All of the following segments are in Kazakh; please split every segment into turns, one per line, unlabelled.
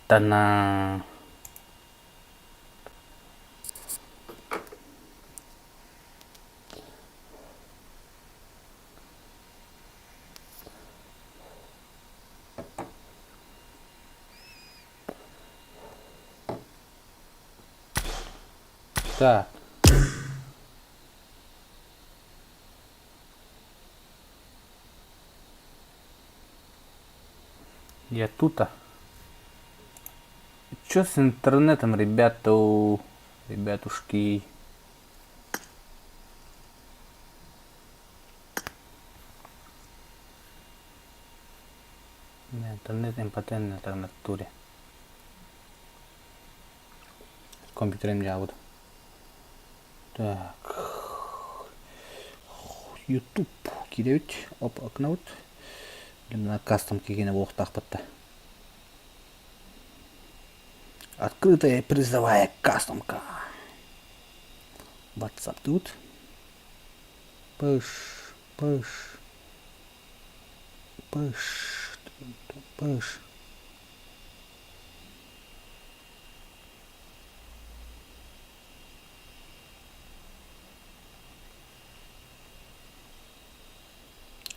Тана. Так. Я тут. Чё с интернетом, ребятушки? Интернет импотент интернет туре. С компьютером жабыт. Так. YouTube кидеут. Оп, окно. Мына кастом кегені болықтақ бітті. Открытая призовая кастомка. WhatsApp тут. Пыш.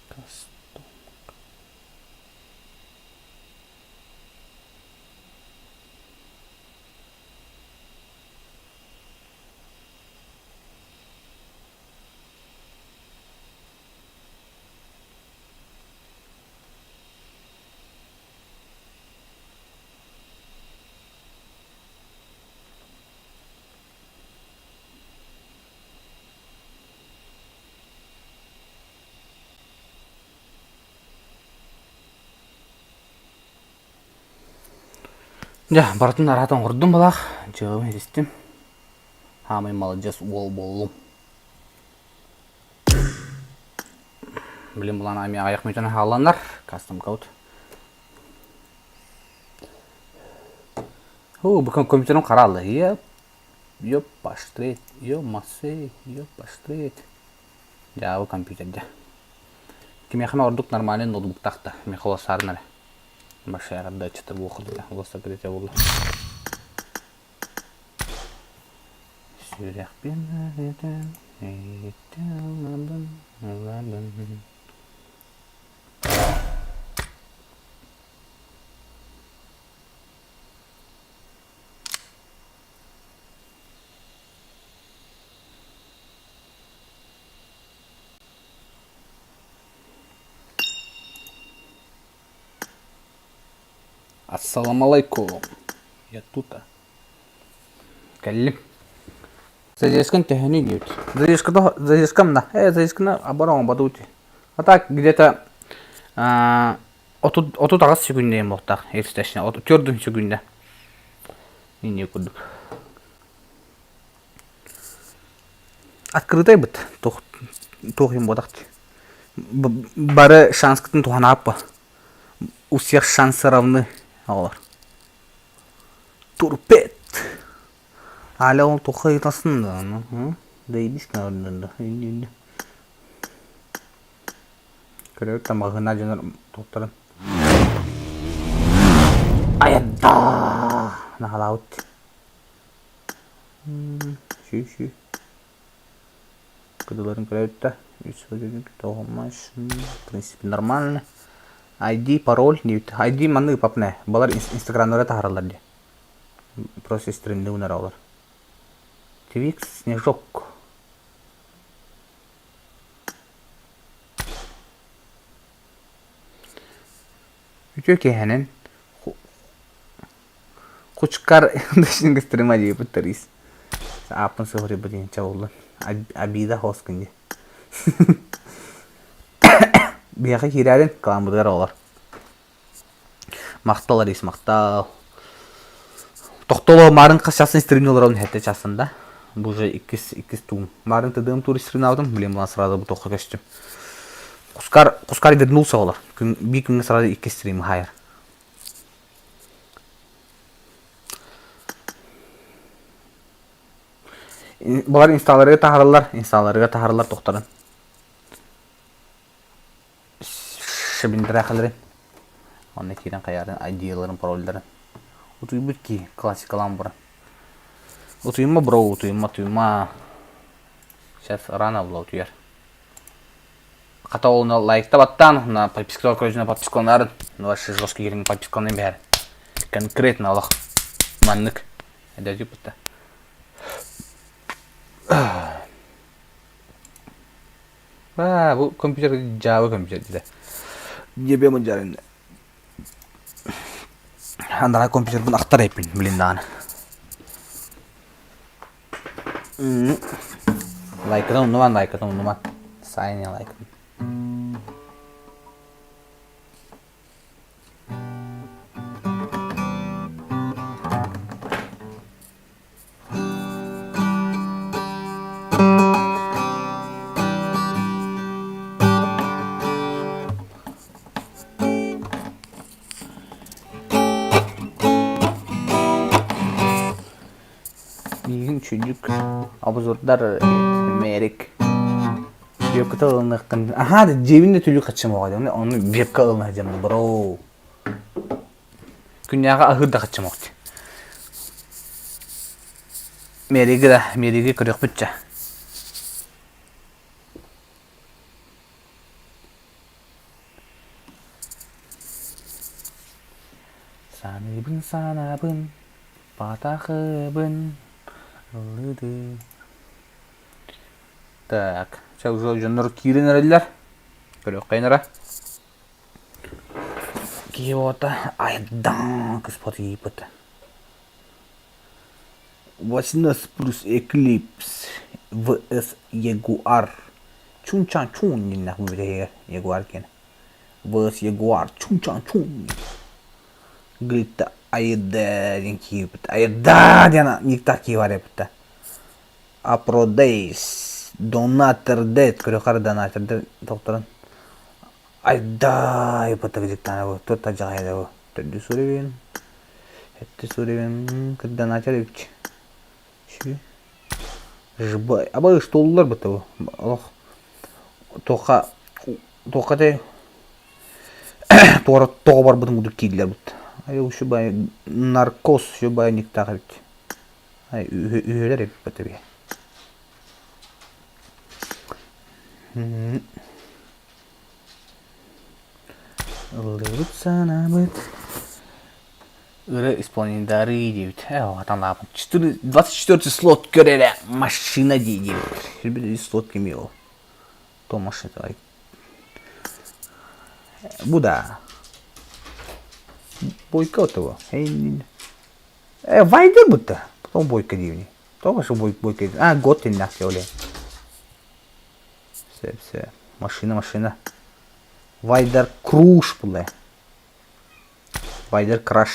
Кастом. Ja, бартын аратан құрдым балақ. Жауым елестім. Хамай молодец ол болу. Білім бұлан ами аяқ мөйтені халанар. Кастом код. Бұкын компьютерім қаралы. Еп, паштрет. Еп, массы. Еп, паштрет. Жауы компьютерде. Кемеқіме ордық нормален ноутбук тақты. Меқола сарынары. Большая отдача-то выходила, вот закрытие было. Сюрях пеналетен, лабан. Ассаламу алейкум. Я тут. Кәлім. Задержкан тәхәне дейді. Задержкам да. Задержканы абарауын бады өте. А так, где-то 30 секундейін болттақ. Ерістәшіне. 4 секунда. Не көрдік. Открытай бұд. Тоқиын бодақ. Бары шанс күтін туған аппа. У всех шансы равны. Турпет. Аля ол тоқай етасын да. Дейдіс кәуірден да. Көрек тамағына жөнер тоқтарын. Аядда. Нағала өт. Шүй. Кыдыларын көрек та. В принципе, нормально. ID, пароль, ID маны папне. Балар инстаграмнора тахаралар де. Просто стринді унар алар. Твикс, снежок. Үтө кехенен. Кучкар дышынғы стрима де бұттарис. Апын сығыры бұден чауылы. Абида хоскынде. Бияқы хирәрін каламбыдығар олар. Мақтал арис, мақтал. Тоқтолы марын қыз часын стримні олар оның әтті часында. Бұл жай 2 туым. Марын тыдығым туры стримні алдым. Білем бұлан сырады бұл тоққа көштім. Құскар вернулся олар. Bir күнге сырады 2 стримі хайыр. Бұлар инсталарға тахарылар тоқтарын. Шыбындыра қалырын. Оны кейден қаярын, айдияларын, паролдарын. Утуйбут ки классикалан бұрын. Утуйма, бро, утуйма. Сейчас рано было утуяр. Қатауына лайкта баттан, на подпискалар көрежіне подпискаларын, ваши жесткие герин подпискаларын бәрі. Конкретно алақ маннык. Әдәді бұтта. Бұл компьютер жабы компьютер дейді. Ебе мұн жарында. Андана компьютер бұн ақтар әйпін, білін дағаны. Лайкадан ұныман. Сайын лайкадан. Çocuk abuzurlar merek webka alınıqın aha da cebinde tülü kaçım oğaydı onu webka alınacağım bro künyaga ahırda kaçım oğaydı meregi kırık bütçe sanabın patahыбын Так, сейчас уже жанр кирин реллер. Көрөк кайнара. Киота, айдан, господи, ипота. 18 плюс Eclipse vs Jaguar. Чун-чан чун не нахуй бля, Jaguar кен. Vs Jaguar, чун-чан чун. Говорит, айдаденький ипота. Айдадена, никтар киваре ипота. Апродейс, донатор дед, көрөкар донатор дед, докторын. Айда, ипота гизиктана бу, тота жагайда бу. Төдү суребен, донатор ипчи. Şu. Жбай, аба штоллар бу табу. Аллах. Тока те. Тора бар бутун гудук кийлер бут. Ай ушу бай наркоз, şu бай никтагы бит. Ай үйөлөр эп бутабы. Лырыпсана быт. Ыры исполнитель дейбит. Атанлапын. 24 слот көреле машина дейбит. Бір слот кеме ол. То машина лайк. Бу да. Бойка отого. Вайдер будто. Потом бойка дейбит. То вашу бойка дейбит. А, год тен нахе оле. Все. Машина. Вайдер круш буле. Вайдер краш.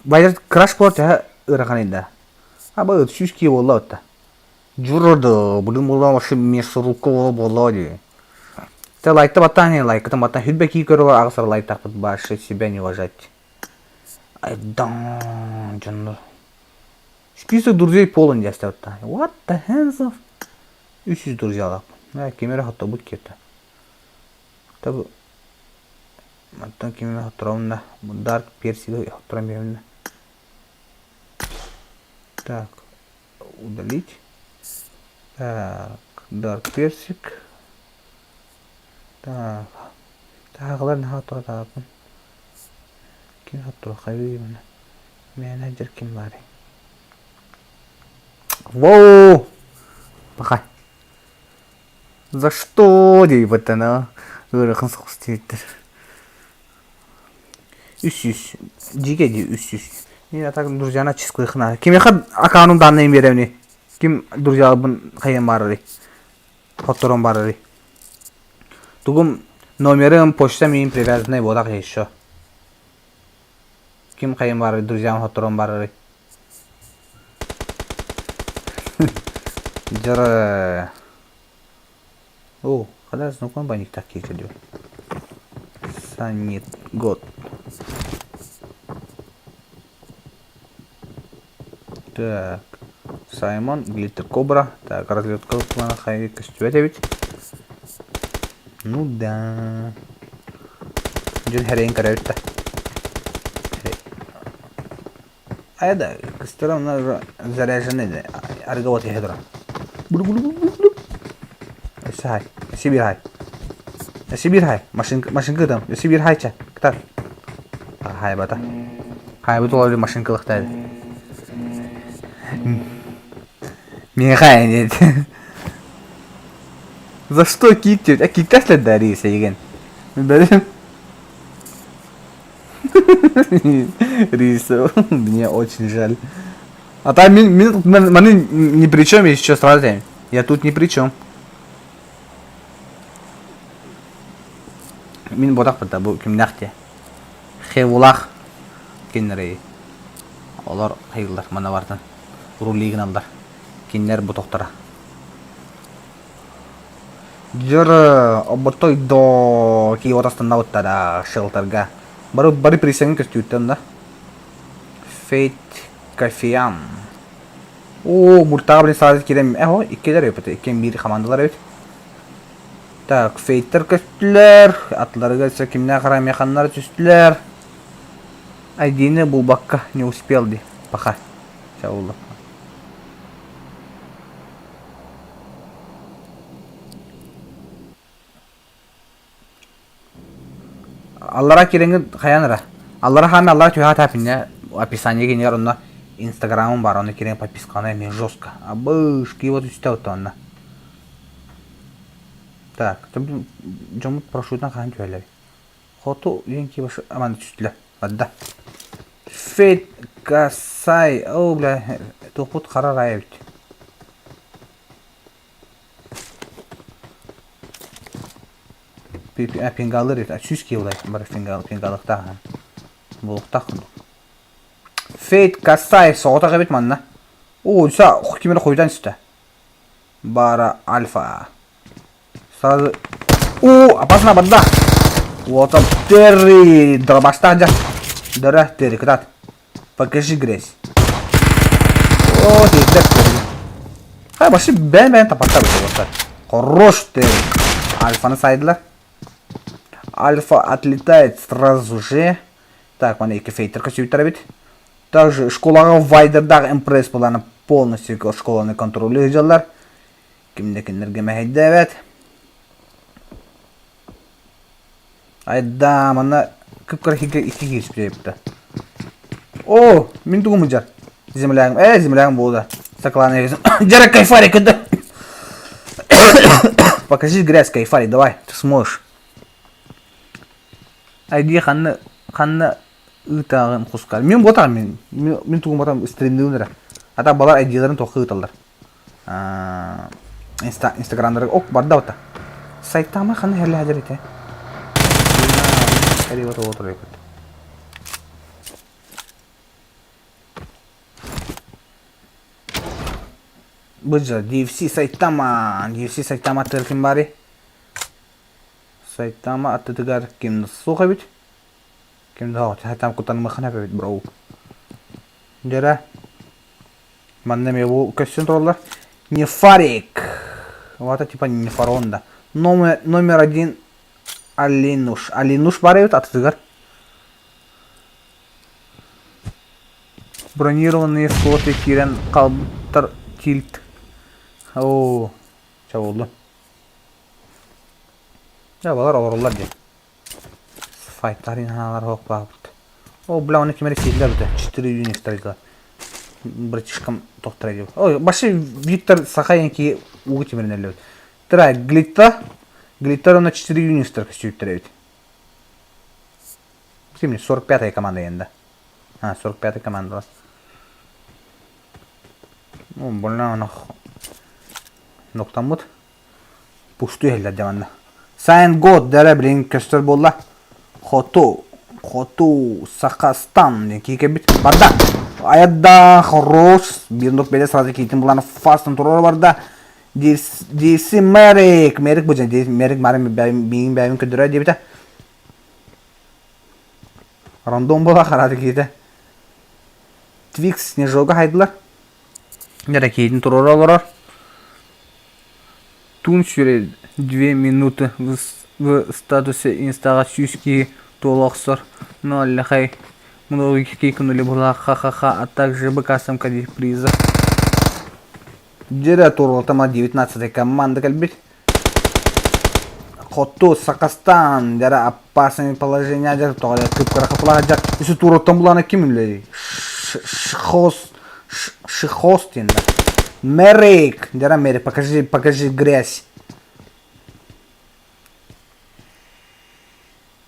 Вайдер краш болот ыраханында. Аба өтшүшки болот. Журду, булун боло ошо месурукко болот. Ты лайкта батане, лайкта батан хүлбеки көрө агысар лайктак башы себя не уважать. Айдан, жандар. Список друзей полон жастапта. What the hands of? 300 друзей алап. Кемере хатта бут кетти. Табы Маттан кеме хатырамында. Dark Persi'de хатырамында. Так. Удалить. Так. Dark Persik. Так. Тағыларын хатыратапын. Кем хатыра қайбей мені. Менеджер кем бар? Воу! Бақай. За что дейбіті на? Өріқын соқыстейдір. 300. Жиге де 300. Мен атақ друзьяна чисқы қына. Кем еқа аккауным данныйын береміне? Кем друзья бұн қайын барыры? Фотторон барыры? Тугум номерым почта мен привязанный бодақ еще. Кем қайын барыры? Друзьям фотторон барыры? Жары. О, когда знаком баник так кейтеді. Санет год. Так. Саймон, Глиттер Кобра. Так, разлетка плана хайви костюм ведь. Ну да. Жөн херейн карайбытта. Айда, кыстыра мына заряженный, арга вот я дурам. Сай, Сибирь хай. Сибирь хай, машинка там, Сибирь хайча, ктар. Хай бата. Хай бата олар машинка лыктайды. Мен хай нет. За что кик тебе? А кик тест даришь, Еген? Дарим? Риса, мне очень жаль. А там мы ни при чем, я сейчас сразу. Я тут ни при чем. Мин ботак бата бу кимнахте. Хевулах кинрей. Олар хайылдар мана бартын. Рулигин алдар. Киннер ботоктара. Жара оботой до ки отастан наутта шелтерга. Бары присеңин көстүттөн да. Фейт кофеям. О, муртага билен саат кирем. О, иккелер өпөтө. Икен бири командалар өт. Так, фейттер көстүлөр. Атларга кимне карай механнар түстүлөр. Айдини бул бакка не успел ди. Пока. Чаулла. Аллара киренге хаянара. Аллара хами аллара тюха тапине. Описание генер онна инстаграмым бар, оны кирен подписканы мен жестко. Абыш, вот үстә өтті онна. Так, жомут прошуйтан хаям тюэлер. Хоту енки башы аман түстілі. Бадда. Фейт касай. О, бля, тухпут қара рая бит. Пингалыр ет. Сүзке олай. Бір пингалықта. Бұлықта құнды. Фейт касай. Соғыта қабет манна. О, үса кемері қойдан үсті. Бара альфа. Сразу... О, опасно, бадда. Вот он, Терри. Дробашта, да. Дара, Терри, катат. Покажи грязь. О, ты так. Хай, баши бен тапатта будет. Хорош, Терри. Альфа на сайдлер. Альфа отлетает сразу же. Так, мана екі фейтер көсеуіттер бит. Также школаға Вайдердағы импресс боланы полностью школаны контролю жалар. Кімдекіндерге мәхейді бет. Айда, мана күпкар екі келіп бейіпті. О, мен тұғымы жар. Землягым болды. Сақыланы егізім. Жара кайфари күнді. Покажи грязь, кайфари, давай, ты сможешь. Айди қанны ұйтағын құскар. Мен ботағым, мен тұғым ботағым стримді өндірі. Ата балар айдиларын тоқы ұйталдар. Инстаграмдары оқ барды аута. Сайттама қанны әрлі әдер еті. Әри бата отыр екіт. Бұджа, DFC Сайтама тіркім бари. Сайтама аттытыгар кемді соқа бит. Кемді хауыт, Сайтама құттаны мұқына бәбет бұрау. Жара. Манда ме бұл көстен тұралар. Нефарик. Вата типа нефаронда. Номер 1 Алинуш. Алинуш бар бит аттытыгар. Бронированные слоты кирен қалбыттар тильт. О, ча болды. Ja, балар ороллар де. Файттарын аналар хоқ бағыпты. О, бля, оны кемері сейділер бұты. 4 юнистарыға. Братишкам тоқтыра деп. Ой, башы Виктор Сахаенки уғы темерін әлі бұты. Тыра, Глиттар оны 4 юнистар көстеуіттір әбіт. Кеміне, 45-й команда енді. 45-й команда. О, бля, оны ноқтан бұд. Пұшту әлдер деманды. Сайн год дәрі білен көстер болла. Хоту, Сақастан. Кейке біт. Барда. Аядда, хорош. Біріндік бәді сразу кейтін бұланы фастын тұрыр барда. Дейсі Мерик. Мерик бұл жән. Мерик мәрі бейін бәйін көдірі дебіті. Рандом бола қарады кейті. Твикс снежога хайдылар. Дәрі кейтін тұрыр олар. Тун сүреді. 2 минуты в статусе инстага сүйски толақсыр. Нолі хай. Много кикнули была ха-ха-ха, а также БК-СМК приза. Директор Тома 19 команда кальбит. Хоту Сакастан, дара опасное положение, дара толя кыпкара хаплагаджак. Если тура там была на кимлей. Шихостин. Мерик, дара Мерик, покажи грязь.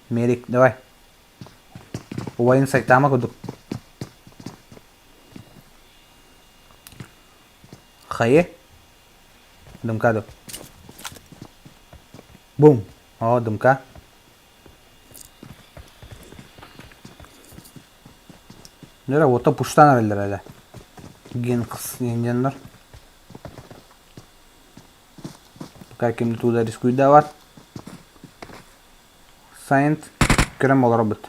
Мерик, давай. Увалин сайтама куду. Хае. Думкаду. Бум. О, думка. Дара вот то пуштан аралар. Генкс индиандар. Пока кимди туда рискует давать. Сайент көрем олар бит.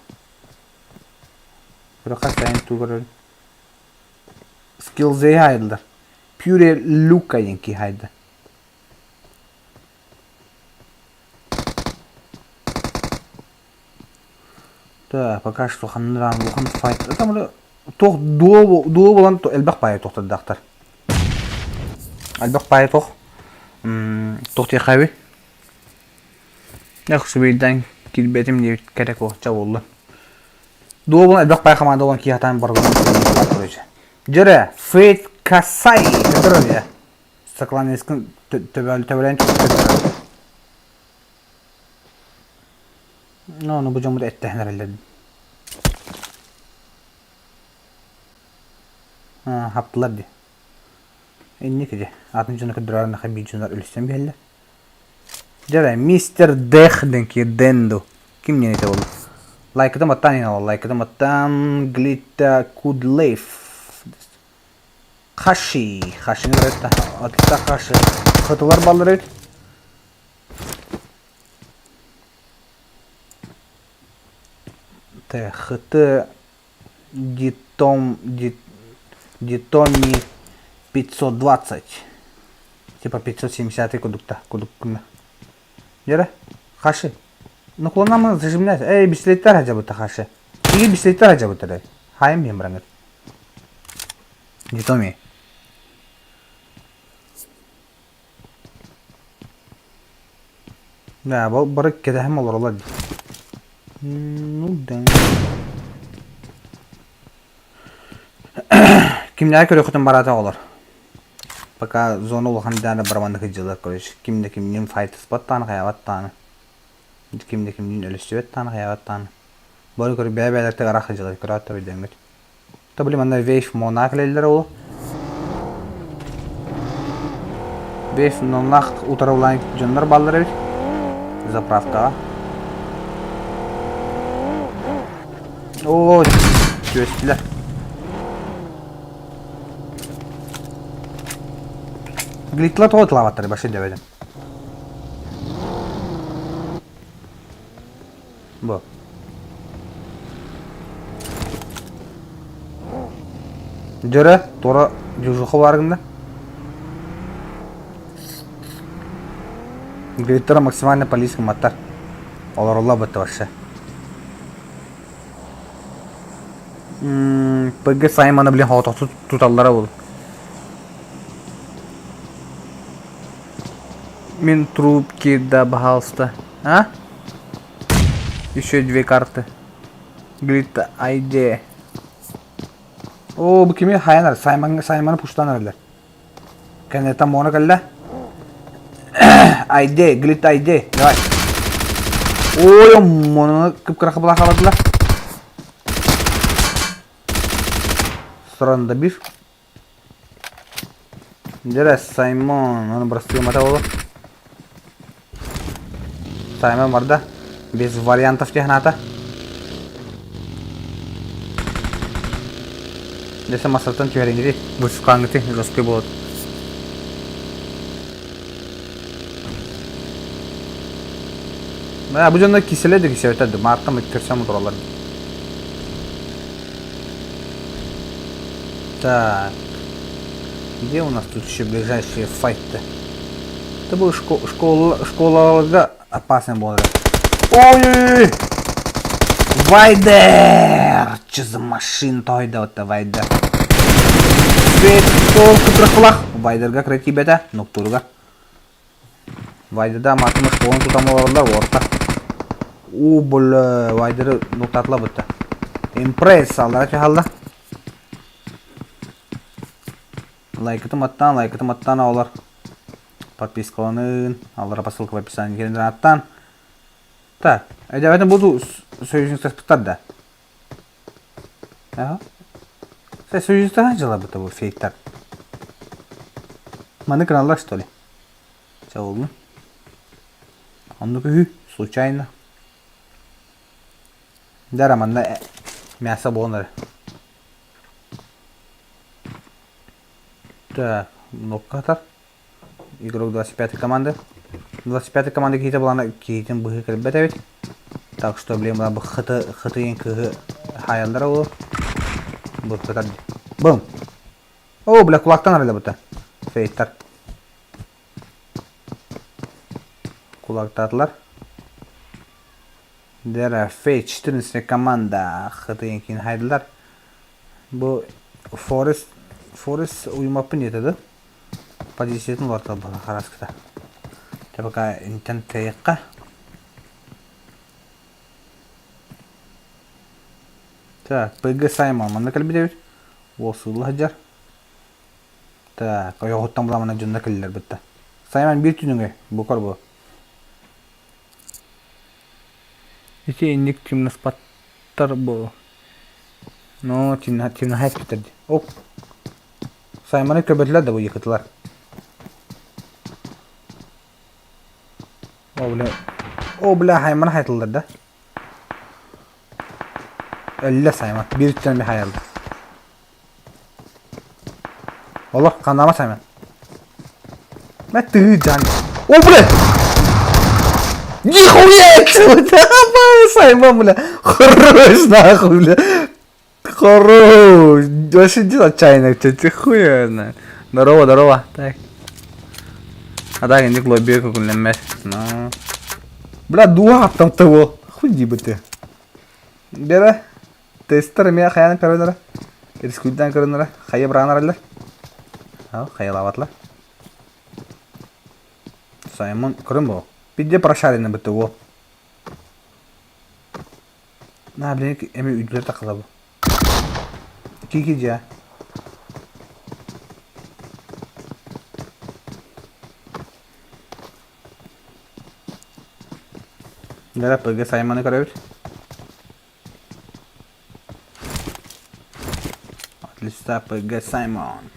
Бирок сайент тугар. Skills хайдылар. Pure Luka янки хайды. Да, пока что хандран лухан файт. Это мы тох дуо болан элбак пай тохтар дактар. Элбак пай тох. Тохти хави. Яхшы бейдан килбетим не керек о чабулла. Дуо болан элбак пай команда болан ки хатан барган. Жere Фейт Касай, здоровье. Сокланескин төбөлөн чөктү. Ну bu camı da ettehner elledim. Ha, haptılar di. Ne ki? Atın cana kadar ne bir cana ölüsem bir helle. Jere Mr. Dehden ki dendo. Kim niyeti oldu? Like'da matan yine like'da matan Glitta Could Live. Haşin resta. Atla haşı. Katılar balları. ХТ Дитоми 520. Типа 570 кудукта. Жера? Хаши. Ну клонамы зажимляет. Эй, бислеттер хажабыта хаши. Иги бислеттер хажабыта. Хайм ембрангет. Дитоми. Да, бұл бірі кедәхім олар олады. Ну да. Kimler köre kutum barata olur. Пока зона улахан дана бармандагы жылар көрөш. Кимде кимнин файт спот таны каябат таны. Кимде кимнин өлөсөбөт таны каябат таны. Бары көрүп бәбәләртә аракы жылар көрөт та бидәңгет. Та билем анда вейф монаклелер ул. Вейф нонлах утарылган жоннор баллары. Заправка. О, göstler. Glitla to'tlavattır başı devedim. Bu. Jere, tora jujuqı vargında. Глиттера максимально полиский мотор. Олар олла бітті вообще. ПГ Саймона, блин, хаватақ тұталдара болды. Мен трубки да, пожалуйста. А? Еще 2 карты. Глитта ID. О, bu kimi hayanar. Saymanı puşlanırlar. Kendine tam ona kaldı. ID, Glit ID. Давай. Ой, onu kıpkıra kıpıla kaladılar. Sıranda bir. Jere Simon, onu bırakıyor mata olur. Simon var da. Без вариантов техната. Десе масаттан чөйреңди. Бушкаңды жоспе болот. Bu жөнүндө киселеди өтөдү. Марттан өткөрсөм туралар. Так. Где у нас тут еще ближайшие файты? Это был школа опасный был. Ой-ой-ой! Вайдер! чыз машин тойда вот вайда. Свет сол кыпрыклах. Вайдерга крети бета ноктурга. Вайдерда матымыш болон тутамаларлар орта. Бля, вайдер ноктатла быта. Импресс аллара чахалда. Лайкытым аттан алар. Подпискаланын, аллара посылка в описании келенден аттан. Так, давайте буду союзниктер пытать, да? Союзниктер анжела бы того фейктар. Маны каналдар, что ли? Чалгын. Он ну случайно. Да, романна мясо бонер. Так, ну-ка, игрок 25-й команды. 25-й команды какие-то была какие-то бы ведь. Так что, блин, была бы хатынька хайалдара было. Вот так. Бум. О, бля, кулактан арада бута. Фейттар. Кулактатлар. Дера фейт 14 команда хатынькин хайдылар. Бу Форест уймапын етеді. Позициясын лорта была хараскта. Пока интент тейка. Так, ПГ Саймон. Мана калбидевит. Волсулы хаджар. Так, ояготтан була мана жонда калилер бітті. Саймон bir түніңе. Букар бұл. Ете индік тимна спаттар бұл. Но тимна хайп кетерді. Оп. Саймоны көбетілер да бұл екітілер. О бля, Саймон hayatılır da. Elle Sаймон. Bir tane bir hayaldı. Allah kandama Sаймон. Ben tığ can. O bля. Нихуя это! Саймон, бля. Хорош нахуй, бля. Хорош. Вообще дело чайник, ты хуя знаю. Здорово. Так. А так индик лобби кукулемес. Ну. Бля, дуа там того. Худи бы ты. Бера. Тестер меня хаян карынара. Рискуйдан карынара. Хая бранаралар. Ау, хая лаватлар. Саймон Крымбо. Пиде прошарено бы того. На, блин, эми үйділер тақыла бұл. Кики жа. Дара ПГ Саймоны көрөбүт. Отлично, ПГ Саймон.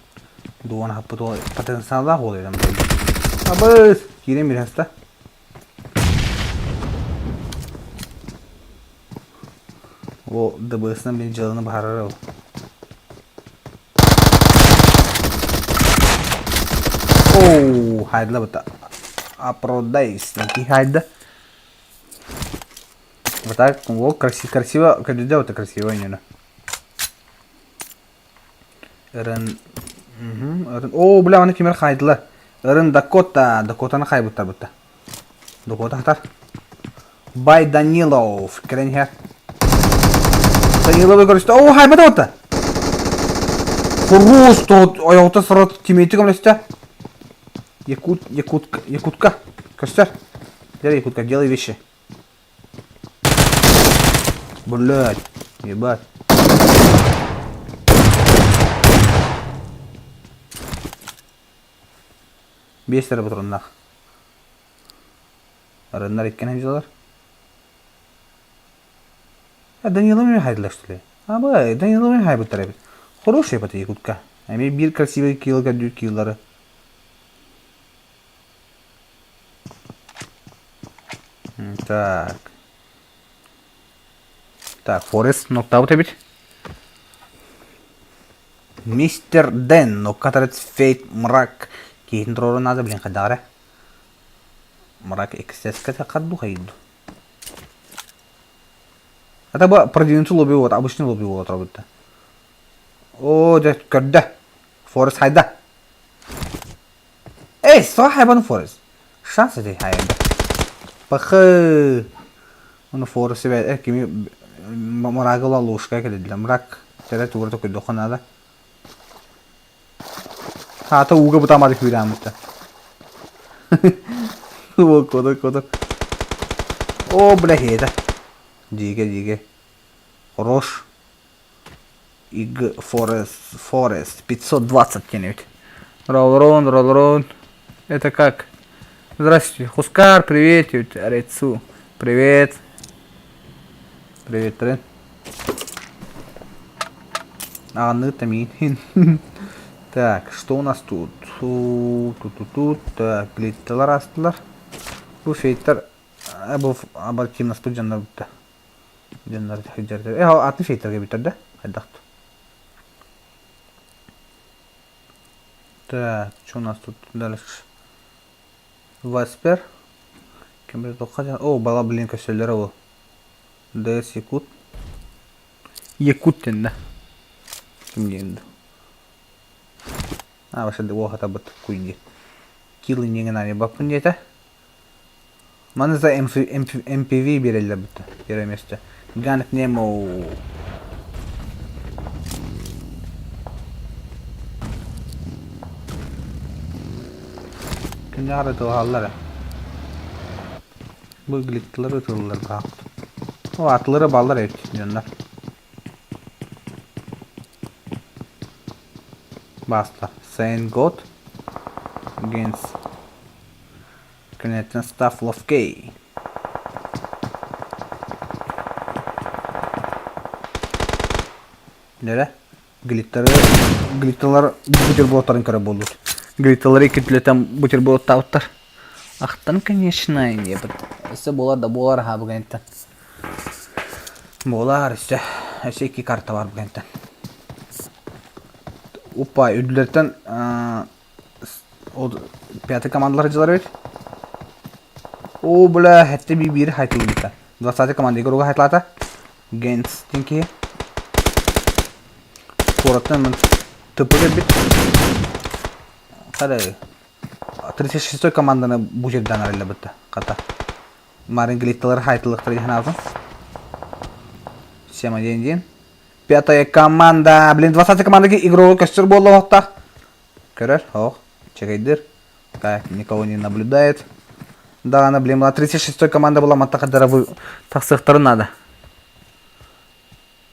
Дуан хаппы потенциалда қол едім. Абыз! Кирем бір хаста. О, дыбысынан бен жылыны бағарар ол. Оу, хайдыла бұта. Апродайс. Неки хайды. Вот так, вот красиво, как делал это красиво, не? О, бля, они кемер хайдыла. Дакота на хай бұта. Дакота хатар. Бай Данилов, керен хер. Даниловы көрісті. О, хай бұта бұта. Хорош, тот, аяғыта сұрат тимейті көмлесті. Якутка. Көстер. Делай, Якутка, делай вещи. Блядь, ебать. Бестер патроннах. Арындар еткен әмзалар. Даниловым хайдылар, что ли? Бай, Даниловым хай бұттар әбіт. Хороший бата Якутка. Әме бір красивый киллға дүйт киллары. Так. Так, Форест, нокта вот эбит. Мистер Дэн, ноккатарец фейт мрак. Кейтін тұрору надо, блин, қадағыра. Мрак эксцесската қадду хайду. Это бы продвинутый лобби вот, обычный лобби вот работа. О, да, когда? Форест хайда. Эй, сто хайбан Форест. Шансы ты хайда. Пахы. Он Форест себя, кими Морагыла лушка келедилер. Мрак тере тугурда көйдөханада. Ата уга бутамады күрәмүтә. О, кодор. О, бля, хеда. Диге. Хорош. Иг Форест. 520 тянет. Ролл-рон. Это как? Здравствуйте. Хускар, привет. Арецу. Привет. Привет, Трен. Тамин. Так, что у нас тут? Тут. Так, глиттелар астылар. Буфейтер. Абартим нас тут жандар бутта. Жандар хиджарды. Атны фейтерге битер да? Хайдахту. Так, что у нас тут дальше? Васпер. Кембер тоққа. О, бала блин көселері ол. ДС Якут. Якуттен да. Кім дегенді? Башады оғата бұт көйінде. Килы неген ане бапын деді. Манызда MPV берелер бұтты. Ереместі. Ганет немо. Кімде ары тұлғалары. Бұл глиттілері тұлғалар бұрақты. O atları ballar evet canlar. Basta. Saint God against Canadian Staff of K. Nere? Glitter'lar бутербродтарын көрі болды. Глиттерлары кетілетен бутерброд тауыттар. Ақтан, конечно, не бід. Өсі болар ха бұғайынттан. Болар işte. Әше 2 карта бар бұғайынттан. Опа, өділерден 5 командалар жылар өйт. О, бұла, әтті бері хайтылы бітті. 20 команда егіруға хайтылады. Генс тенке. Қораттан мұн түпіге біт. Қады 36 команданы бұл жерден арайлы бітті. Қата. Марын глитталар хайтылықтыр ехін алдың. Сема ден. 5 команда. Блин, 20 командаға игровой костюр болды оқта. Көрер? Оқ. Чекайдыр. Как никого не наблюдает. Да, она, блин, была 36 команда была, маттақа дырабы тақсықтыры надо.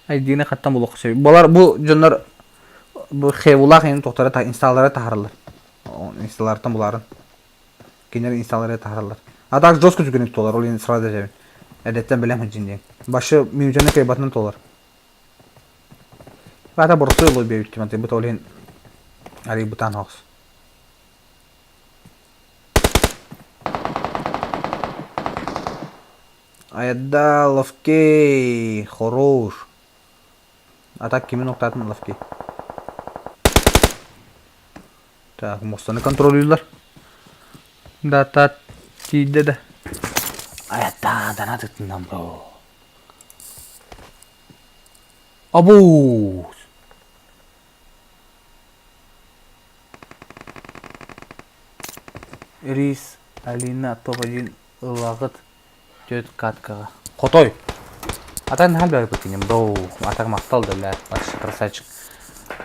Айдені қаттан бұл оқшы. Болар, бұл жонлар хевулақ ең тоқтары инсталлары тағырылыр. Инсталлардан бұларын. Кенер инсталлары тағырылыр. Адақ жосқы жүгініп толар, ол енді сұрады жәбін. Әдеттен білем хүджінден. Башы мүйжені кайбатынан толар. Бата бұрысы ұлы бейбітті, мәнті бұт олен әрі бұтан хоқс. Айда ловкей, хорош. Атак кемен оқтатын ловкей. Так, мостаны контролюйлар. Да, тиді да. Айда, дана тұттындан, бро. Абу! Рис, Алина, топ-1 ылағыт. Төт каткаға. Қотой! Атағын хал бәрі көтінем. Доу, атағы мақталды, ләр. Башы, красавчик.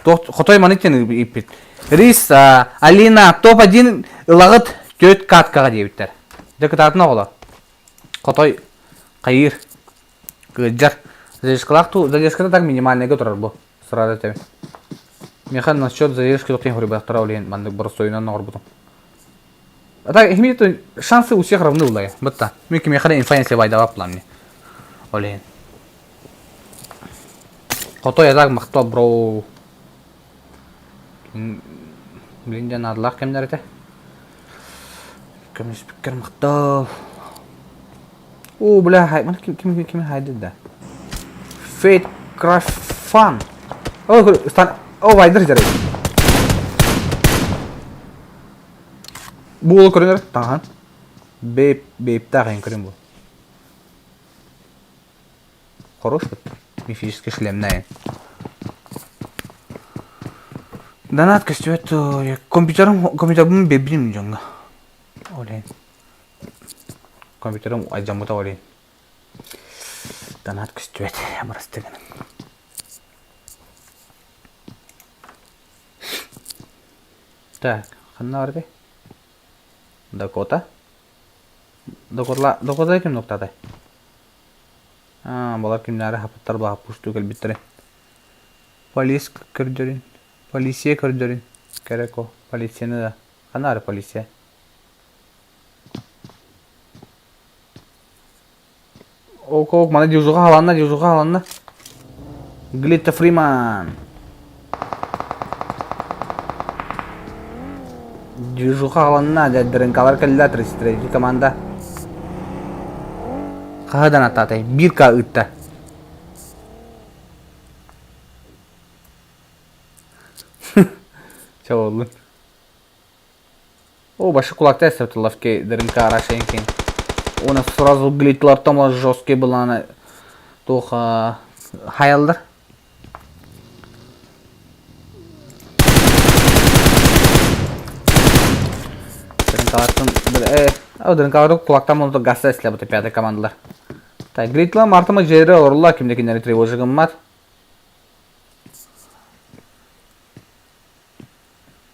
Қотой манеттен еппет. Рис, Алина, топ-1 ылағыт. Төт каткаға дейбіттер. Дәкіт атын оғыла. Қотой, қайыр. Гыджар. Задержкада так минимальный тұрар бұл. Сұрады тәбі. Механ насчет задержки тоқтен хұрыбақ тұра олейін. Маңды бұрыс ойынан нағыр бұдым. Так, имеет шансы у всех равны улай. Вот так. Мики механа инфайнси вайдава плане. Олейін. Қотой язақ мақтал, бро. Блин, жан адылақ кемдер еті. Кемдер спикер мақтал. О, бля, кем хайды да. Fate Craft Fun. О, вайдер жарайды. Бұл көрінер? Таған. Бейп тағайын көрін бұл. Хорош бұд. Мифический шлем нәйін. Донат костюет. Компьютерім бейбінім жоңға. Олейін. Компьютерім айжамыта олейін. Донат күстүет, амырастыгын. Так, қанна барды? Дакота? Дакота кім ноқтады? Болар кімдері хапыттар бағып пұшту кәлбеттірі. Полисия көрдерін. Керек о, полисияны да. Қанна бары полисия? Ок, мана дюжуға халанна. Глитта Фриман. Дюжуға халанна, дәрдерін қалар кәлілатыр стратеги команда. Қағадан ататай, 1К үтті. Чаволын. О, башы кулакта әсіпті лавке дәрін қара шайын кейін. Оны сразу глитлар тамла жесткий был, она тоха хаялдар. Дрынкалардың кулактан мұнды гасса әсілі бұты пятый командалар. Так, глитлар мартыма жері орылла, кімдекендері тревожығым мат.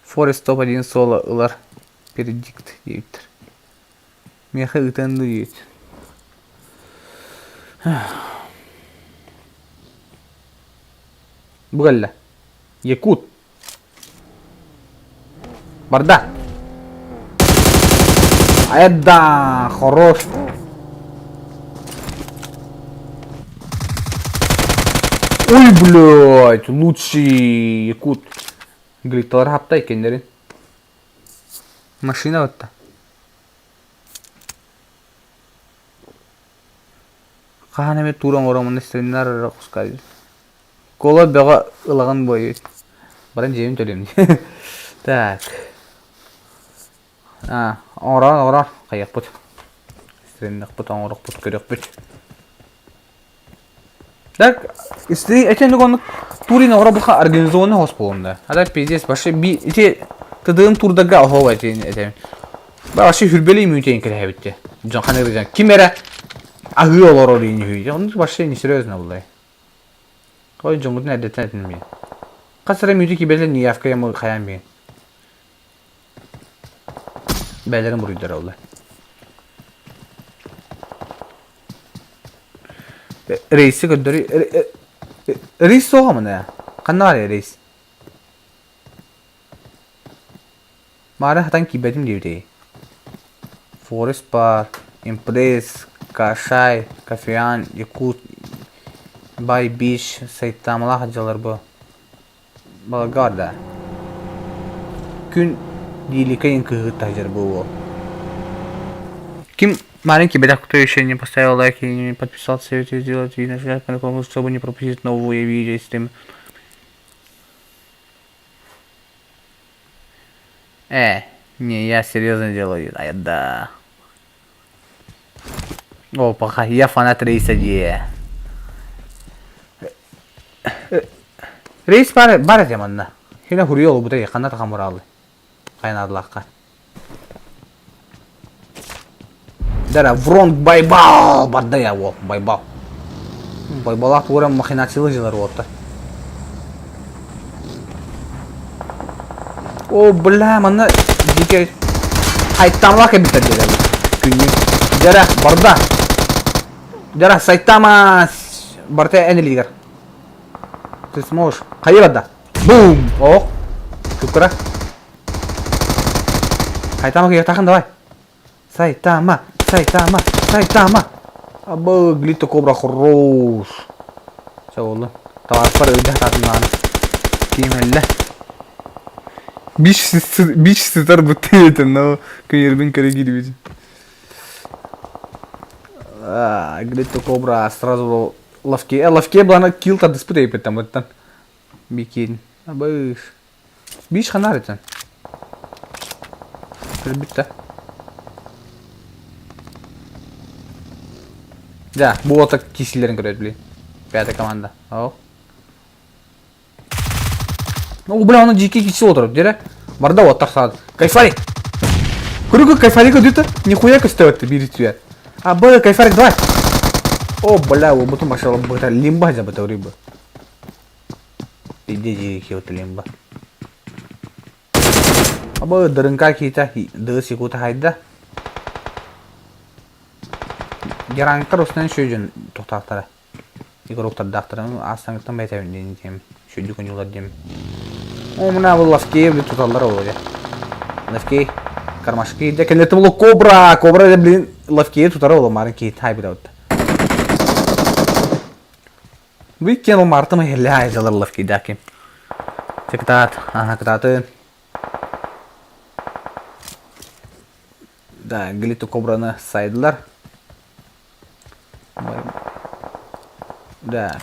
Форест топ 1 соло ұлар. Передикт дейіптір. Меха ұтанды дейт. Бұғалла. Якут. Барда. Айда, хорош. Ой, блядь, лучший якут. Глитталар хапта екендерін. Машина өтті. Қағанаме туран орамын істерінлер құскайды. Кола бәға ұлаған бойы. Баран жемін төлемді. Так. Оран. Қаяқ бұд. Істерінлер бұд, оңырық бұд, көрек бұд. Так. Істерін әтендік оны турин оғыра бұдқа организованный хос болымда. Ада пиздес башы bir тыдığım turdaga ahova әтен. Башы хүрбелі мүйтейін кілі әбітті. Жон қанығы жан. Кимера ағы олар орайын үйді. Оның башы не серьезно бұлдай. Қой жоңғырдың әдеттен әтінім бейін. Қасыра мүйті кебелі не явкая мұғы қаян бейін. Бәлерін бұрыйдар олай. Рейсі көндірі... Рейс соға мұны? Қанна var ya рейс? Мары хатан кибетім деуде. Forest Bar, Impress, Кашай, Кафеан, Якут, Бай Биш, Сайтамала хаджалар bu. Балгарда. Күн дейілікайын кығыт тажар bu. Ким маленький бедак, кто еще не поставил лайк и не подписался, советую сделать и нажать на колокольчик, чтобы не пропустить новые видео с тем. Не, я серьезно делаю. Да. Опа, я фанат рейса де. Рейс бар заманна. Хина хуриол бутай канат камуралы. Кайнадылакка. Дара вронг байбал барда я ол байбал. Байбалак урам махинациялы жылар отта. О, бля, мана дикер. Сайтамла кебитер деді. Күнні. Дара, барда. Дара, Сайтама. Барта әнелігер. Ты сможешь. Қайырада. Бум. О. Шукра. Сайтама кебір тақын давай. Сайтама. Абы, глитто кобра хорош. Все oldu. Tavaklar öldü hatırlan. Kimelle. Biç star bu teyten no. Kıyırbin kare gidiyor. Глитто кобра сразу ловке. Ловке была на килл-то дисплей там вот там. Бикин. Абы. Biç ханаритен. Bitti. Да, bu otak kişilerin görevli. Пятая команда. О. Ну, бля, он дикий кисел отруб, дере. Барда вот так сад. Кайфарик. Курю кайфарик идет. Нихуя костёт ты бери тебя. А бля, кайфарик давай. О, бля, вот буту машала быта лимба за быта рыба. Иди жиги вот лимба. Або дырынка кита дыси кута хайда. Геранктар устан шөжөн тоқтақтары. Игроктар дақтырын астаңыттан бәйтәвін дейін тем. Шөді күн юлар дем. О, мына бұл ласкей білі тұталдар олы. Ласкей. Кармашки. Декенлеті бұл кобра. Кобра де білін ласкей тұтары олы марын кейт хайбыда өтті. Виккен ол мартымы хелі айзалар ласкей дәкем. Тектат. Ага, кытатын. Да, гіліті кобраны сайдылар. Да.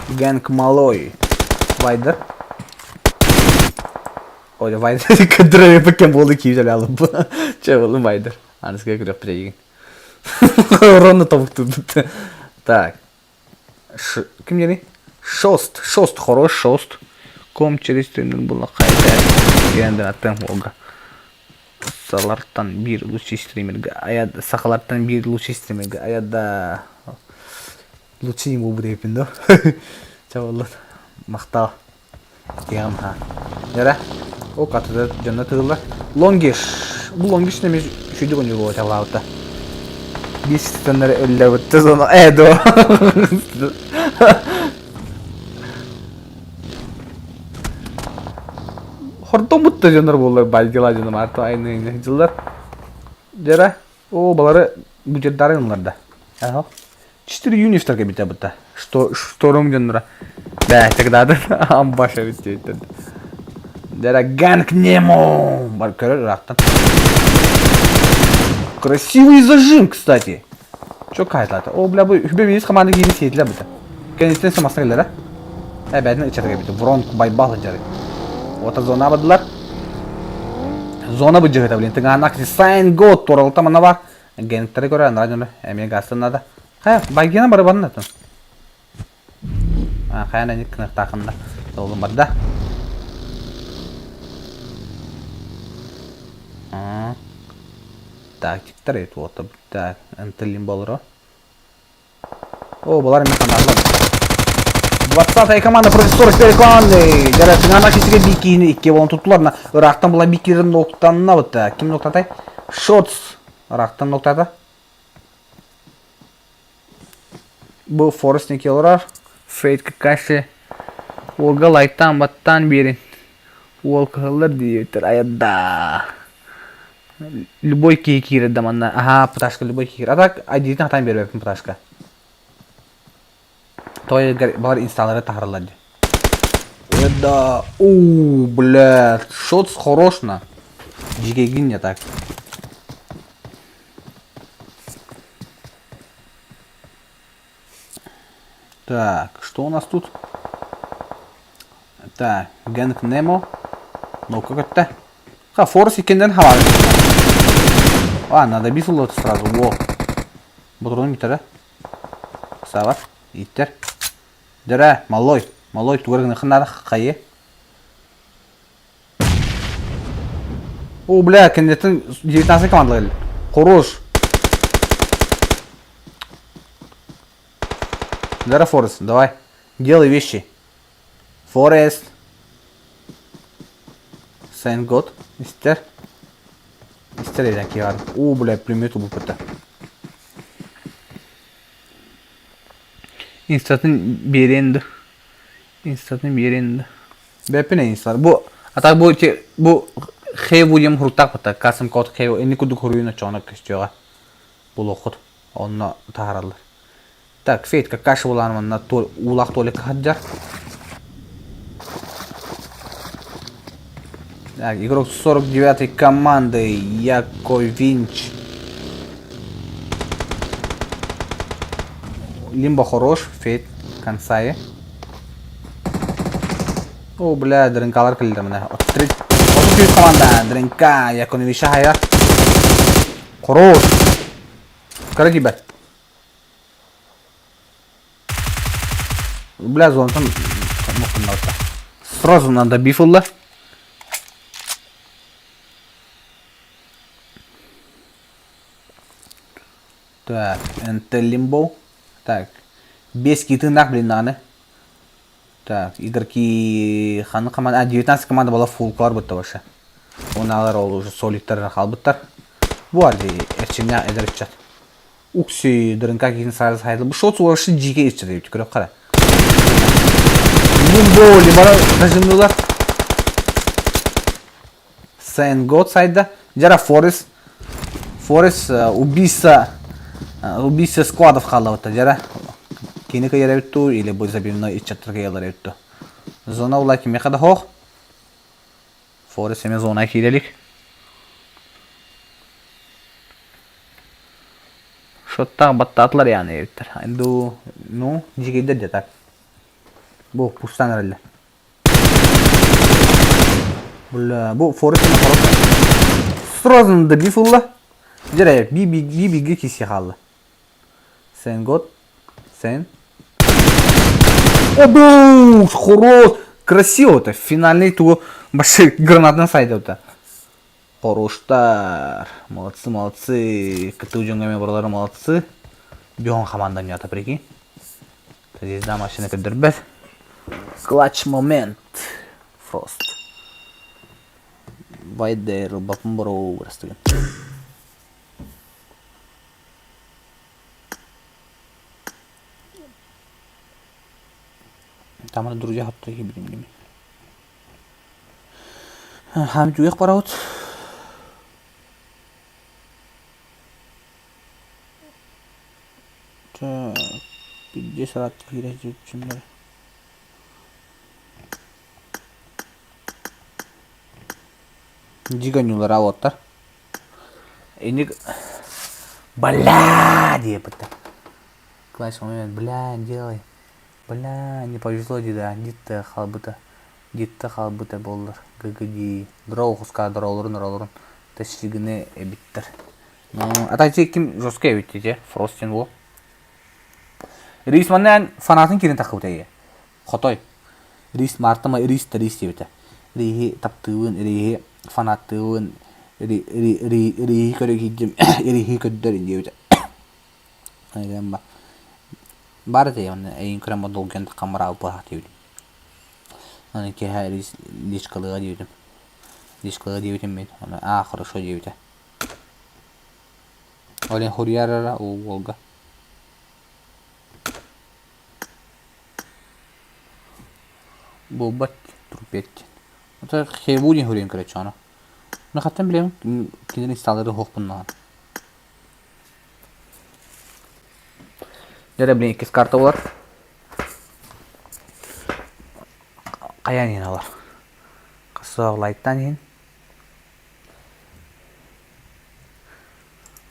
Гэнг малой. Вайдер. Ой, Вайдер кадровый покен болды киюзел алып. Че болды Вайдер? Анысқа көріп біреген. Ронны табық тут. Так. Кім дені? Шост. Шост. Хорош шост. Ком через тренер бұл қайда. Генден аттан олға. Салартан bir лучший стримерге. Аяд сақалардан bir лучший стримерге. Аядда лучший ему буде епінді. Чаваллы. Мақтал. Дегім ха. Нері? О, қатыда жанна тұғылар. Лонгиш. Бұл лонгиш немес шүйді көне бұл тағылауыта. Бес стенлері өлі өтті соны. Әді. Хордон бұтты жандар болар байгела жаным арты айны жылдар. Жара. О, балары бүджеттары ұнларда. Ағал. 4 юнифтарға біте бұтта. Шторым жанлара. Да, тегдады. Амбаша бітті. Жара, Гэнг Немо. Бар көрір рақтан. Красивый зажим, кстати. Чо кайтлаты? О, бля, бұл үбемейіз команды кейді сейтілі бұтта. Кәнестен самасына келдер, а? Бәдінің үчетіге біті. Вронг байбалы жары. Ота зона бадылар. Зона бұд жығыта білін. Тыңа нақси сайн год торалыта мана бар. Генгтері көрі аныра жөнді. Әмені ғастынада. Қая, байгена бары барын әтін. Қаяна не кінір тақында. Солым барды. Так, тиктер еті оты. Так, әнтілін болыр о. О, бұлар емен қандарлар. 20-я команда против 41-й команды. Жара тыңана кесіге бикейіні 2 болын тұттыларына. Рақтан бұла бикейдің ноқтанына бұтты. Кім ноқтатай? Шотс. Рақтан ноқтады. Бұл Форест не келірар. Фейт какаши. Олға лайктан баттан берін. Ол қығылыр дейдер. Аядда. Любой кейкері даманна. Ага, пыташка любой кейкері. Атак, айдейтін атан бербеппін пыташка. Той бар инсталлары тахарлады. Это, бля, шотс хорошно. Жигегин не так. Так, что у нас тут? Так, Гэнг Немо. Ну как это? Ха, Форс и Кенден хавали. Надо бифл сразу. Во. Бутрон митера. Савар. Иттер. Дара, малой. Малой тугрыгны хынар қайы. О, бля, кендетін 19 командалар. Хорош. Дара, Форест, давай. Делай вещи. Форест. Сайн год. Истер. Истер еден кевар. О, бля, пулемету бұл пыта. Инстатын беренді. Инстатын беренді. Бәпіне инстар. Бұл, атақ бұл хей вудем хұртақ бұта. Касым код хей, әні күді құруына чоңына көстеуға. Бұл оқыд. Онына тағаралар. Так, фейт, какаши бұланымына улақ толы қаджар. Так, игрок 49-й команды Яковинч. Лимба хорош, фейт, консайы. О, бля, дрынкалар кілді міне. 33 команда, дрынка, Яковинча хайа. Хорош. Скажи тебе. Бля, зонтан. Сразу надо бифулла. Так, энте лимбо. Так. 5 китындак, блин, аны. Так, игроки ханы команда, 19 команда была фулклар бутта баша. Оналар ол уже солиттер халбыттар. Bu arada erçimler eder içecek. Uksi dırınka kitin sarı sayılı. Bu şot uğraşı jike içecek. Tükürük kara. Bu böyle bana taşındılar. Sen God sayda. Jara Forest убийца складов халавата. Jara kini kaya revittu ile bu zabirna içecek kaya revittu. Zona ula kimi kada hoq. Forest hemen zona kilelik. Şotta battatılar yani evitler. Endu no jigede de tak. Bu pustan herhalde. Bu Forest'in aparat. Сразу добифулла. Жара би киси халла. Sen год. Sen. Обу! Хорош! Красиво-то. Финальный тур. Большой гранатный сайт это. Хороштар. Молодцы. Кыты уҗангами бурлары молодцы. Бьон команда мята прикинь. Здесь да машина кидербез. Клатч момент. Фрост. Вайдер бапын бороо бурастыгын. Таманы друзья хапты ки билим. Хам жуек бараут. Так, 50 saat girecek şimdi. Жиганюлар алаттар. Эник бля диye бітті. Класс момент, бля, делай. Бля, не повезло дейді, дитті қалбыта болдыр. Гыгыди. Дырау құсқа дыраулырын. Тәшігіне әбіттір. Атайчы кім жосқа әбітті же? Фростен бұл. Рейс маннан фанатын керін тақы бұта е. Хотой. Рейс мартыма рейс дебіті. Рейхи таптығын, рейхи фанаттығын, рейхи көрек хиджім, рейхи көддерін дебіті. Айдан ба. Бар де, әйін көрен ба долгенді қамыра бұға дебітім. Аны кеха рейс лешқылыға дебітім. Лешқылыға дебітім мен. Хорошо дебіті. Олен хурьярара ол волга. Бобат трупетти. Это хевудин хурин кречана. Но хаттан билем кинден исталары хоқ bundan. Жара билем 2 карта бар. Қаян ен алар. Қысақ лайктан ен.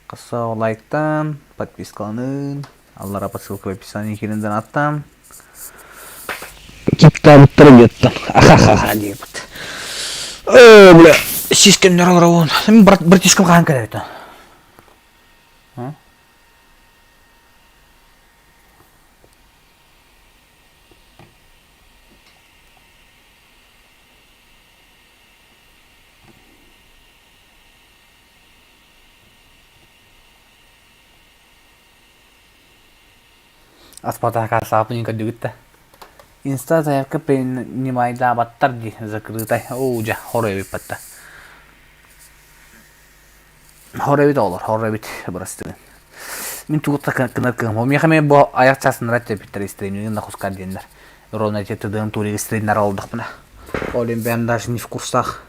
Қысақ лайктан подпискаланын. Аллара по ссылке в описании керінден аттам. Киптабыттар беттен. Ахахаха дейбіт. Бля, сискемдер алыр оғын. Мен братишкам қаған кәрі Аспата касапненько дүгітті. Инста заявка принимайда баттар ди закрытай. Оужа, хоревит батта. Хоревит олар, хоревит брастын. Мен тугутта кыныркым. Мехаме бу аяқчасын ратте биттер стриминг на хускар дендер. Ровно жетиден турик стримнер алдык мына. Олим ben даже не в курсах.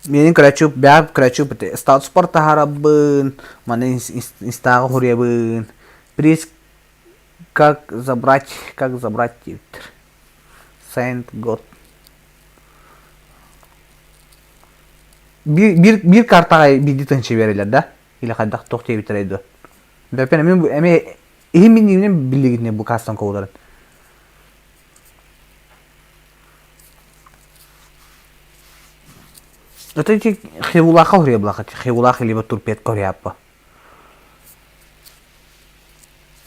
Менин крачуп, бяг крачуп, стат спорта харабын, маны инстага хуребын. Приз как забрать типтер. Saint God. Bir kartaga bir ditінші берелер да? Или қайдақ тоқтай битерейді. Бәпен, мен емін білігіне бұл кастан коударын. Это те хевулаха хребла, хевулаха либо турпет коряпа.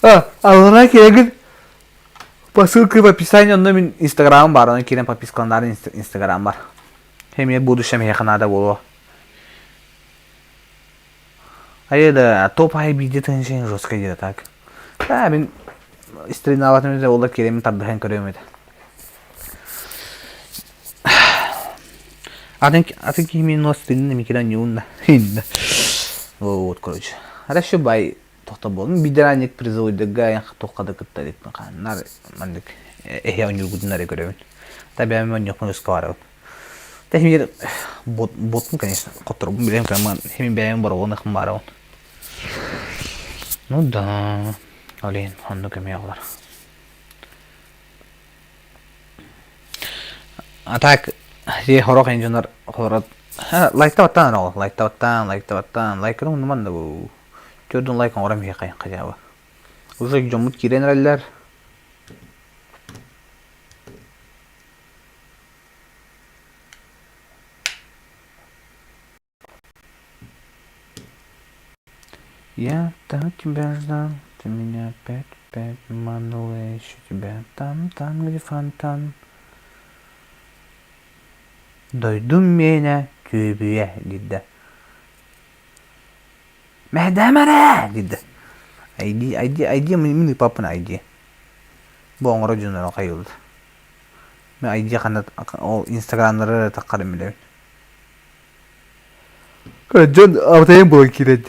Алына кегін Ссылка в описании, но мен инстаграмым бар, оны керен подпискаландарын инстаграм бар. Хеме будущем хеханада болу. Айда топ ай биде теншен жестко дейді так. Мен стреналатымызда олар керемін тардыхан көрөмеді. Атын кемен но стрелин микера не унда. Вот, короче. Хорошо, бай. Тоқта болдым. Бидеранник призовойдыга яқы тоққады кітті дейтін қанар. Мандық эхе онюргудынары көрөмін. Таби әмі он жоқпын өскі барабын. Тәхмер ботпын, конечно, қоттырбын. Білем кәмін хемін бәйім бар оғын ұқым барабын. Ну да. Олейін, онды көмей олар. А так, je horok engineer horot. Like'tawattan ol, like'tawattan. Like'ın numan da bu. Gördün like oram ya kayın kajaba. Uzak jomut kirenler. Я так тебя ждал, ты меня опять обманул, я ищу тебя там, где фонтан. Doydum mene tübüye dedi. Mehdemere dedi. ID mini papın ID. Bu onlara cündara kayıldı. Ben ID kanat o Instagram'lara takarım bile. John avtayım bulan kiredi.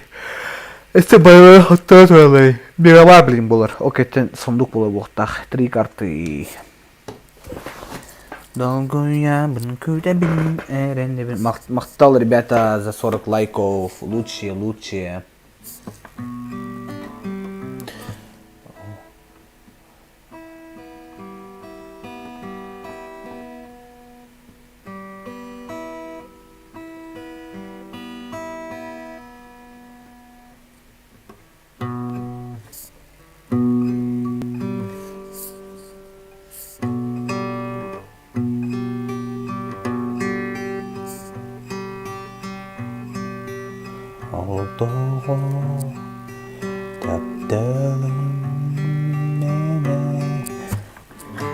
İşte bayağı hatta söyleyeyim. Bir var bileyim bular. O ketten sonduk bular bu tak. 3 kartı. Долгую банку добин, махтал, ребята, за 40 лайков, лучшие.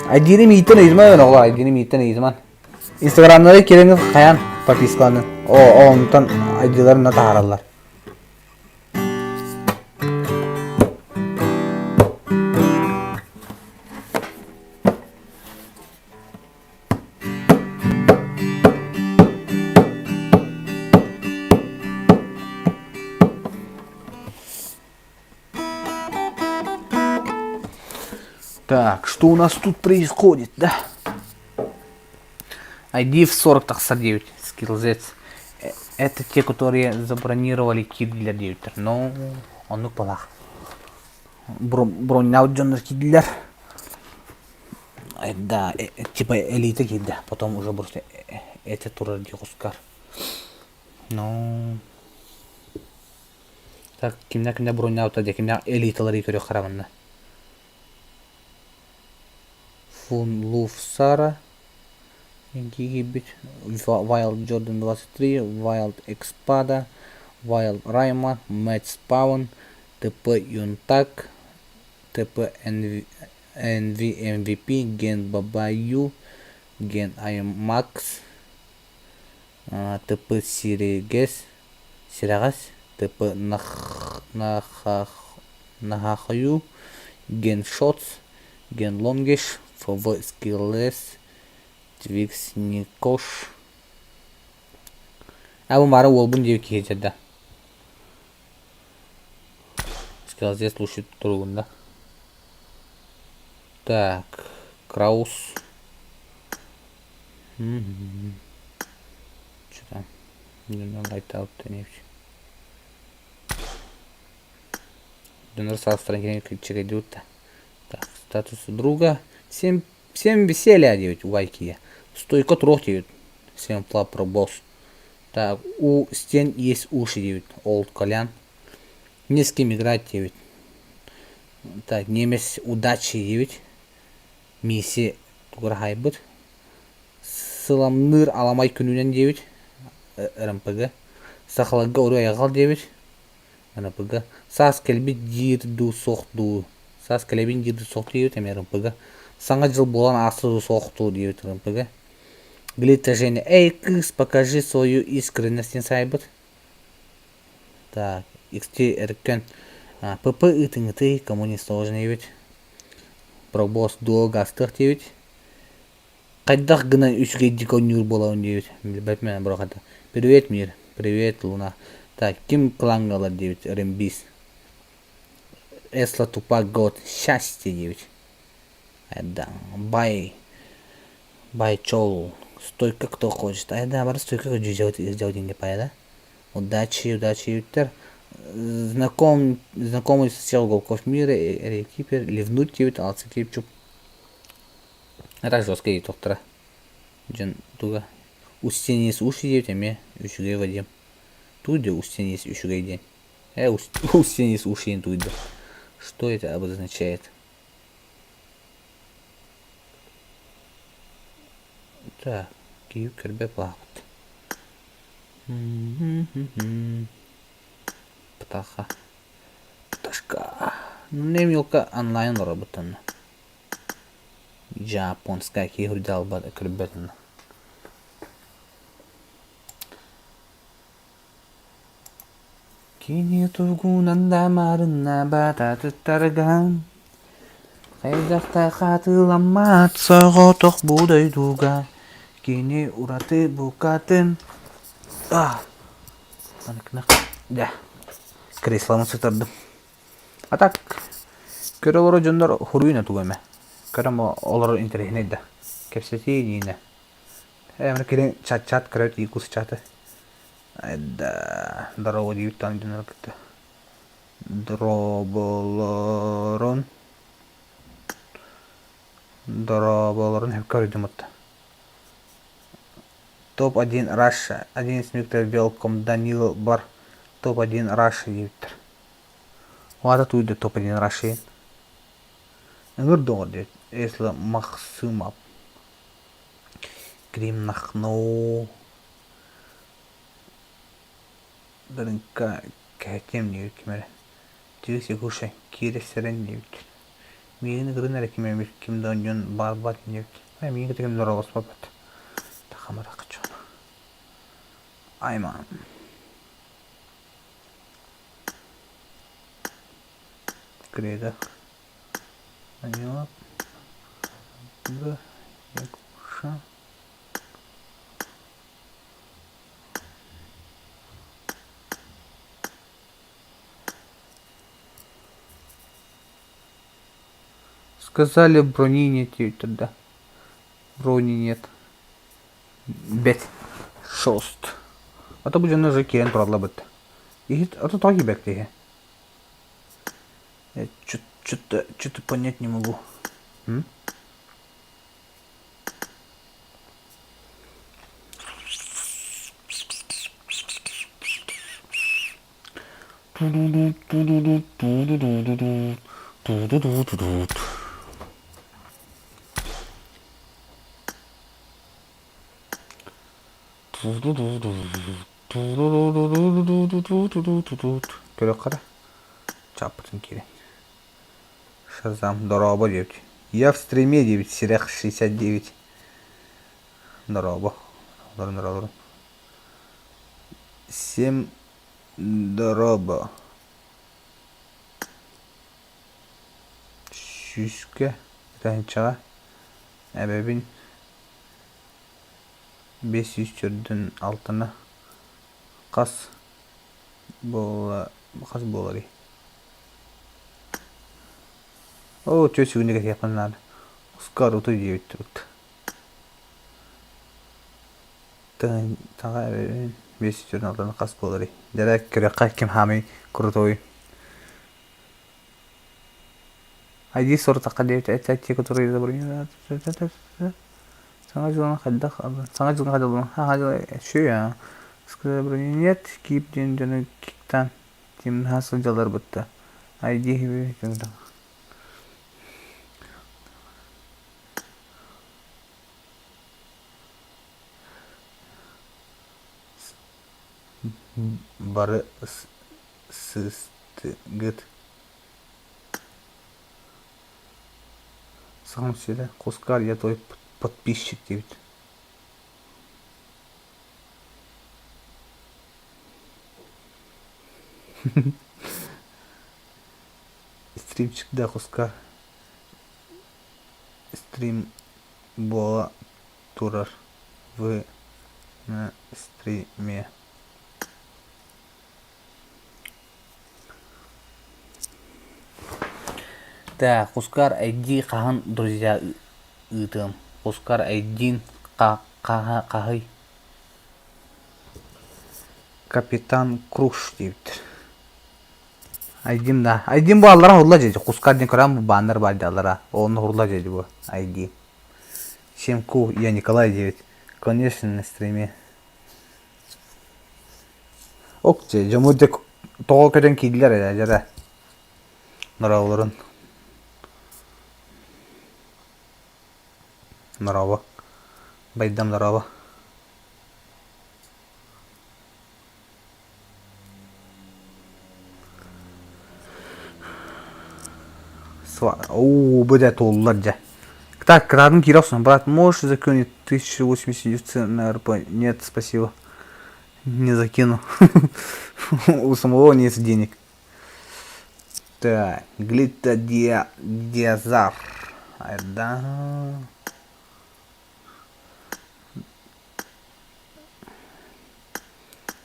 Айдini мийтен изман ола, айдини мийтен изман. Инстаграмда келеңіз қаян подписканы. Онтан айдиларына тааралар. Так, что у нас тут происходит, да? ID в 40-9, Skillz. Это те, которые забронировали кит для девитер. Но он ну полах. Бронь кидлер. Да, типа элита кит, да. Потом уже просто это тур Оскар. Ну. Так, кимде бронь аутаде, кимде элиталары көрө караганда. Фун Луф Сара, Гигибит, Wild Jordan 23, Wild Экспада, Wild Райма, Мэтт Спаун, ТП Юнтак, ТП MVP, Ген Бабаю, Ген Аймакс, ТП Сирагас, ТП Нахахаю, Ген Шотс, Ген Лонгиш, ФВ Skillz, Твикс Никош. А bu mara olbun diyor ki gecede. Skillz слушает трудно. Так, Краус. Что там? Не лайтаут-то не все. Донор со стороны чего идут-то. Так, статус друга. Всем веселья девять лайки. Стойко трох девять. Всем флап про босс. Так, у стен есть уши девять. Олд Колян. Не с кем играть девять. Так, немец удачи девять. Миссия туграхайбыт. Сыламныр аламай күнүнен девять. РМПГ. Сахалага урай агал девять. РМПГ. Сас келби дирду сохду. Сас келебин дирду сохду девять. РМПГ. Саңа жыл болан асыру соқту дейбит РМПГ. Глита Женя. Эй, кыс, покажи свою искренность инсайбыт. Так, XT эркен. ПП ытыңыты коммунист оғын ебет. Пробос дуо гастық дейбит. Қайдақ гынан үшге диконюр болауын дейбит. Бәтмен бұрақата. Привет, мир. Привет, Луна. Так, Ким Клангала дейбит. Рембис. Эсла Тупак год. Счастье дейбит. Да, Бай Чол. Стойка кто хочет. Да, бара стойка хочу сделать не да? Удачи, Юттер. Знакомый с сел голков мира, Эрикипер, ливнуть дейбит, алцы кейпчуп. Это жестко дейді тоқтыра. Жан туға. Устенес уши дейбит, әме үшіге вадим. Туйды устенес үшіге ден. Устенес ушиен туйды. Что это обозначает? Так, киев кірбе плават. Птаха. Пташка. Не мелко онлайн работана. Japonskая киев дал кірбетана. Кене тургунанда марына бата тұттарған. Қайдақта қатыламат соғытық будай дуға. Кене ураты бұқатын. Да, кресламы сытырдым. А так, көрі олары жондар хуруйна тугайма. Көрім олары интернетті. Кепсети дейіне. Әмір керен чат көрет, екус чаты. Да, дорого дейбіт таны жондар күтті. Дроболорын әп көреді мұтты. Топ-1 Раша. 11 Виктор Велком, Данил бар. Топ-1 Раша дейбіттір. Оғата туйды топ-1 Раша. Үңір доңыр дейбіт. Эслі Мақсымап. Крим нақну. Бірінка кәтем дейбіт кемері. Тегісі көші кересерін дейбіт. Мегіні кірін әрі кемемір. Кемді өңген бар-бат дейбіт. Мегіні кемді оралыс бат. Тақамыра қычу. Айман. Кіреді. Айнелап. Бір. Екуша. Сказали, брони нет тогда. Брони нет. Бет. Шост. Ата бұл жаны жекен тұрадыла бұтты. Ата тағы бәк дейі. Что-то понять не могу. Көрек қара. Чаппытын керек. Шазам. Дороба дейбіт. Я в стриме дейбіт. Сирек 69. Дороба. Дорын. 7 дороба. Шүшке. Тәнчаға. Әбәбін 500 түрдің алтына. Қас болары. О, чөсі күнеге япынлады. Оскар ұты дейбіт тұрықты. Таңға әбәбін 500 түрдің алтына қас болары. Дәрәк көрек кем хамы күріт Айди сортаққа дейбіт. Әтті тұрыйды бұрын. Саңа жылына қадалдың. Шүй я. Сказали, брони нет. Кип ден жаны киктан. Темін хасыл жалар бұтты. Айди хебе. Бары сысты гыт. сам сюда. Кускар, я твой подписчик, девять. Стримчик, да, Кускар. Стрим бола турар в на стриме. Так, Кускар ID кахан, друзья, итем. Кускар ID кахай. Капитан Круш deyiptir. Aydim da. Aydim bu allara hurla dedi. Кускардин көрәм bu баннер бар алlara. Onu hurla dedi bu ID. Семку, я Николай 9. Конечно, на стриме. Окче, жамурде тоғыл көтен кейділер еді, жара. Нұралырын. Нұрабы. Байдам нұрабы. Ооо, бұда толылар жа. Так, крадын Кировсон, брат, можешь закинуть 1089 цен на РП? Нет, спасибо. Не закину. У самого нет денег. Так, Глита Диазар. Да.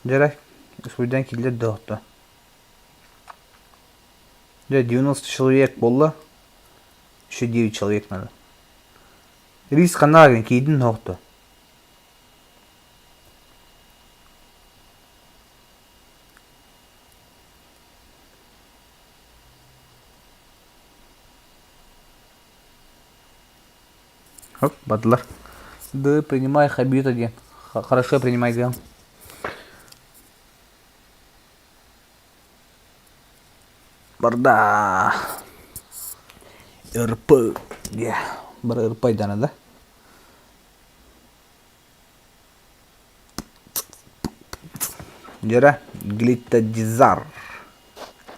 Жарай, судьян келет доқты. 90 человек было. Еще 9 человек надо. Рис канален кейдин доқты. Оп, бадлар. Да, принимай хабит один. Хорошо, принимай гам. Барда. РП. Я. Бар РП дана, да? Жара. Глита Дизар.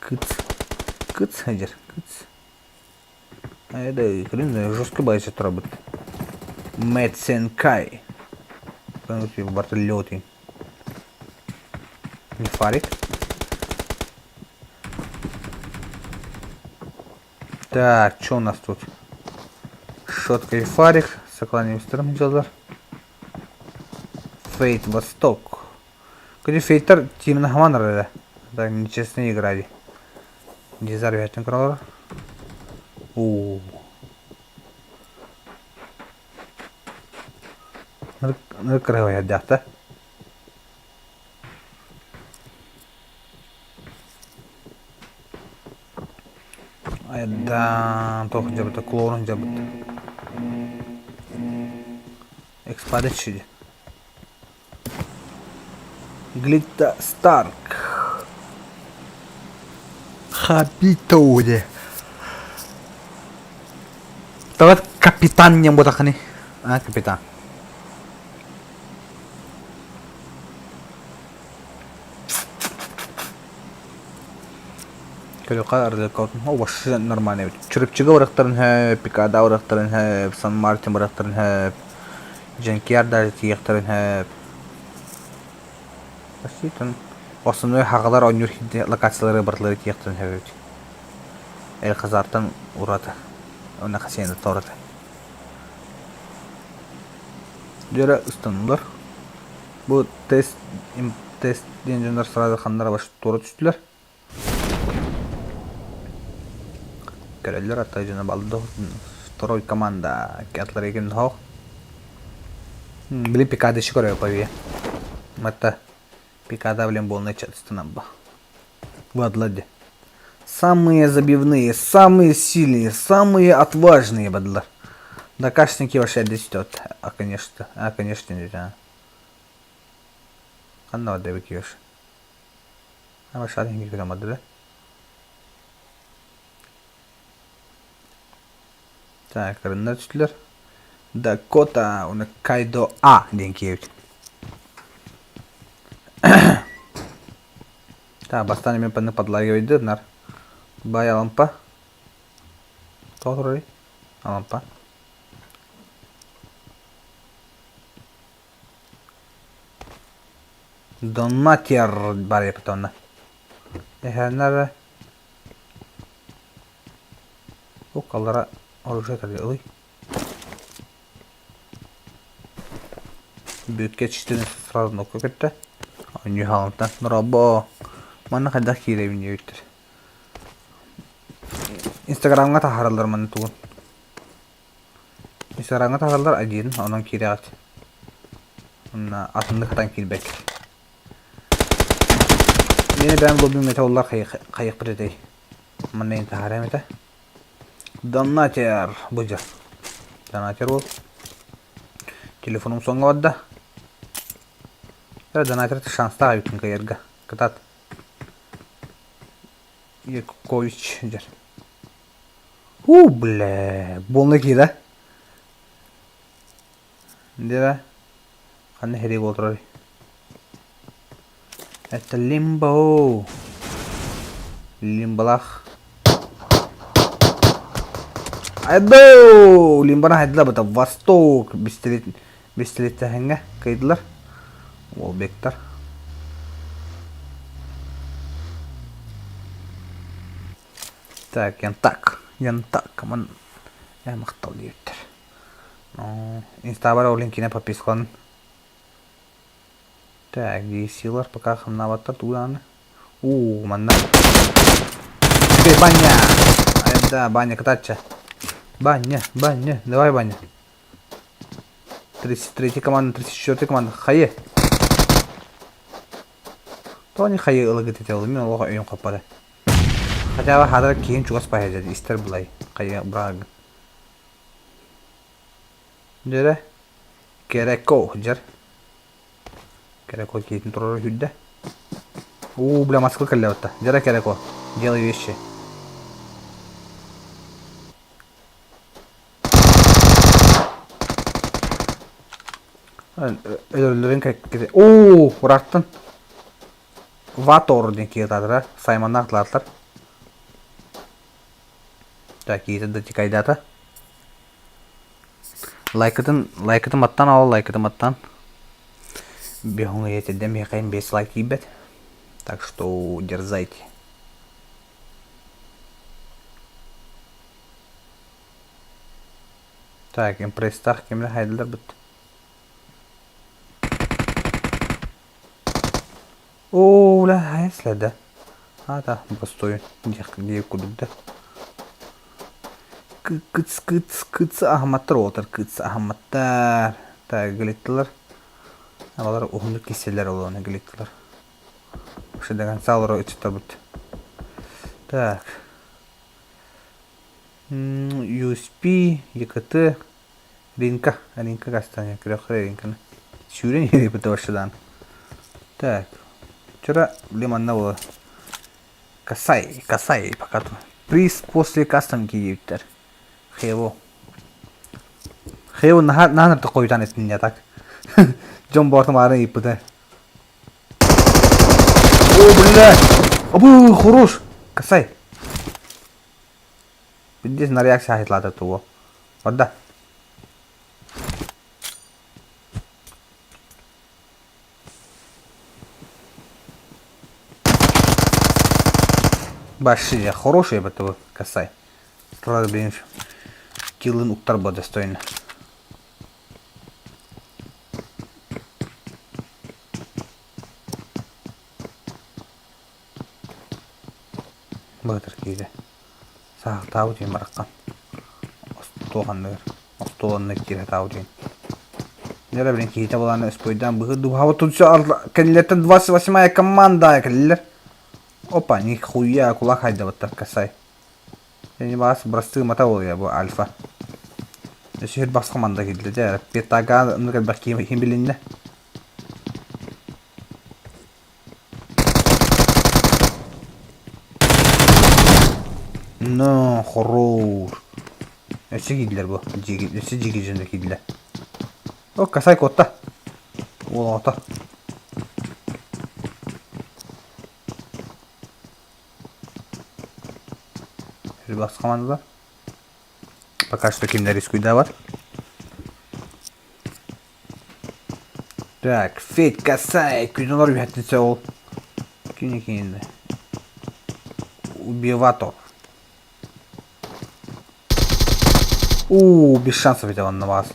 Кыц, хajер. Кыц. Да, жестко боится работать. Меценкай. В бортолете. Не фарик. Так, что у нас тут? Шотка и фарик. Сокланяем стороны делар. Фейт Восток. Где Фейтер тим на Хаманра, да? Нечестно играли. Дизар вятен кроллер. Накрывай отдата. Да, toch jabıta klorun jabıta. Expade çili. Глита Старк. Хабитоуде. Давай капитан не буду хани. А, капитан. Калюка ардекаутун. О, вообще нормально. Чурипчига урактарын хэп, пикада урактарын хэп, Сан Мартин урактарын хэп, Жанкиарда тиектарын хэп. Баситон. Основной хагалар университет локациялары барлары тиектарын хэп. Эл казартан урата. Она хасенда тората. Жара устанулар. Бу тест денжендер сразу хандара башы тура түстүлөр. Körələr atayıcına baldı. Второй команда. Кятлар еген хох. Блин, пикады шикорая пове. Мата пикада, блин, болная частина ба. Бадлади. Самые забивные, самые сильные, самые отважные бадлар. Да кашники вообще десятят. А конечно нельзя. Канна да викиеш. А ваша не грамма, да? Так, рыночтылар. Дакота, уны Кайдо А деген кейбет. Так, бастан мен панны подлагивайды, нар. Бай алампа. Тоғырай. Алампа. Donatyer бар епітонна. Эхернәрі. О, қалдара оружие тәрді ұлай. Бүйітке чистені сразу нокка кетті. Ойны халымтан. Нұрабо. Маны қайдақ кейрейбін өйттір. Инстаграмға тахаралар маны туғын. Инстаграмға тахаралар әдейін, онан кейре ағат. Атындықтан кейрбәк. Мені бәм лоббим ете олар қайық бір едей. Маны ең тахарам ете. Донатер. Бұжа. Донатер ол. Телефоным соңға вадда. Донатер шанста ғайбетін қайырға. Кытат. Якович жер. Бля. Болны ки да? Дева. Қанды херек отырар. Это лимбо. Лимбалах. Айдо! Лимбана хайдыла бұта. Восток. Бестелетті хәңге. Кайдылар. Ол бектар. Так, янтак. Ман мақтал дейіптір. Инстабара олинкіне подписқалын. Так, дейсилар. Пока қымнаваттар туғаны. Манда. Баня. Айда, баня, катача. Баня. Давай, баня. 33 команда, 34 команда. Хайе. То не хайе ылығыт ете олы. Мен олға өйін қаппады. Хотя бы хадыр кейін чуғас пахе жады. Истер бұлай. Хайе брағы. Жәрі. Кереко. Жар. Кереко кейтін тұрары хүдді. Бля, маскыл кәлі өтті. Жәрі Кереко. Делай вещи. Өлілерін кәккеде. Ұрақтын. Ватор ден кейтадыр. Сайманны ақтылатылар. Так, кейтеді текайдаты. Лайкытын маттан алы, лайкытын маттан. Бехуңа етеден бейқайын 5 лайк ебет. Так что дерзайте. Так, импресстах кемлі хайдылар бұд. Ля, хайслады. Да, бастойын. Дейіп күдікді. Кыц ахматтар отыр. Кыц ахматтар. Так, гілеттілер. Алар оғынды кеселер олуына гілеттілер. Шедеген салыры үтсіттар бұд. Так. USP, EKT, Ринка. Ринка кастanya. Кіріқыры Ринканы. Сүйрен ері бұты башыдан. Так. Вчера лимонна было. Касай, пока тут. Приз после кастомки ебтер. Хево нахар ты қойдан етін не так. Джон Бортом арын епіді. Бля! Хорош! Касай! Здесь на реакция хитлата того. Вот да. Большие, хорошие этого Касай. Правда, блин, киллын уктар было достойно. Бытыр кейді. Сағық тау дейін бараққан. Остуғанны кейді тау дейін. Нері білін кейді боланы өспойдан бұғы дұғауы тұтшы кәлілердің 28-я команда кәлілер. Опа, нихуя, кулак хайда вот так Касай. Я не бас бросты мата ол я, бу альфа. Сөйір бас команда келді де, петага нұрғал бақ кем білінді. No, хорош. Өсі келділер бұл, өсі жеге жөнді келділер. О, Касай котта. Ол ота. Бас командада. Пока что кемдер рискуйда бар. Так, Федька Сай, күйден бәттінсе ол. Күйін екенді. Убиватор. Без шансов ведь он на вас.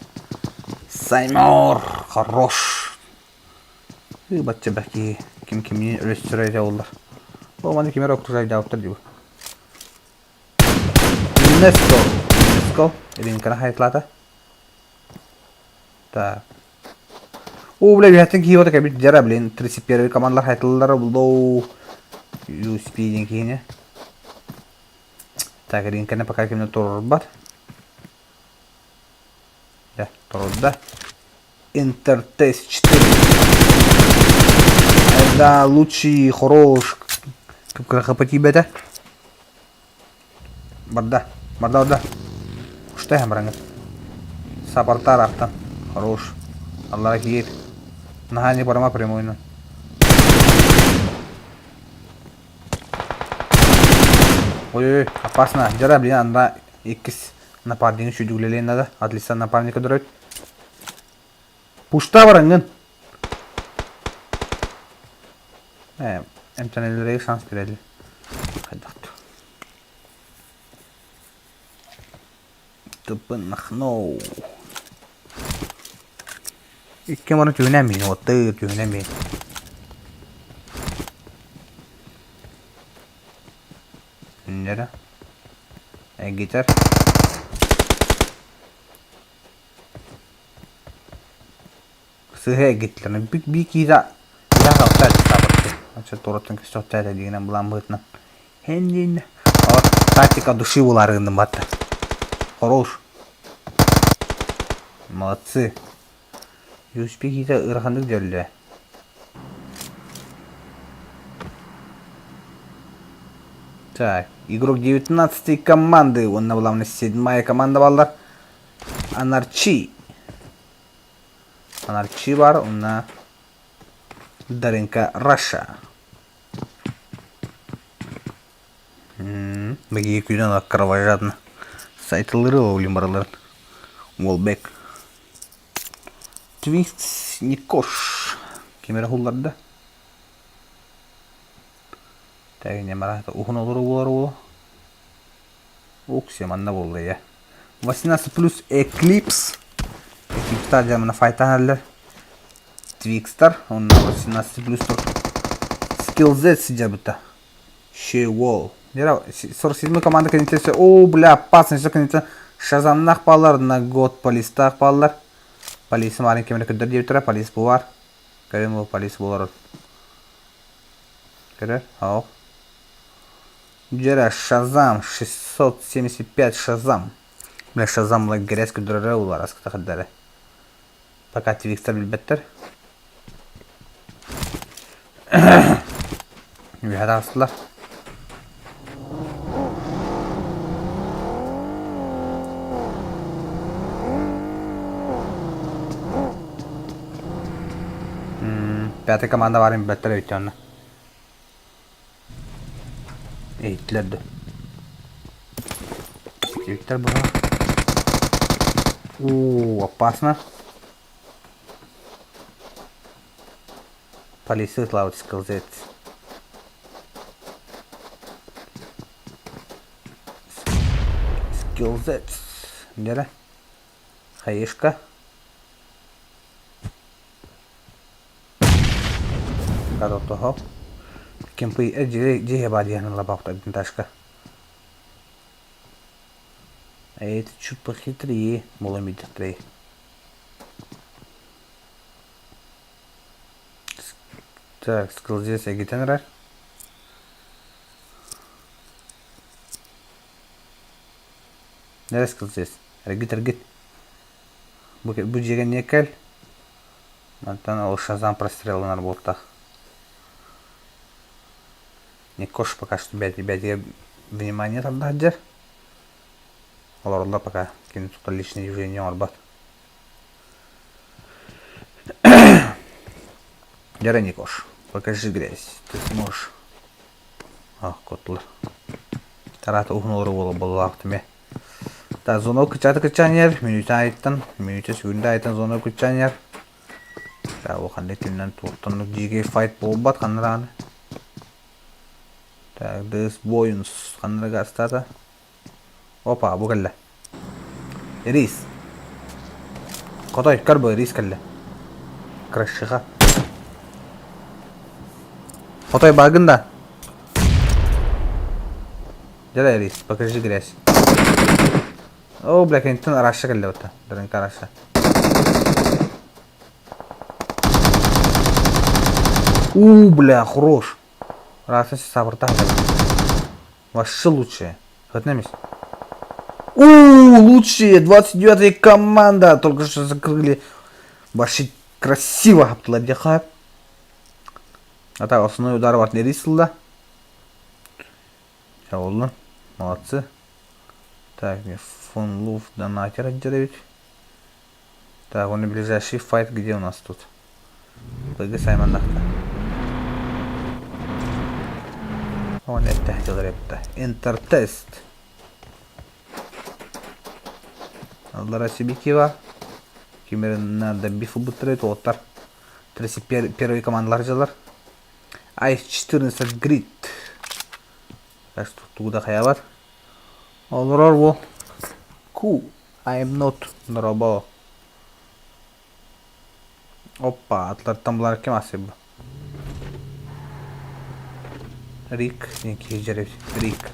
Саймор, хорош. Батча бәкі кім-кімнен үлестір әйде олар. Ол маны кемер оқтыр жайды ауыптыр дейбі. Неско. Елінкіні хайтлады. Так. Бля, бәттің кейі ота кәбіт жара білен. 31 командалар хайтлылары бұлдау. USP ден кейіне. Так, елінкіні пока кемді тұрыр бар. Труда. Интертест 4. Это лучший, хорош. Как по тебе это? Барда. Что я бранит? Сапартар ахтан. Хорош. Аллах рахиет. Нага не парма прямойно. Ой, опасно. Жара, блин, анда икис напарник еще дюлелей надо. Отлично напарника драть. Пушта барангын. Эмтанелерге шанс берели. Кайдакту. Тупын нахноу. Икке маны түйінәмейін, отты түйінәмейін. Нері? Гитар. Сыгая гитлерны бик ида яғалтады сабырды. Анша торотын кістоқтады дегенен бұлан бұғытынан. Хенден. Тактика души оларығындың батты. Хорош. Молодцы. Юспек ида ұрғандық дөлі. Так, игрок 19-й команды. Он на была у нас 7-я команда балдар. Анарчи бар, онна Даренка Раша. Бәге күйден кровожадно. Сайтылары олым баралар. Уолбек. Твикс Никош. Кемері құлларды. Тәгіне марақта ұғын олары олар. Оксе манна болды, я. 18 плюс Eclipse. Eclipse'дар жамына файтан әлілер. Твикстар. Онна 18 плюс Skill Z сидябыта. Шейвол. 47 команда кәнетесі. Бля, опасно. Кәнеті Шазамнақ балар. На год полистақ балар. Полисы марын кемені күдір деп тұра. Полис бұл бар. Көрем бұл полис болар. Көрер? Ау. Джера Шазам 675 Шазам. Бля, Шазам грязь күдірі олар асқыта қыдары. Пока Твикстар білбеттір. Үйәді асылар. Пятая команда var білбеттір өйтті оны. Eğitilirdi. Eğitir bura. Опасно. Полисы лаут скилзет. Скилзет. Где? Хаешка. Готов того. Кемпы где бадьяны лабахта бинташка. А это чуть похитрее, моломидтрей. Так, скилл здесь я гитанера. Neresi скилл здесь? Гитар гит. Bu jegen некел. Мантан ол Шазам прострелы на болтах. Не кош пока что бядя внимание там даджер. Олар пока кинут личные движения орбат. Дяра не кош. Покажи грязь. Ты сможешь. Котлар. Тарата ухнулары было автоме. Та зона кычаты кычанер. Минута айттан. Минута секунда айттан зона кычанер. o qanday timdan to'xtanib jigey fight bo'lib batqanlarani. Так, this boyunuz qanday gastata. Opa, bu kalla. Рис. Qotoy karbo рис kalla. Крашиха. Qotoy bagında. Jada рис, покажи грязь. О, бля, кентин араша кalla вот. Дрынка араша. Бля, хорош. Раз если сабртах. Вообще лучшее. Хотнемись. Лучшие. 29-я команда. Только что закрыли. Вообще красиво. Хаптыладиха. А так, основной удар var. Ne рисылда? Шаулы. Молодцы. Так, мне фон луф донатер отделить. Так, он ближайший файт где у нас тут? Бэгэ Саймон нахта. Он это غريبته интертест. Аллара Сибикива. Кимерна добби футболтырет оттар. 31 командалар жалар. Айс 14 грид. Так что туда хаябар. Аллар во. Ку. I am not Норабо. Опа, атлар тамлар кем асыб? Рик, некий жеребец. Рик.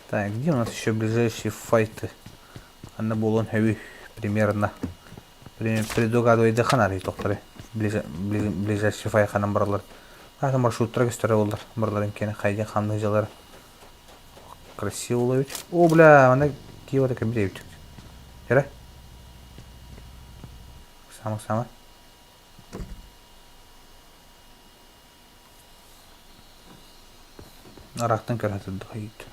Так, где у нас еще ближайшие файты? Анна Булон Хэви примерно. Предугадывай доханари тохтары. Ближайший файт ханам барлар. А там маршруттар gösтере болдар. Барларын кене хайден хамны жалар. Красиво ловить. О, бля, ана киева така биревит. Жара? Сама. Арақтан көрәті дұғайд.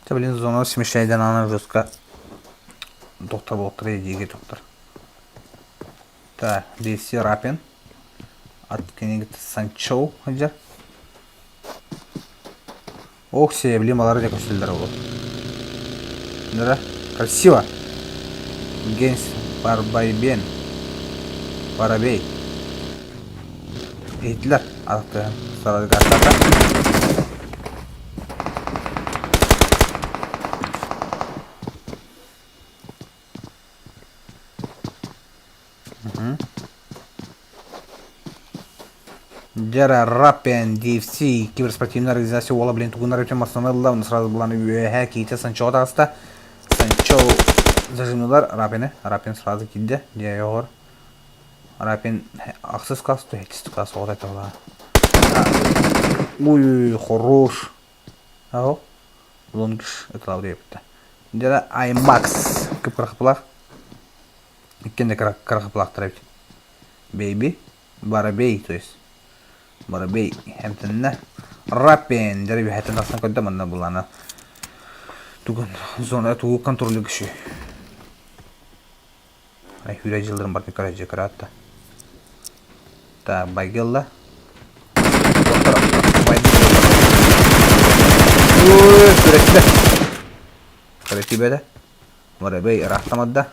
Блин, зона смещайдан ана жестко. Доктор болтыр едеге доктор. Так, здесь Рапин. От кенегіті Санчоу. Хаджар. Ох, себе, блин, малары дека сөйлдер ол. Да, красиво. Генс Барбайбен. Барабей. Эйтлер. Ақты сарады гастата. Жара Рапен DFC киберспортивная организация Уолла, блин, тугунар өтем Арсеналда, он сразу была на кейте Санчо тағыста. Санчо зажимдылар Рапен сразу келді. Де yoğur. Рапен ақсыз қасты, хетісті қасы оғдай тағыла. Ой, хорош. Ау, лонгиш өтілау дейіпті. Жара IMAX кіп қырқыпылақ. Иккенде қырқыпылақ тұрайбет. Бейби, Барабей, то есть. Барабей, хэмтэнна. Рапен, жараби хэтэн тақсан көдді манна бұлана. Тугын, зона тугу контролі кіші. Ай, хүрай жылдырым барды көрэжі көратты. Та, байгелла. Ой, сүрәтті бәді. Барабей, рахтамадда.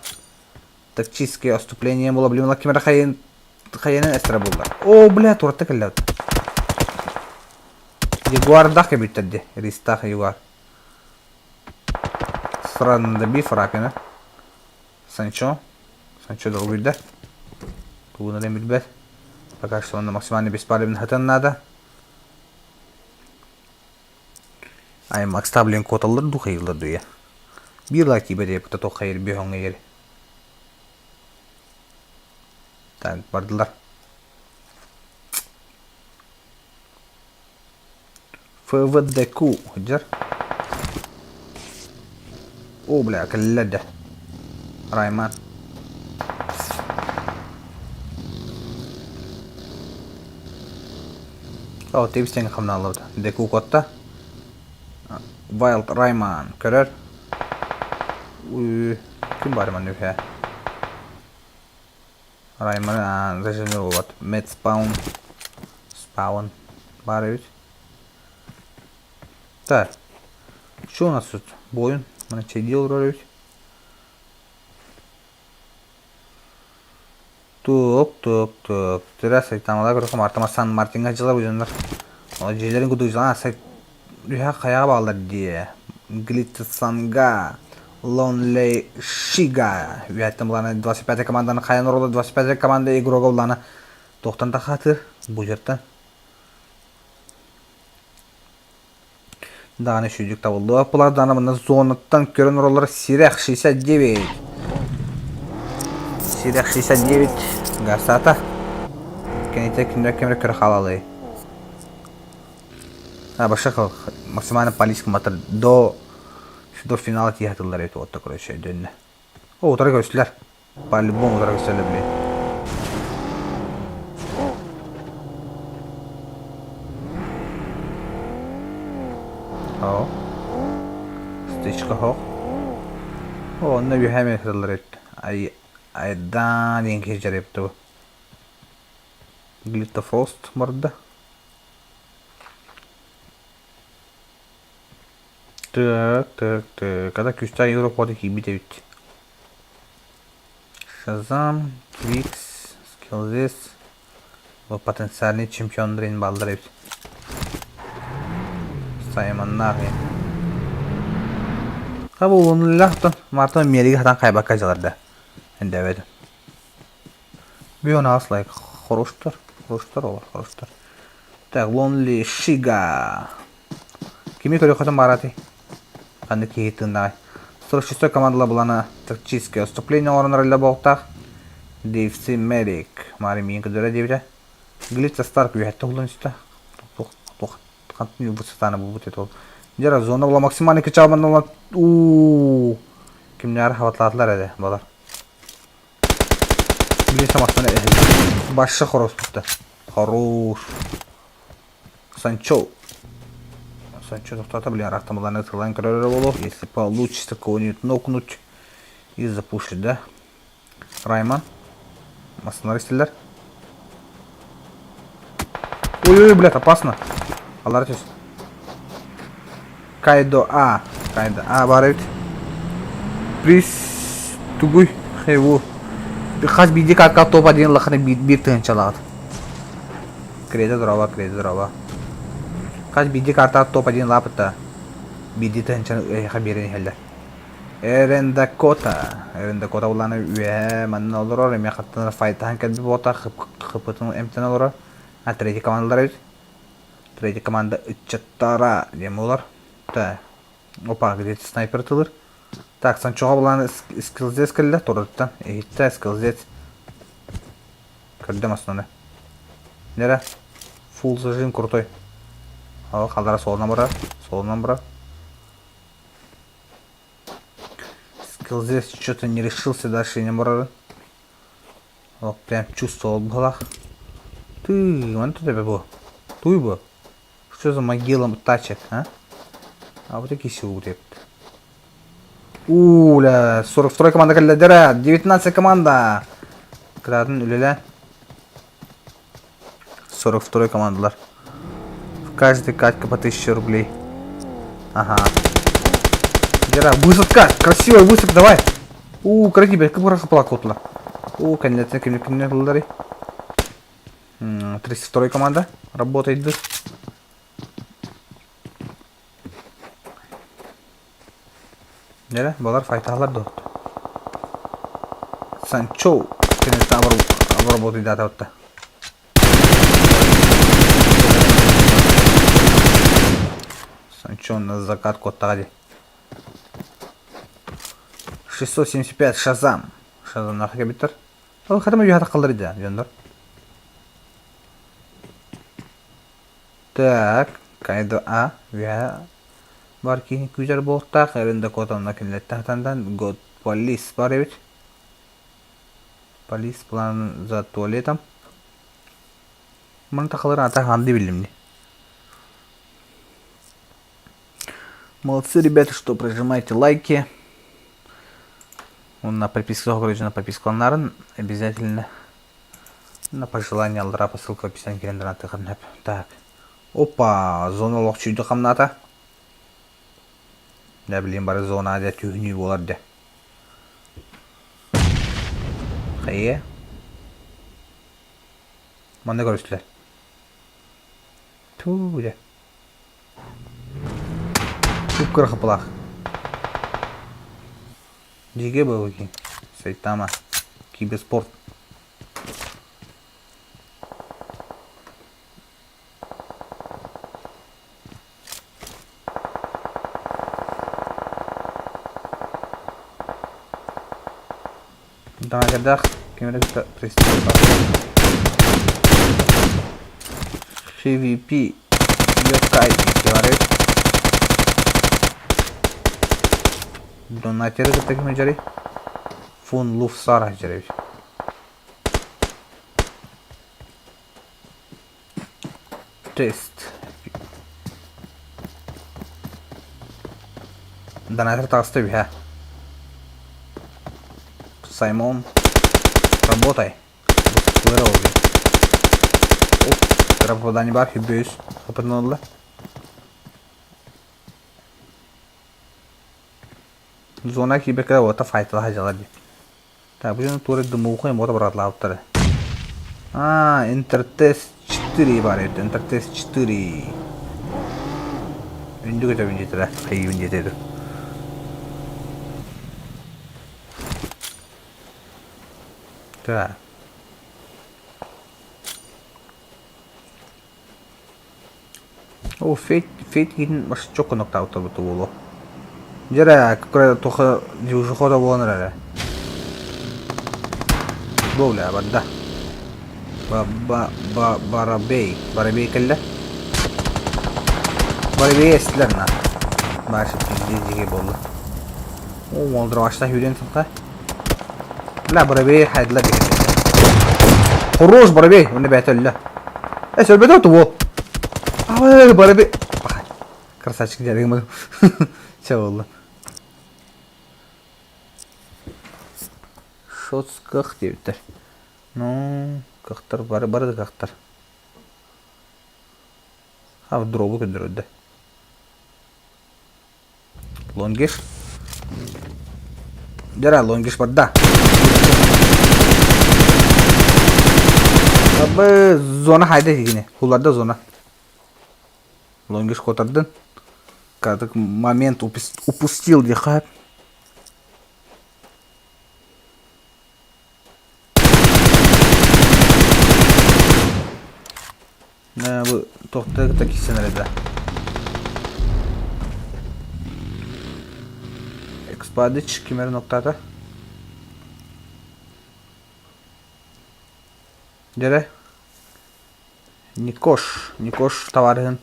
Тактическое отступление было, блин, лакимера хайенен эстра булдар. О, бля, туртта келләут. Ягуар дахы биттәдде. Ристах Ягуар. Сранында биф Рапина. Санчо дал бирде. Тугуна дем билбет. Пока что он на максимальный беспалевный хатан надо. Ай, макста, блин, коталар духа йылдар дуя. Bir laki bede pıta tokhayır bir honga yeri. Так, bardılar. FVDQ hıcır. O bля, kallada. Rayman. O tebis tenge khamna alırdı. DQ kotta. Wild Rayman körür. Kim var mı nüfe? Rayman, zaten ne var? Met spawn var evet. Так. Что у нас тут? Боин. Mana şey diyor. Тук. Здравствуйте, там лагерь Мартама Сан Мартинга жылар уяндар. Ол жерлерин күдү жана сайт үһә каяга балдар дие. Глитсанга Lonely Shiga. Уяттым буланы 25 команданы каян урулду 25 команда игрога буланы 90 хатыр бу жерден. Даны шүдік табылды. Бұлар даны мұнда зонаттан көрін ұралар Сирах 69. Сирах 69. Гарсата. Кенете күндер кемір көрі қалалы. Башқа максимально полиська матыр. До финала тиятылар еті отта көрі дөнні. Отара көрсілер. По-любому отара көрсілер білейін. Stitchka hoq. Onda bir hemen kırılır etti. Aydan yenki jarayıptı bu. Glitter Frost burada. Tık. Kada küsten Europa gibi de bitti. Shazam, Twix, Skillzis. Bu potansiyelli çempiyonların balları hepsi. Saymanlar yani. Ha bu onu lahtın. Mart'ın miyeliği hatan kaybak kacalarda. Evet. Bir ona asla Horuştur olur. Так, Lonely Shiga. Kimi көрі қотын барады? Қанды кейтінді. 46 командалы бұланы тактическое отступление орынырылы болтақ. DFC Medic. Мары мен көдірі дейбді. Глитса Старк үйәтті ұлын үсті. Қантын ұлбұсыстаны бұл бұт ет ол. Жара зона бұла максимальный кычабында olan. Kimler havalatlar еді балар. Глитса мақтаны әйді. Башы хорос бұтты. Хорош. Санчо тоқтата, блин, рахтамаларны тылан көрері болу. Если получится кого-нибудь нокнуть и запушить, да? Райман. Остановистелер. Ой, блядь, опасно. Алартюс. Кайдо А бар Приз тугуй хеву. Хаз биди катка топа дейін лақыны бір тығын чалағады. Креді дұрава. Хаз биди карта топа дейін лапыта. Биди тығын чалағады берені хелдер. Эренда кота боланы үйе манын олырор. Еме қаттаныр файтахан кәдбі бота қыпытын әмтен олырор. Третий командалар өз. Третий команда үтчеттара дем олар. Опа, где-то снайпер тылыр. Так, Санчоға бұланы скиллзец кілді тұрдыттан. Егітті скиллзец. Көрдім асынаны. Нері? Фулл зажим крутой. Қалдара солынан бұра. Скиллзец что-то не решился дальше не бұра. Прям чувствовал бұлақ. Ты, вон тут тебе был. Туй был. Что за могила тачек, а? А вот такие силы вот. Уля, 42 команда калядера, 19 команда. Крадын үлеле. 42 командалар. В каждой катка по 1000 рублей. Ага. Гера, высадка, красивая высадка, давай. Краги, блядь, как бураха плакотла. Конечно, кемнер. 32 команда работает. Неле, балар файталар дот. Санчо, кенетте обработать дата отта. Санчо на закат коттади. 675 Шазам. Шазам нахуй битер. Ал хатама юхата калдырды, жондар. Так, Кайдо А, бар кейін күзер болтақ, әрінді котамына кенлетті атандан год полис бар ебет. Полис планын за туалетам. Мұны тақыларын атақ анды білімді. Молодцы, ребята, что прожимаете лайки. На подписку, на подписку обязательно. На пожелание алдыра посылка в описании. Так. Опа, зона лох чүйді қамната. Ne bileyim bari zonada tühünü olar de. Hayır. Manda görüştüler. Tuh de. Çok kırık kapılar. Jige bu bakayım. Saitama. Киберспорт. Давай гадах. Кемере приступим. PvP. Yokai говорит. Donateri de tek mecari. Fun luf sarah jari. Test. Donateri taste bir ha. Саймон, работай. Здорово. Оп, попадание бар, хибеюсь. Хапырнула. Зона хибекера вот файтла хажалады. Так, bunu tuvalet dımı koyayım, o da bırakla avtarı. Intertest 4 var evet, Intertest 4. Ünlü götür üncetler, hayır üncetleri. Так. О, фейт гидин баш çok nokta autor bu tuğulu. Jere, kukre toha juju khoda bolana rare. Bola badda. Barabey kelle. Barabey eslerna. Başı jiji bolla. O moldur başta hüren tınka. لا بربيه حيدلقى خروج بربيه والنبي الله ايش البدو تو بربيه كرساتش جاري ما شاء والله شوت كخ ديوتر نو كختر برد كختر ها دروبو كدرو ده لونجيش جرى لونجيش بردا Abi zona hayda yine. Hullarda zona. Longish kotardın. Kadık момент упустил дихать. Ne bu tokta taki senaryoda. Expadic kimer noktada. Jere Nikoş tavarın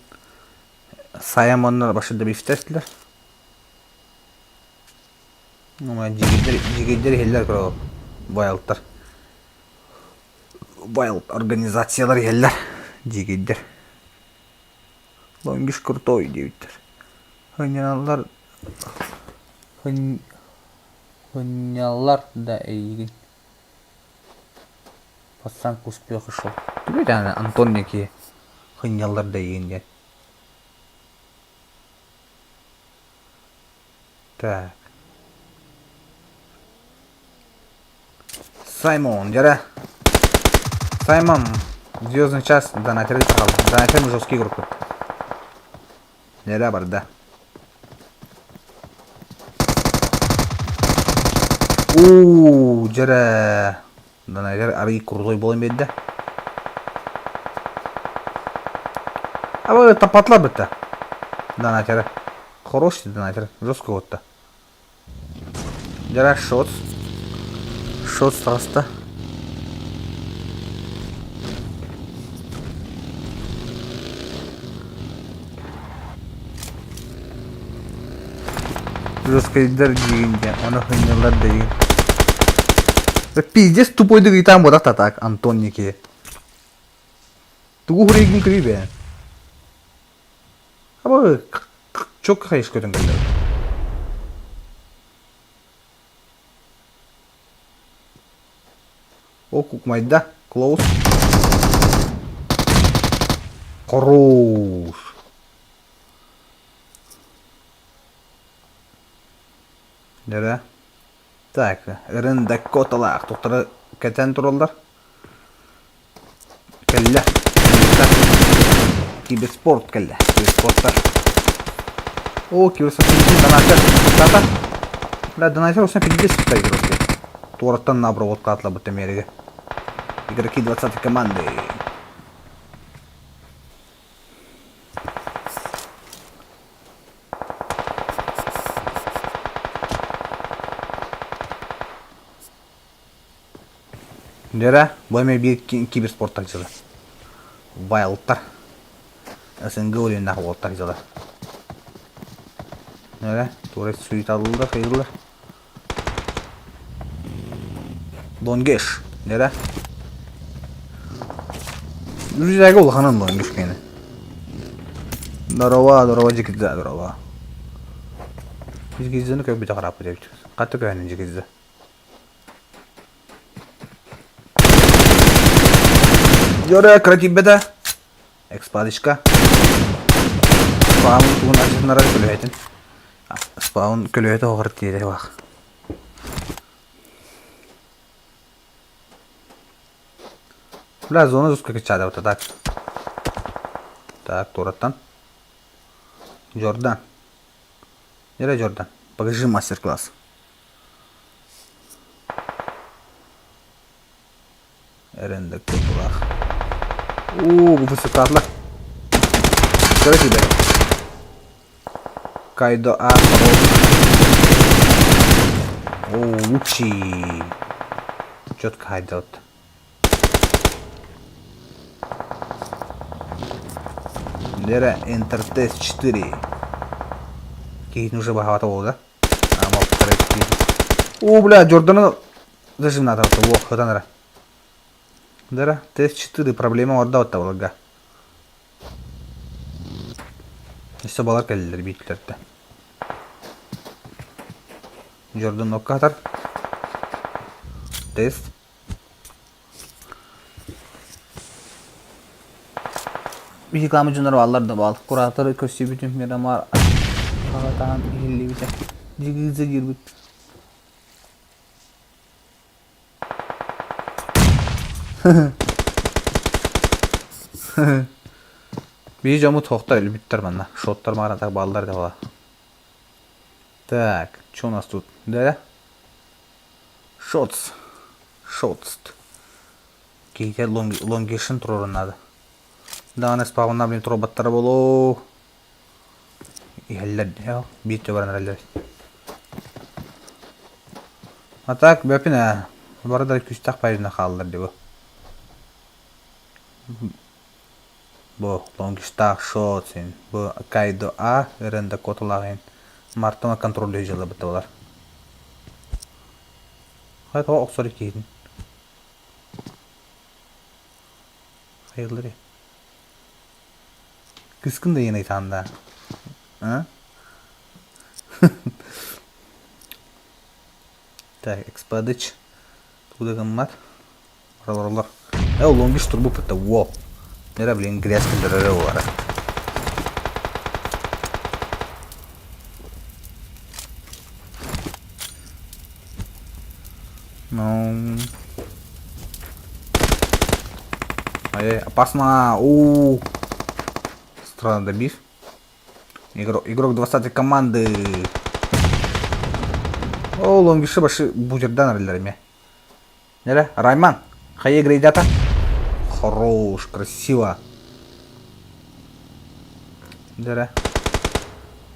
Sayamonlar başında biftestiler. Ama cigidleri heller kral Wild organizasyonlar heller cigidler. Longish kurtoy diyorlar. Hınyalar da iyi. Пацан к успеху шел. Ты видишь, Антон некие хынялар да еңген. Так. Саймон, жара. Саймон, звездный час донатер қалды. Донатер жесткий группы. Жара бар, да. Жара. Донатер арги крутой болайын беді. Абы тапатлар бітті. Донатері. Хороший донатер. Жестко отты. Жара шот. Шот стасты. Жестко едер дегенде. Оны хынялар деген. Пиздец тупой дыгы там вот так, Антон некие. Тугу хурегин криве. Абы çok hayış kötün geldi. O kukmayda close. Хорош. Nere? Так, ырын Дакоталақ. Тоқтары кәтен тұралдар. Кәлі. Киберспорт кәлі. Киберспорттар. О, киберспорт. Донатер. Тата. Бля, донатер осына 50 тайгер осы. Туараттан набры отқа атла бұтты мереге. Игроки 20 команды. Нера, бойме bir киберспорттар жылы. Вайлдтар. СНГ ойындағы олттар жылы. Нера, турет сует алылды, қиылды. Лонгеш. Нера. Жүзәге ол қанын лонгеш кені. Дорова, жекізді, дорова. Жекіздіні көк біті қарапы деп жүр. Қатты көйінің жекізді. Йоре, кратибеде. Экспадичка. Спаун туғын ашытынара көлөйтін. Спаун көлөйті оғырып дейді бақ. Бля, зона жестко качада вот так. Так, тураттан. Джордан. Нере Джордан? Покажи мастер-класс. Эрендек турах. О, bu fırsatlar. Şöyle gibi. Kaydo A. О, лучший. Четко хайдет. Лера Enter Test 4. Кейтін уже бағавата болды. О, бля, Джорданы зажим надо. Во, ходан ара. Дара, тест 4 проблема орда отта болга. Еще балар келдер битлерде. Джордан ноккатар. Тест. Bir kamıcılar varlar da balık kuratları köşe bütün miramar. Kağıtan hilli bite. Cigizde girbit. Bir camı tohtar öyle bitter bana. Şotlar mağara tak ballar da var. Так, что у нас тут? Да? Shots. Кейтер лонгешин турорун надо. Да, не спавна блин роботтар болу. Ихеллер, я бит жабаран элдер. А так, бепине. Барда күстак пайына калдыр деп. Бу лонгештак шотсин. Бу Кайдо А, ренда котлагын. Мартона контроль жылы бітті Қайта оқсар екейдің. Қайғылыр е. Кіскін де ен айтанда. Так, экспадыч. Туда гаммат. Ралар. Лонгиш турбу пітті. Во. Нера, блин, грязь кіндірі олары. Ну, опасно. Странно добив. Игрок 20 команды. О, лонгиши башы бутердан релерме. Нере? Райман. Хай грейдата. Хорош, красиво. Нере?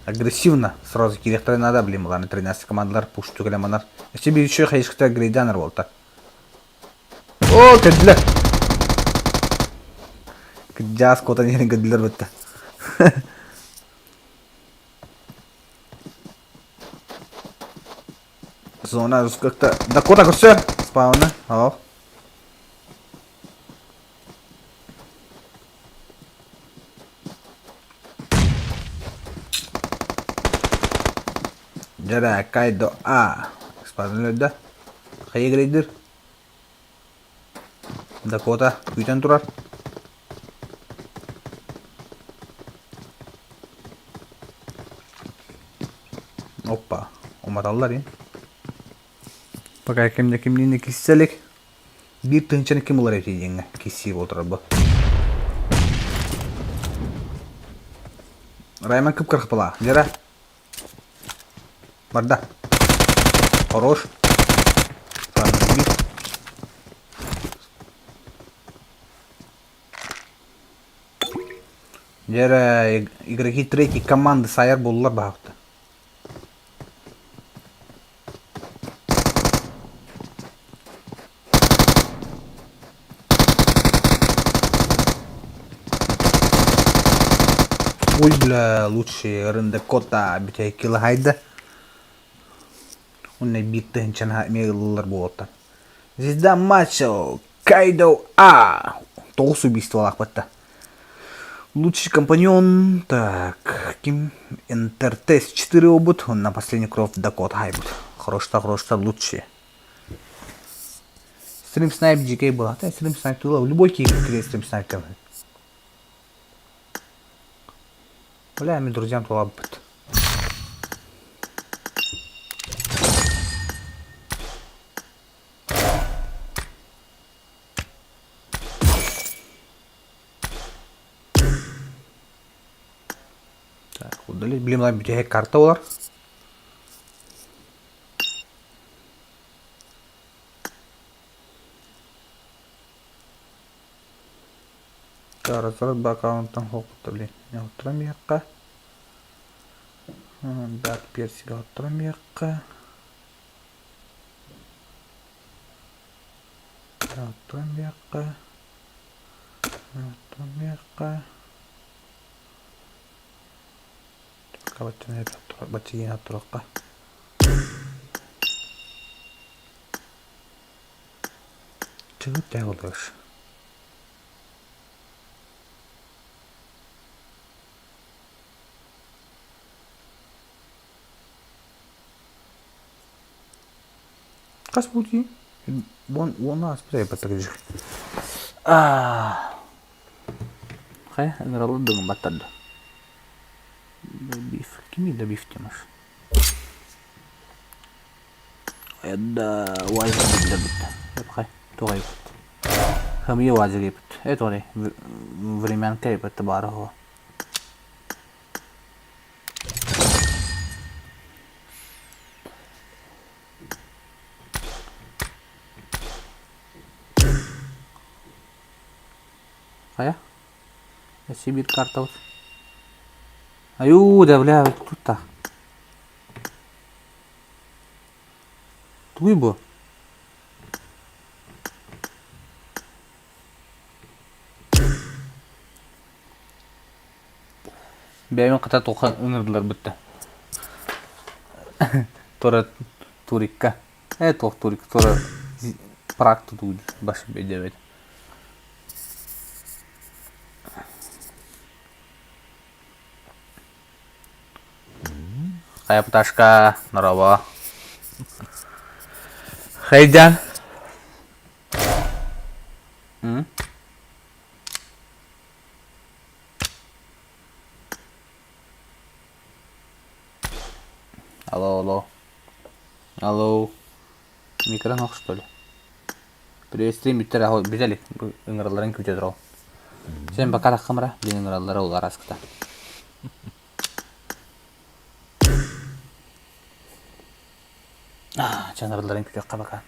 Агрессивно. Сразу кирехтары надо, блин, мыланы 13 командалар пуш түгелеманар. Еще bir еще хайшкта грейданер болта. О, кәділер. Кәділяс котан ерін кәділер бітті. Зона как-то... Дакота көрсе. Спауны. Ау. Жара, Кайдо А. Спадын Қайы грейдер. Дакота күйтен тұрар. Оппа. Оматалылар ең. Пока кемне кисселик. Bir тынчаны кем олар етейдеңі. Киси отырар бұл. Райман кіп кіріп бұла. Дера. Барда. Хорош. Дера игроки третьей команды саяр болулар бағыпты. Ой, бля, лучше рындакота бітей кило хайда. Он не битты хенчан мейлылар болуттан. Звезда матча Кайдо А. 9 убийства лақпатта. Лучший компаньон. Так, Ким Энтертест 4 обут. Он на последний кровь Дакота хайбут. Хорошо, лучшие. Стрим снайп GK был. А стрим снайп тула. В любой игре стрим снайп. Бля, моим друзьям тула будет. Так, удалить. Блин, надо бить карта олар. Разрыв аккаунттан хоқытты, блин. Не отырам яққа. Бәк персиге отырам яққа. Отырам яққа. Отырам яққа. Бачыген отыраққа. Чығып тәғылдығыш. Kas būtu? Ona sprēja pat tagad. Хай, играл дым батад. Добив. Кими добив темаш. Это вазик для бит. Хай, тугай. Хами вазик бит. Это ли времен кайп это барахо. Хая? Сибирь карта вот. Аю, да бля, тут-то. Туйбо. Бәймен қата тоққан өңірділер бітті. Тора турикка. Тоқ турик, тора практы туйды. Башы бәйдебет. Хай, пташка, здорово. Хайдян. Алло. Микро ног, что ли? Приветствуем, битали. Играларын көте тұрау. Сен бақа таққымыра, бен игралары олар аскыта. Жанрларын көте қабақа.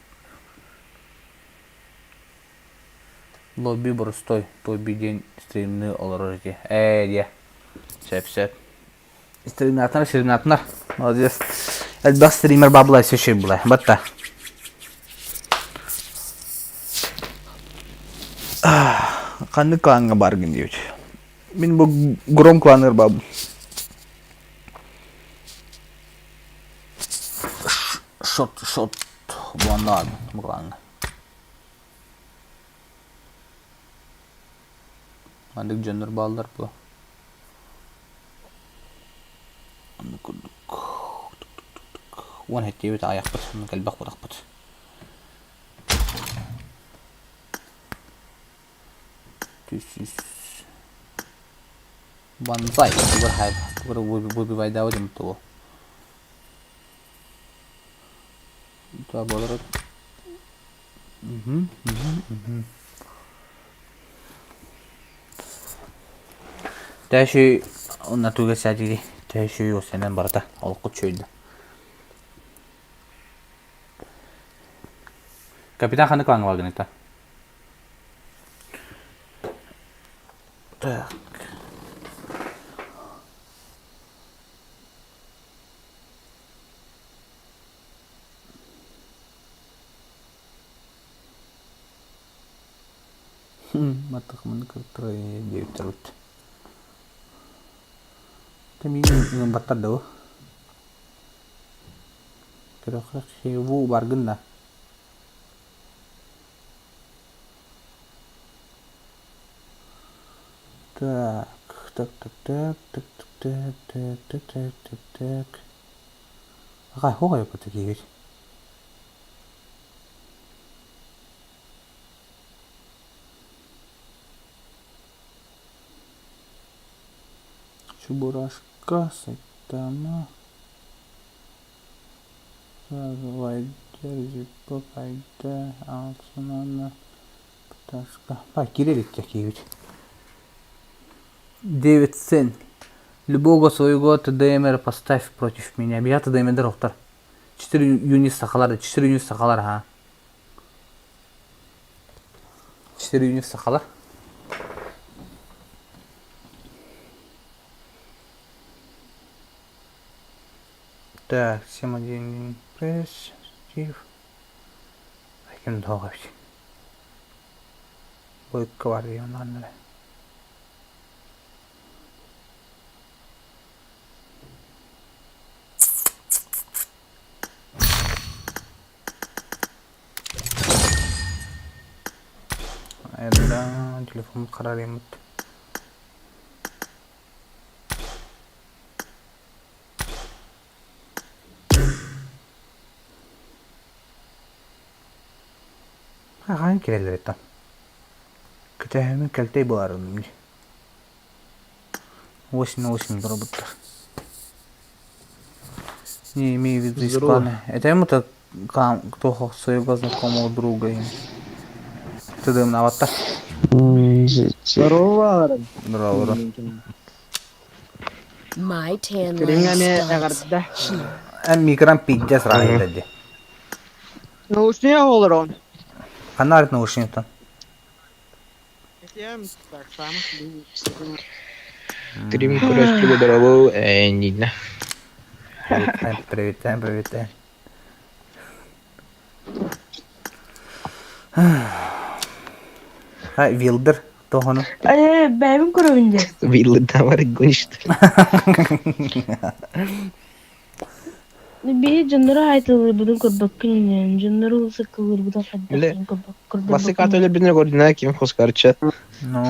Лобби бұрыстой, тобиден стримні олар өте. Де. Сөп. Стримнатынар. Молодец. Әлбақ стример бабылай сөшей бұлай. Батта. Қанды кланға барғын дейуч. Мен бұл гром кланыр бабы. Шот. Бұланда абы бұл кланға. Қандық жөнір балдар бұл. Қанды күрдік. وين هالتيبت يخبط من قلبك ورخبط تيسيس بانزاي تقول حاجة تقول بوبي باي داود متوه تابع Täytyy onna tuugessa tili. Täytyy jos ennen barata olkut şöyle. Kapitan hanı kanı var gınıkta. Так. Матахманы кыртыры деп тұрып. Темин баттар да о. Кыракрак хеву баргында. Так, так, так, так, так, так, так, так, так, так, так. Ага, хога yapı такие. Чебурашка, Сайтама. Вайдер, Зиппо, Кайда, Алтынана, Пташка. Bak girelim такие. Дэвид Сен. Любого своего ТДМР поставь против меня. Я ТДМР автор. 4 юнит сахалар. 4 юнит сахалар ha. 4 юнит сахалар. Так, 7-1 пресс. Стив. Каким долго вообще? Будет коварный он, наверное. Ayarda telefonu karar yamut. Hangi kireler ettim? Kötühemin kaliteyi bağırdım. 8 робота. Не имею в виду Испания. Это ему-то кто своего знакомого друга им. Ты дым на аватар.
Здорово.
Здорово.
My tan
Киринга
line
не
starts
агарда.
here.
En migran pideceğiz rahilde.
Наушние olur он.
Kanarıt Washington.
Я так само.
Стрим красиво здорово, Нина.
Привет. Ha, Wilder. Tohonu.
Benim görevimde.
Вилла var гонишь.
Bir canları aytılır budun kurbak künyen. Canları sıkılır budun
Öyle.
haddasın kurbak.
Басы катөлөр бирне көрдүн ким хоскарча.
No.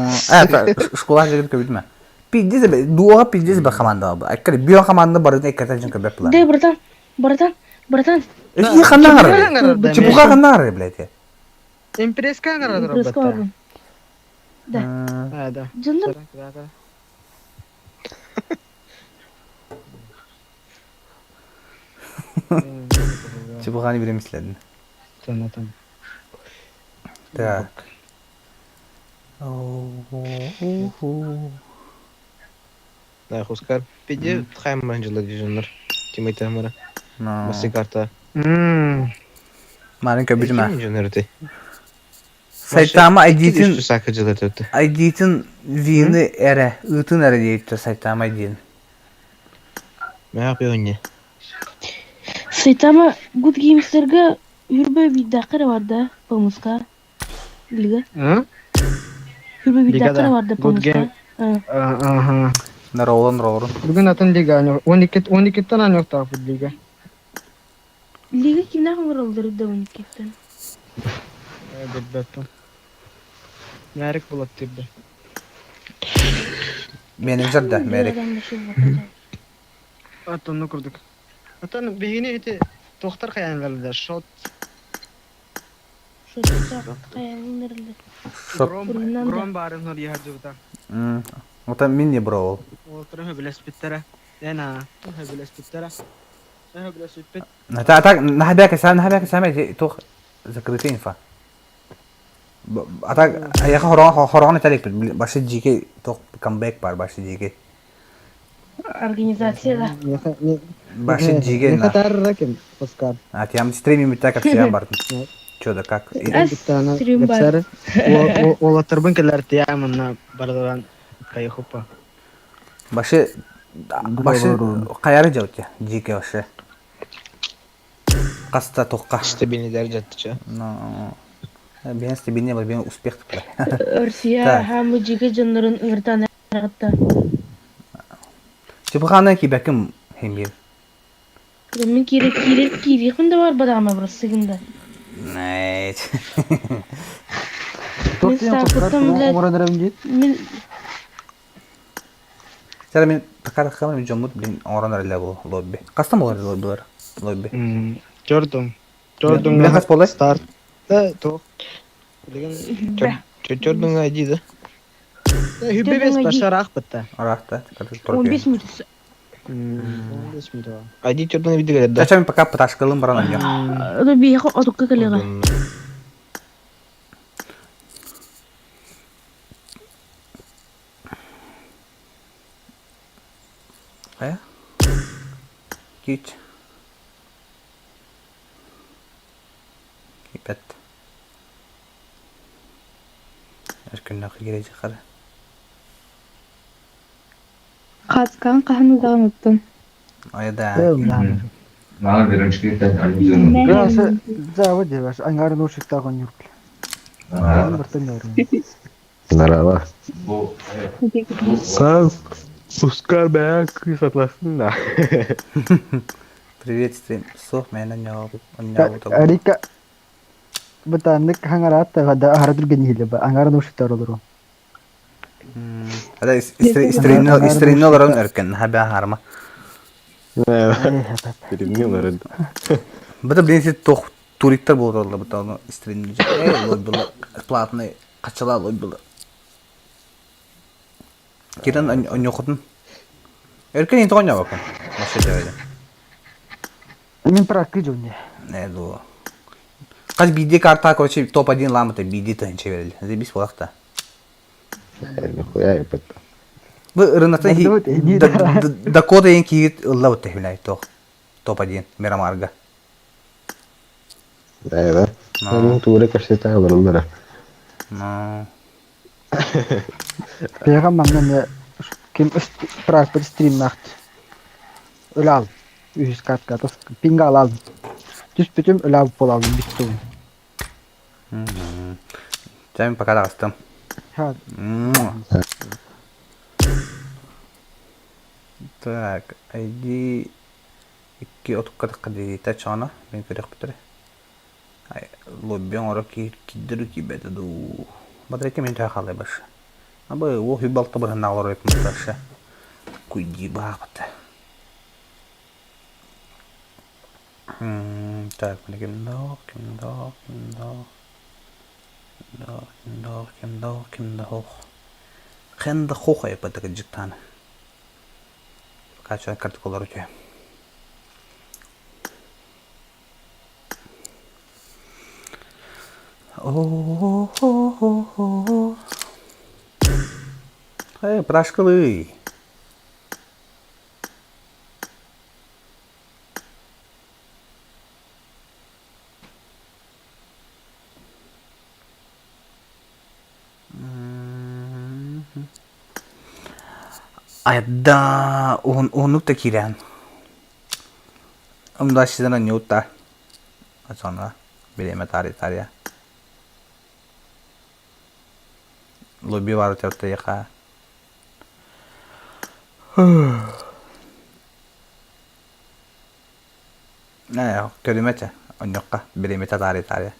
Школа жигит köbütme. Pideceğiz be. Duoğa pideceğiz be kamanda. Akkari bir kamanda barıda ekkerten çünkü köbep plan.
De bratan.
İyi kandan arıyor. Çibuka kandan arıyor bileti.
Импреска агарда
Impress
робота.
kaldım.
Да, да.
Canlar
Да.
Çibukani bile misledin.
Tamam.
Так.
Да, хоскар. Пиде хайм манжыла дижонор. Тимай тамара.
No.
Басы карта.
Malin köbütme.
Дижонор ти.
Saytama
Айдитин
Aydit'in
сакыжыла төтө.
Aydit'in vini ere. Itın ere deyip de Saytama Aydit'in.
Mä yapıyorsun?
Saitama Good Games'lerge Hürbe bir dakika vardı Pamuska. Liga. Hürbe bir
Ligada.
dakika vardı
Good
Pamuska.
Game.
Ha.
Ага.
Ровно.
Bugün atın liga. 12 tane yok tarafı liga.
Liga kimden kırıldı da 12'den.
Elbette. Merik bulat tibde.
Menajer de Merik.
Atını kurduk. Atan beyni eti tohtar kayanlarında shot.
Şu sıcak kayanın nerede?
Shot.
Grom barın hor yahcuda.
O da mini bro.
Otra höbüles bittere. Ena höbüles bittere. Höbüles bit.
نحبك سامع توخ ذكرتين فا Ата аяққа хорогон этелик башы жеке тох камбэк бар башы жеке.
Организацияда.
Башы жеге
Не
на.
хатар кем Оскар.
А тям стримим так как всем бар. Чё да как?
Стрим бар.
Гапсар. Ол оторбын келер тиямына бардыран кайхупа.
Башы каяры жауте жеке башы. Каста тохка.
Стабильный дәрежетті.
Ну, ben стабильный бар, ben успех типа.
Россия һәм җиге җаннарын ыртан ягытта.
Чепхана ки бәкем хемир.
Мен кире кунда бар бадама бросыгында.
Нет.
Мен сапытым билет. Мен
Сәр мен такар хамыр мен жомут мен оранар эле бул лобби. Кастам болар лоббилар. Лобби.
Жордум.
Мен кас болай?
Старт. Да, то. Деген
Чөчөрдің айди да.
хүббес башарак битта.
Аракта.
15 минут.
15 минут.
Айди чөрдің видео келеді да.
Чача мен пока пташкалым баран anya.
Ада бияха отукка келега.
Ая? Кич. Кипет. Эркеннак кереже кара.
Қатқан қағымыздағы ұмыттым.
Айда.
Мана беренче киттен алюзион.
Граса зава деваш, ангар ношик тагон юк.
Нарава.
Бу
Сам Оскар бәк сатласын да.
Приветствуем. Сох мен аньяу.
Арика бутандык хангарат тагада харатыр гениле ба ангар ношик тарылыр.
Ада истриннолорун эркен хаба харма.
Перемнелер.
Бата бенси тох туриктер болду бата истринни. Лоббила платный качала лоббила. Кирен аньохотун. Эркен интон явакан. Маша жайда.
Мен пракы жонне.
Не ду. Каз биди карта короче топ-1 ламыта биди тенче берели. Зебис болакта.
Нихуя я пытал.
Бу рынатан Дакота ен кигит ылла бутте билай тох. Топ-1 Мирамарга.
Да. Ну, туре кашета алырlar.
Ну.
Пега маңнан ким прак бір стрим нахт. Өлал. Үз катка тос пинга алал. Түс бүтүм өлал болалым битту.
Жайм пока дастым.
Ха.
Так, айди икки отукка таккади тачана мен көрөк битре. Ай, лоббион ора киддиру кибеде ду. Бадрете мен тахалай баш. Аба о хибалта бар наалар еп муташа. Куйди баапта. Так, мен кимдо. Хэнда хохай падага жиктана. Качан картикулар өте. Прашкалы. Айда, онук та кирен. Умда сидана ньюта. Ачана, билеме тария. Лоби вару тевта яха. Не, көлүмече. Оньокка, билеме тария.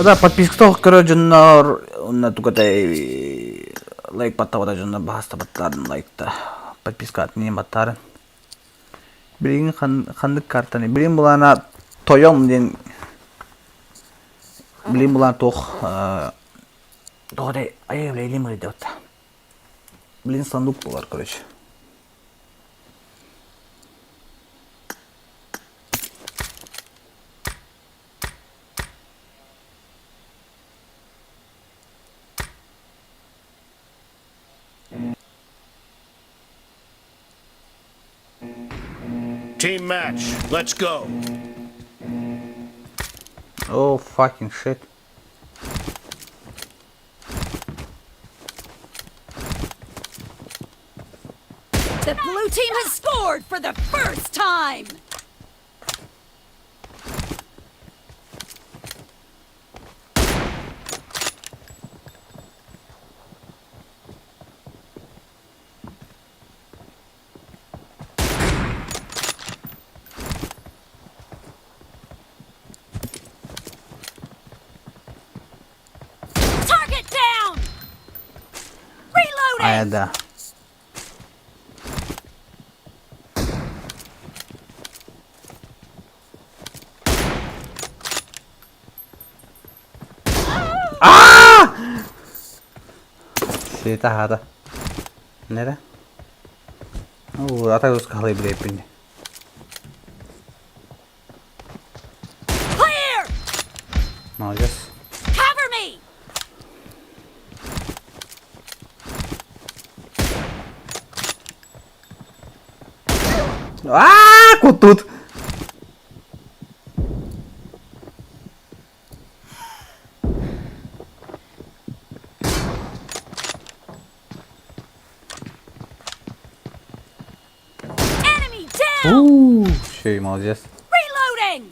Да, подпискатох көрөжүнөр уна tukatay лайк баттабада жонна баста баттарын лайкта подписка атнын баттарын билин кандык картаны билин булана тоём ден билин булана тох Доғадай аяғылы елем ғайды өтті. Блин, сандук болар, короче.
Team match, let's go.
Oh, fucking shit.
The blue team has scored for the first time! Target down! Reloading!
Ayada. Şeyta hada. Nere? Oo, ata göz kalay bile hepini.
Clear!
Ne yapacağız?
Cover me!
Kutut.
Enemy down!
Şey mi alacağız?
Reloading!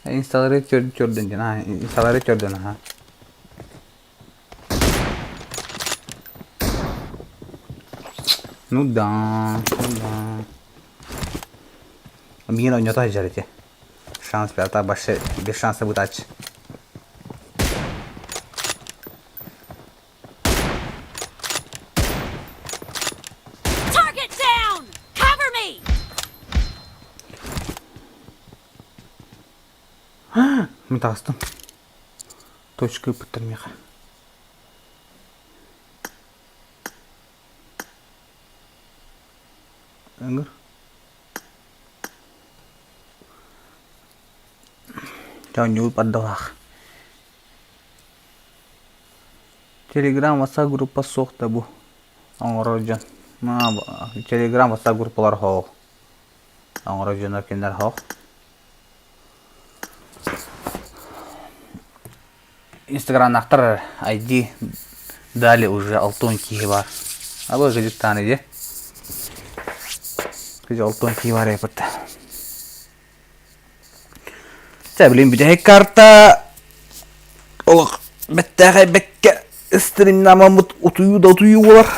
Installare gördün ha. Installare gördün ha. Ну да, ну да. Мина не то жарите. Шанс пята больше, без шанса будет ач.
Target down! Cover me!
Мин тастым. Точка бітірмеға. Öngür. Cho nhu bắt đầu hả? Telegram WhatsApp gruppa soğukta bu. Angrojan. Telegram WhatsApp gruppalar hoğ. Angrojanlar kendiler hoğ. Instagram нақтар ID дали уже алтонки бар. А бұл жедік таны де. Күйде алтонки бар епіт. Сәбілін бүдәй карта. Олық бәттәғай бәкке стрим намамыт ұтую да ұтую олар.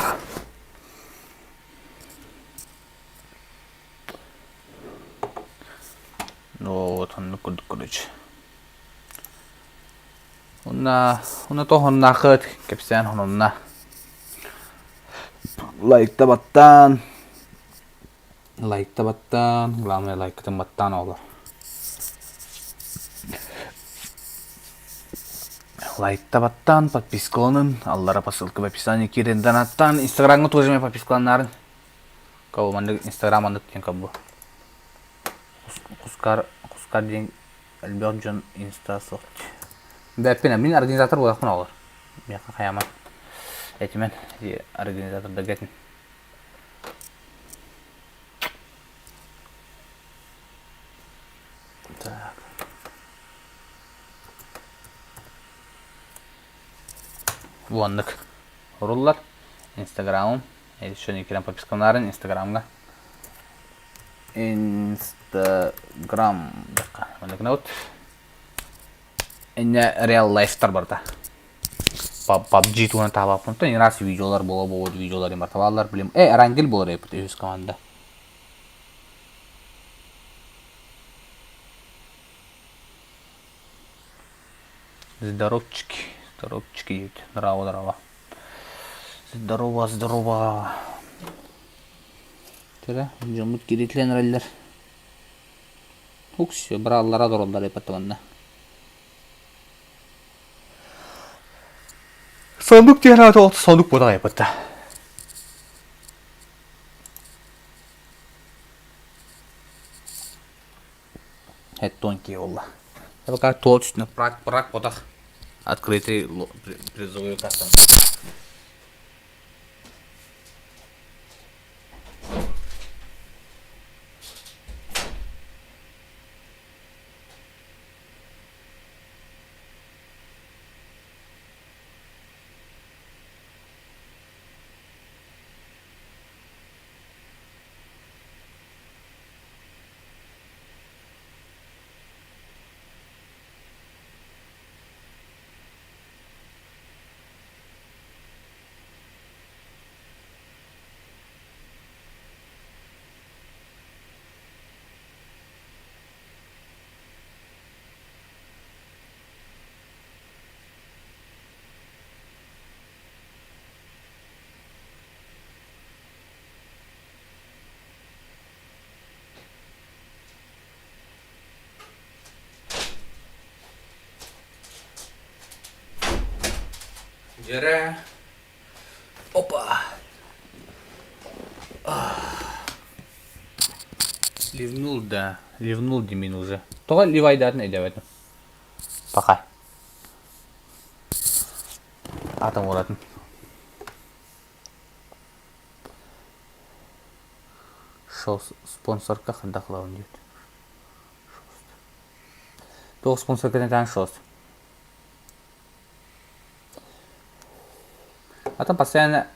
Вот он куда короче. Una tohon nakot kepsen hononna. Like tabattan. Главное like tabattan olur. Like tabattan, подпискаланын. Аллара посылка в описании. Кирен донаттан. Инстаграмға тоже мен подпискаланарын. Кого манды Инстаграм андык тен кабы. Кускар ден Альберт Джон Инста соқт. Бәппен, мен организатор болақпын олар. Мен қаяман. Әйтімен, организаторда кәтін. Так. Буандык. Ұрылар. Инстаграмым. Еще не керем подпискаларын Инстаграмға. Инстаграм. Мандык наут. Эне реал лайфтар барда. PUBG туғаны таба апынты. Не раз видеолар бола видеолар бар табалар білем. Арангел болар епіт өз команда. Здоровчики дейді. Здорово. Здорово. Тері, жұмыт керетлен рәлдер. Үксі, бір аллара дұрылдар епіт табанда. Сондук деген аты сондук бода япытта. Это тонкий олла. Я пока точно прак подах. Открытый призовой кастом. Жера. Опа. Ливнул, да. Ливнул Димин уже. Только ливайдарын эдебетим. Пока. Атом уратын. Шоу спонсорка хандақлауын дейді. Тоғы спонсоркадан тән шоу. Атам постоянно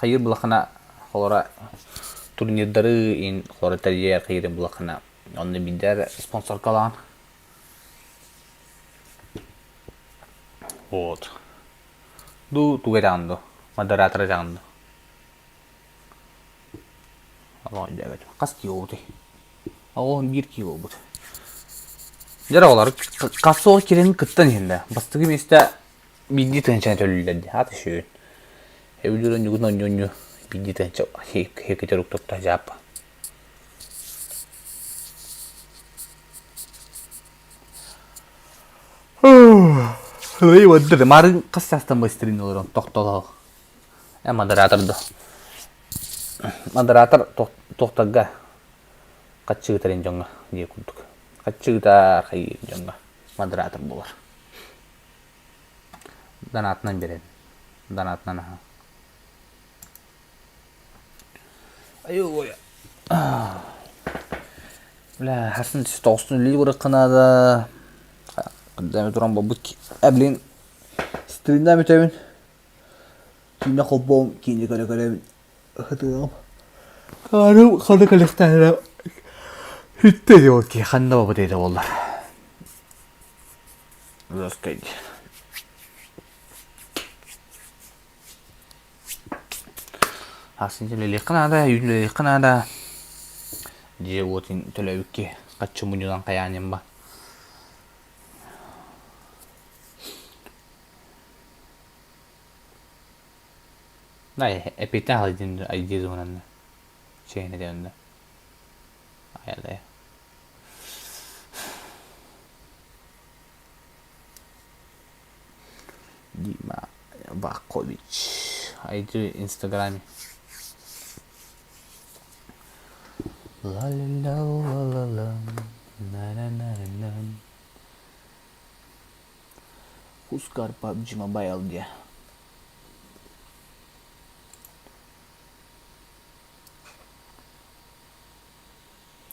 қайыр бұлақына қолара турнирдары ин қолара тәржер қайырын бұлақына онны бидер спонсоркалаған. Вот. Туге жағынды. Модераторы жағынды. Аллах дәбет. Қас кио бұды. Аллахын бір кио бұды. Жара олар қасуға керенің күттін енді. Бастығы месті бидді тәншәне төлілді. Аты шүйін. Эвлюрен югно нюню биддитен чо хекетерук топта жапа. Лей водды марын кастастан быстрин олорон токтолоо. Модераторду. Модератор токтага качыгытарын жоңга дие курдук. Качыгытар кайын жоңга модератор болар. Данатынан берет. Данатынан аха. Ой. Бля, хасын тоостун лили бырыкканада. Кандаме туран бабыт әблин стриндами төбүн. Кине колбом, кине кале-кале. Хатыгам. Карым хады коллектора. Хитте жок ки ханда бабы дейди болдар. Заскайди. Асынча леликнада, юлеликнада. Же отин төлөбүкке каччы мунудан каянем ба. Най, эпитен халидин айдизу манан. Чейне дегенде. Аядай. Дима Бакович. Айди инстаграме. La la la la la la na na na na. Huskar PUBG Mobile dia.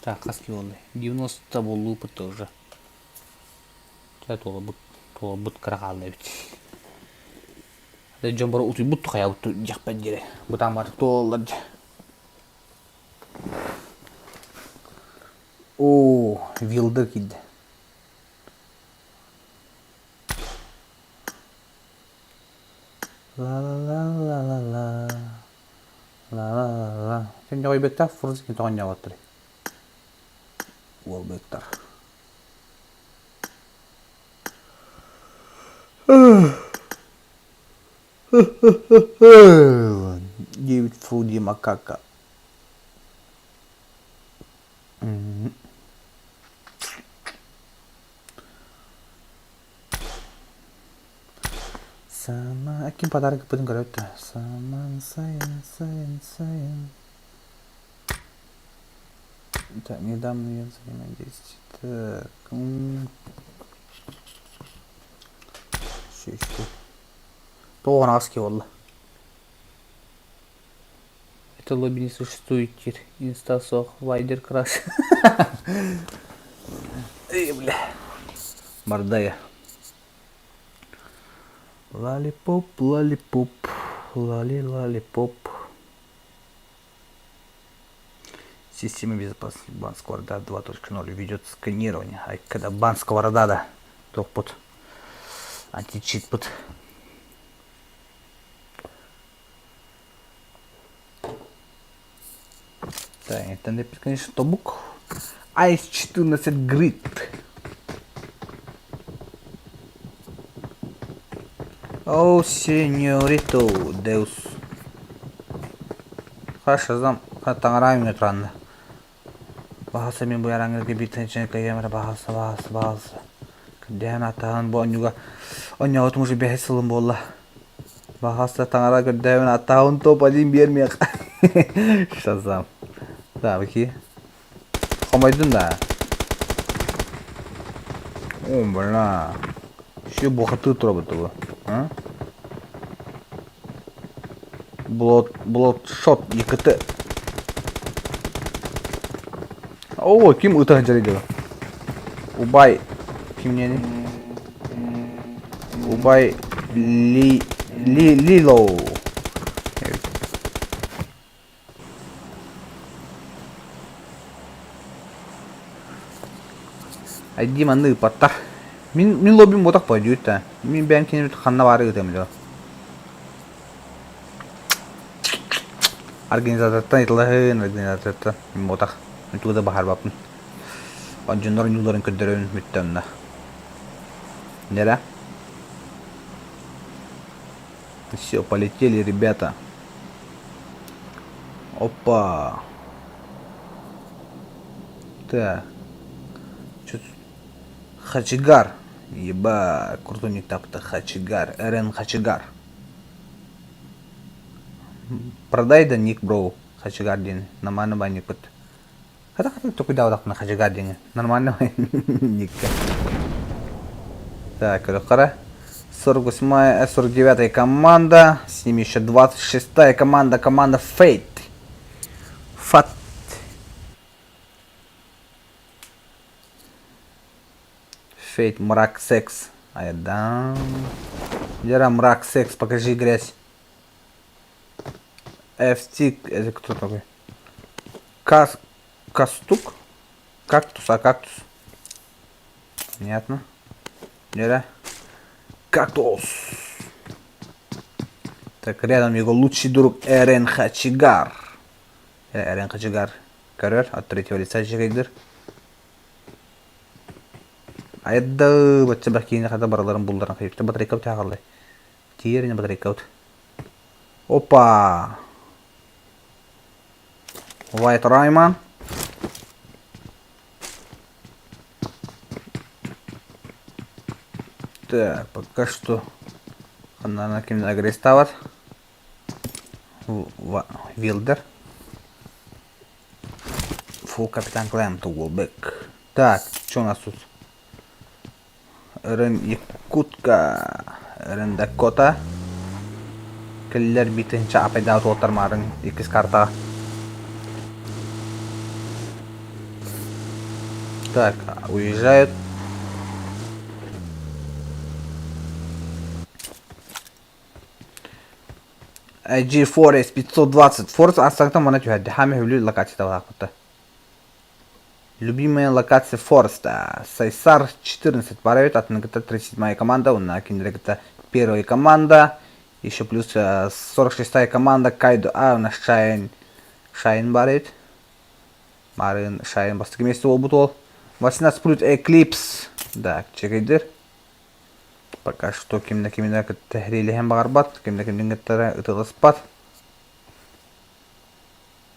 Так, каски олды. 90 болу пыты уже. Чай тола бут каракалды бит. Дэ жомбара уты бут кая бут жакпен жере. Бутан бар толлар. О, вилдер кидди. La la la la la la la la la. Sen joy bektar furuz ki to'g'on javotdir. Wol bektar. David Frudy Macaca. Сама... Ким подарок будем говорить-то? Саман, сайын. Так, недавно я взаимодействие. Так. Что? Тоғын аски олла. Это лобби не существует. Инстасох, вайдер краш. Эй, бля. Мордая. Лалипоп, лалипоп. Система безопасности бан сковорода 2.0 ведет сканирование. А когда бан сковорода, да, то под античит под. Так, это, конечно, тобук. Айс 14 грит. О, сеньорито, Деус. Хорошо, зам, таңырайым өтіранды. Бағасы мен бұл яраңызға бейтінші кәйемірі бағасы. Күдден атағын бұл оңя отым ұжы бәхі сылым болы. Бағасы таңыра күдден атағын топ адын бермек. Шазам. Да, бәкі. Қомайдың да. О, бұрна. Şu бұқыты тұра бұты бұл. Bloodshot yıkıtı. Oo, kim ıtı diyor. Ubay kim ne? Ubay Lilo. Evet. Ay dimanlı patlar. Min lobim botak payıyor da. Min ben kendim kanına varı ödemiyor. Organizatordan itilahin organizatordan botak. Itu da bahar bapın. Panjunların yolların ködürün müttemne. Нера? Все, полетели, ребята. Опа. Так. Что тут? Хачигар. Еба, крутой ник так-то. Хачигар. Эрен Хачигар. Продай да ник, бро. Хачигар день. Нормально ба ник. Хотя только да вот на Хачигар день. Нормально ник. Так, Рухара. 48-я, 49-я команда. С ними еще 26-я команда. Команда Fate. Fate, мрак, секс. А я дам. Дера, мрак, секс, покажи грязь. FT, это кто такой? Кастук? Кактус, а кактус? Понятно. Дера. Кактус. Так, рядом его лучший друг Эрен Хачигар. Эрен Хачигар. Король от третьего лица чекайдыр. Айда бача бакине хата бараларын булдарын кайыпты батарейка тагылды. Тиерine батарейка. Опа. White Rayman. Так, пока что она на кем агрестават. Вилдер. Фул капитан Клэм Туглбек. Так, что у нас тут? Рен Якутка. Рен Дакота. Киллер битен чапай даут отармарын икис карта. Так, уезжают. IG Forest 520. Forest астактан мана тюхадди. Хами хвилю локация вахпата. Любимая локация Фореста. Сайсар 14 паравит. От НГТ 37-я команда. У нас НГТ 1-я команда. Еще плюс 46-я команда. Кайдо. А у нас Шайн барит. Марын Шайн бастыки месте ол бутол. 18 плюс Эклипс. Да, чекайдыр. Пока что кимда тахрили хем багарбат, кимда ытылыспат.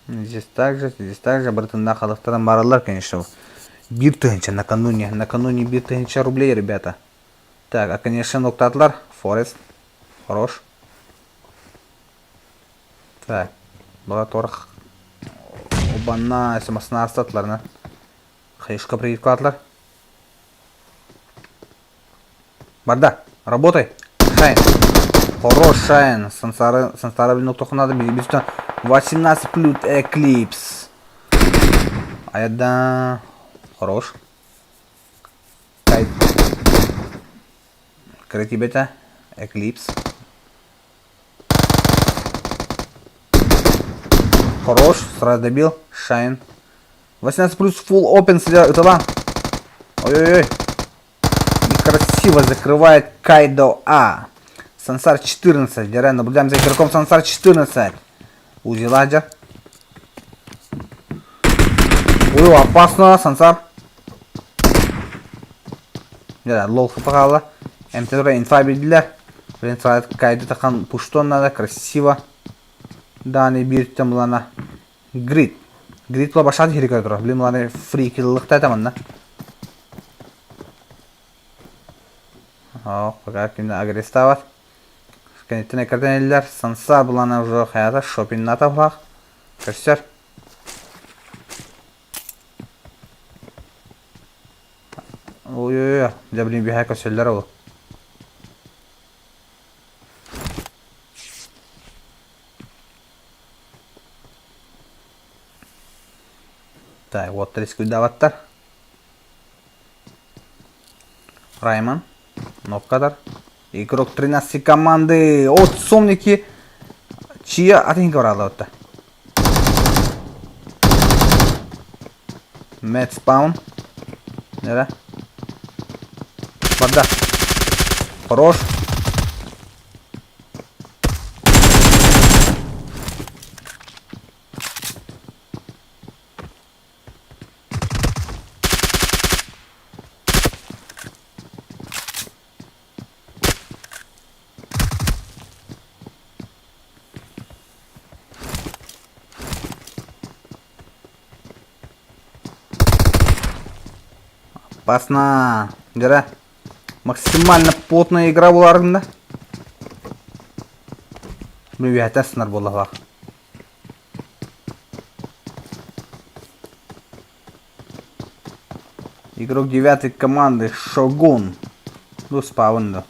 Здесь также братан халыктардан баралар, конечно. Бир тыгынча накануне бир тыгынча рублей, ребята. Так, а конечно ноктатлар, Форест. Хорош. Так. Была торх. Обана, самосна арстатларына. Хайшка приедет кватлар. Барда, работай. Шайн. Хорош, Шайн. Сансара блин, только надо бить. 18 плют Эклипс. А это... Хорош. Кайт. Крыти бета. Эклипс. Хорош. Сразу добил. Шайн. 18 плюс full open. Это да. Ой-ой-ой. Красиво закрывает Кайдо А. Сансар 14. Дерай, наблюдаем за игроком Сансар 14. Узи ладер. Ой, опасно, Сансар. Дерай, лол хапагала. МТР инфа билдилер. Блин, сразу Кайдо тахан пуштон надо. Красиво. Да, не бирт там лана. Грид. Грид была башат хирика тура. Блин, лана фрики лыхта таманна. Пока kimde agresta var. Kendine kardeneller Sansar bulana уже hayata shopping nata bırak. Kaçar. Ой-ой-ой, я блин бихай көсөллөр ол. Так, вот риск даваттар. Райман. Ноккадар. Игрок 13 команды от Сомники. Чья оценка брала вот-то? Мэтт Спаун. Да? Вода. Хорош. Опасно. Дера. Максимально плотная игра была артында. Блин, сынар болды бақ. Игрок 9 команды Шогун. Ну, спаунда.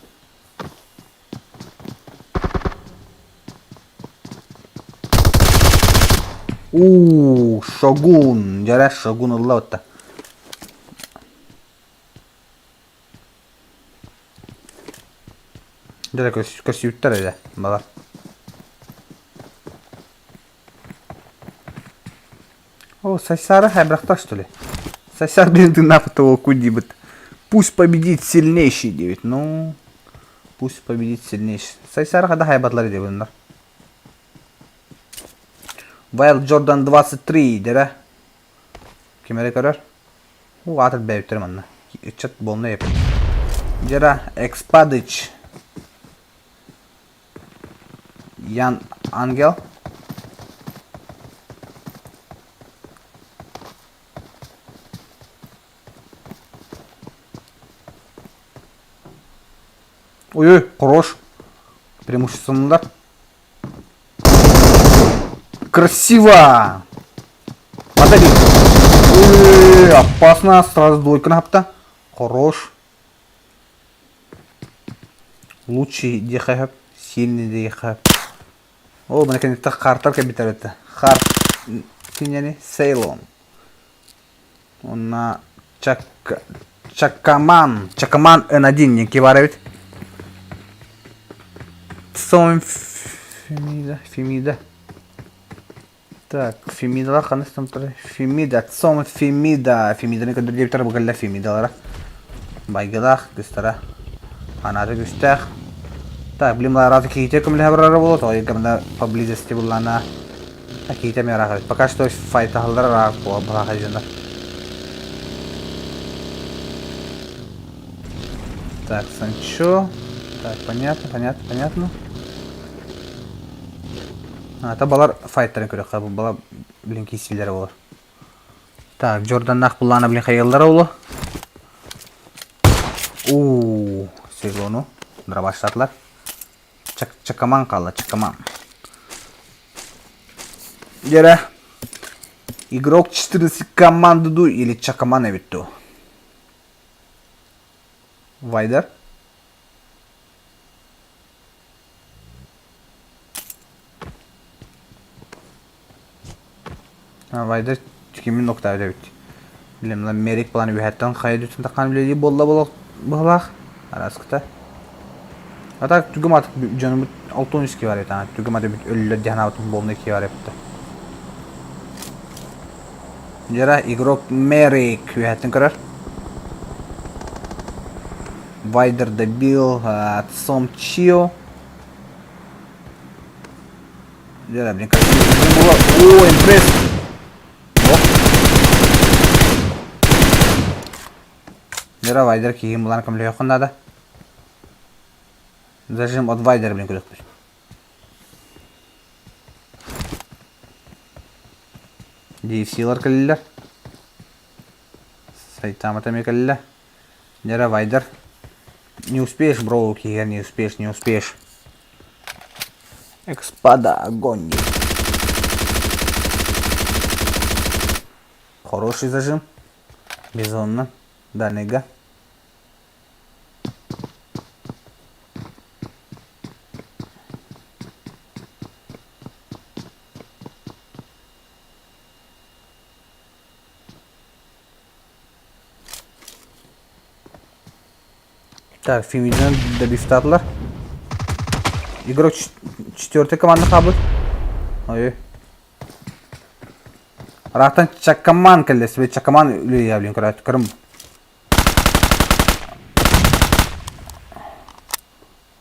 Шогун. Дера Шогун уллаута. Дера көсүйттер еді, бала. О, Сайсары хайбрақта, что ли? Сайсар билды напытывал куди-быт. Пусть победит сильнейший, девять. Ну, пусть победит сильнейший. Сайсары хада хайбатлары девындар. Wild Jordan 23, дера. Кемері көрер? О, атыр бәйіптер манна. Чат болны епін. Дера, Экспадыч. Ян Ангел. Ой-ой, хорош. Преимущественный. Красиво! Подали. Ой, опасно. Сразу двойка напта. Хорош. Лучший дехайп. Сильный дехайп. О, наконец-то хартар кабитар это. Харт. Киняни Сейлон. Он на Чакаман. Чакаман N1 не киваровит. Сом Фемида. Так, Фемида ханес там тоже. Фемида. Сом Фемида. Фемида не когда директор бугала Фемида лара. Байгадах гыстара. Анары гыстах. Так, блин, разы какие-то комментарии было, то я когда поблизости была на какие-то меры. Пока что файт халдара по обрахажена. Так, Санчо. Так, понятно. А, это была файтер, как бы была, блин, кисилер было. Так, Джордан нах была на блин хаялдара было. Сейлону. Драбаштатлар. Чакаман калла, чакаман. Жера. Игрок 14 команду или чакаман эвитту. Вайдер. Вайдер кимин нокта эвит. Билем ла мерик планы бихаттан кайды үтүн такан биледи боллак. Араскыта. Ата түгүм атып жөнүм 612 бар эта. Түгүм атып өлүлөр жанабытын болну 2 бар эпти. Жера игрок мерик бихаттан көрөр. Вайдер добил Сомчио. Жера, блин, как было. О, импресс. Жера, Вайдер кийим булан кам лёйкын надо. Зажим от Вайдер, блин, күлөк. DFC-лар калилер. Сайтама тами калилер. Жера, Вайдер. Не успеешь, бро, кигер, не успеешь. Экспада, огонь. Хороший зажим. Безумно. Дальнейга. Так, Фимиден добивтатлар. Игрок 4 команда кабыл. Ой. Рахтан чакаман келди. Себе чакаман үлү яблин көрөт. Кырым.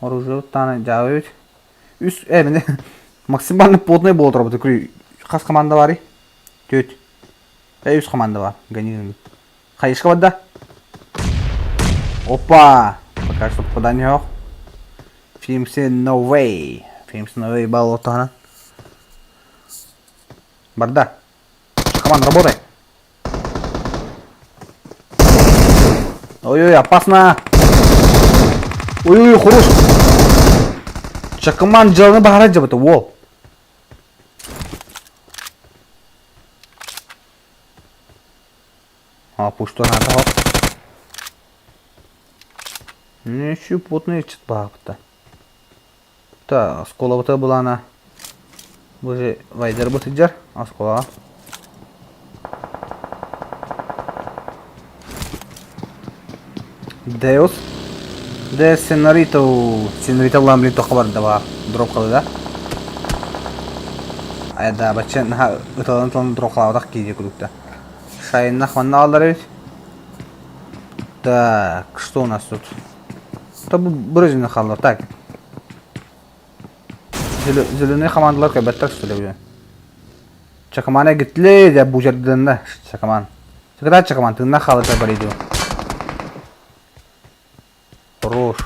Оружие таны жабыт. Үс эмне максимально плотный болот работа. Кас команда бар. Төт. Үс команда бар. Гани. Кайышка бада. Опа. Пока что попадание yok. Фимси no way. Фимси no way бал отана. Барда. Команд, работай. Ой-ой, опасно. Ой-ой, хорош. Чакаман жалны бахара жабыты, вол. Пушту надо, хоп. Не еще плотный чит бахта. Так, скола вот была она. Боже, Вайдер будет идти, а скола. Деус. Де сценарито ламли то хабар дава дроп кылды да. Айда бачен ыталын дроп кылды кийде күлүктө. Шайын ханна алдар. Так, что у нас тут? Та брызганы халдар, так. Зеленый командалар кайбаттар что ли? Чакамана гитле деп бу жерден да, чакаман. Чакада чакаман тына халдар бар иди. Хорош.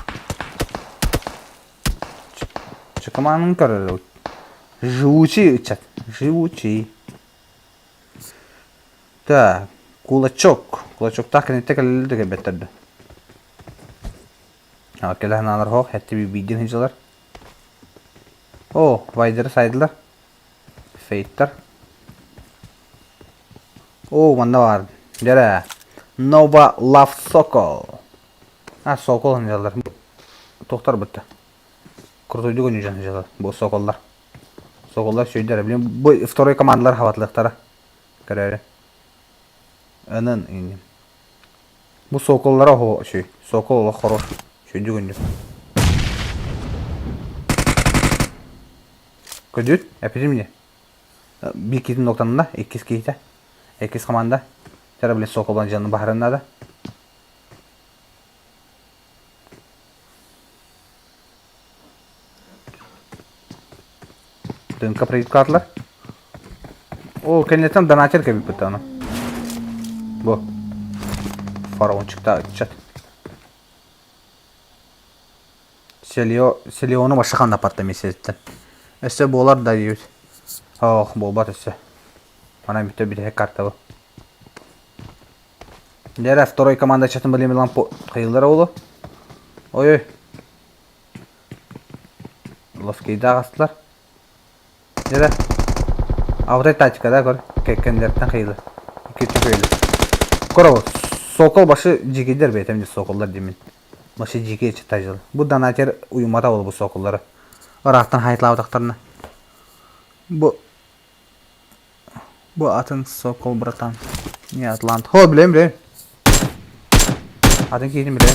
Чакаманын көрөр. Живучий чат, живучий. Так, кулачок. Кулачок так не текел деге беттерди. Келен алар хок, хәтти би бидин хинҗалар. О, Вайдер сайдылар. Фейттер. О, манда бар. Жара. Nova Love Sokol. Сокол хинҗалар. Токтар битте. Крутойду гөнҗан хинҗалар. Бу соколлар. Соколлар сөйдәр. Билем, бу второй командалар хаватлыктары. Көрәре. Анын инде. Бу соколлар хо шөй. Сокол хорош. Сөйдү гөнҗан. Көдүт, әпеди мне. Bir kişinin noktanında, ikiz kişide. İkiz komanda. Tera bile sokoldan canını baharında da. Dönka predikatlar. O kendinden donater gibi bir tane. Bu. Faraon çıktı, çat. Selion'u başkan apartamentten. Esse bolar da yiyor. Oh, bolbat esse. Bana bir de karta bu. Diğer второй команда çatın bilemiyorum lan kıyılara oğlu. Oy oy. Lofkey'de ağastılar. Nere? Avray taçkada gör. Kekkenlerden kıyılı. İki tüpöylü. Koro. Sokol başı cigiler beytemde sokollar demin. Başı cigi içi tacılı. Bu danater uyumada ol bu sokolları. Irak'tan hayıtla avdaklarına. Bu atın sokol bıratan. Niye Atlant? Ho bileyim. Adın giydim bile.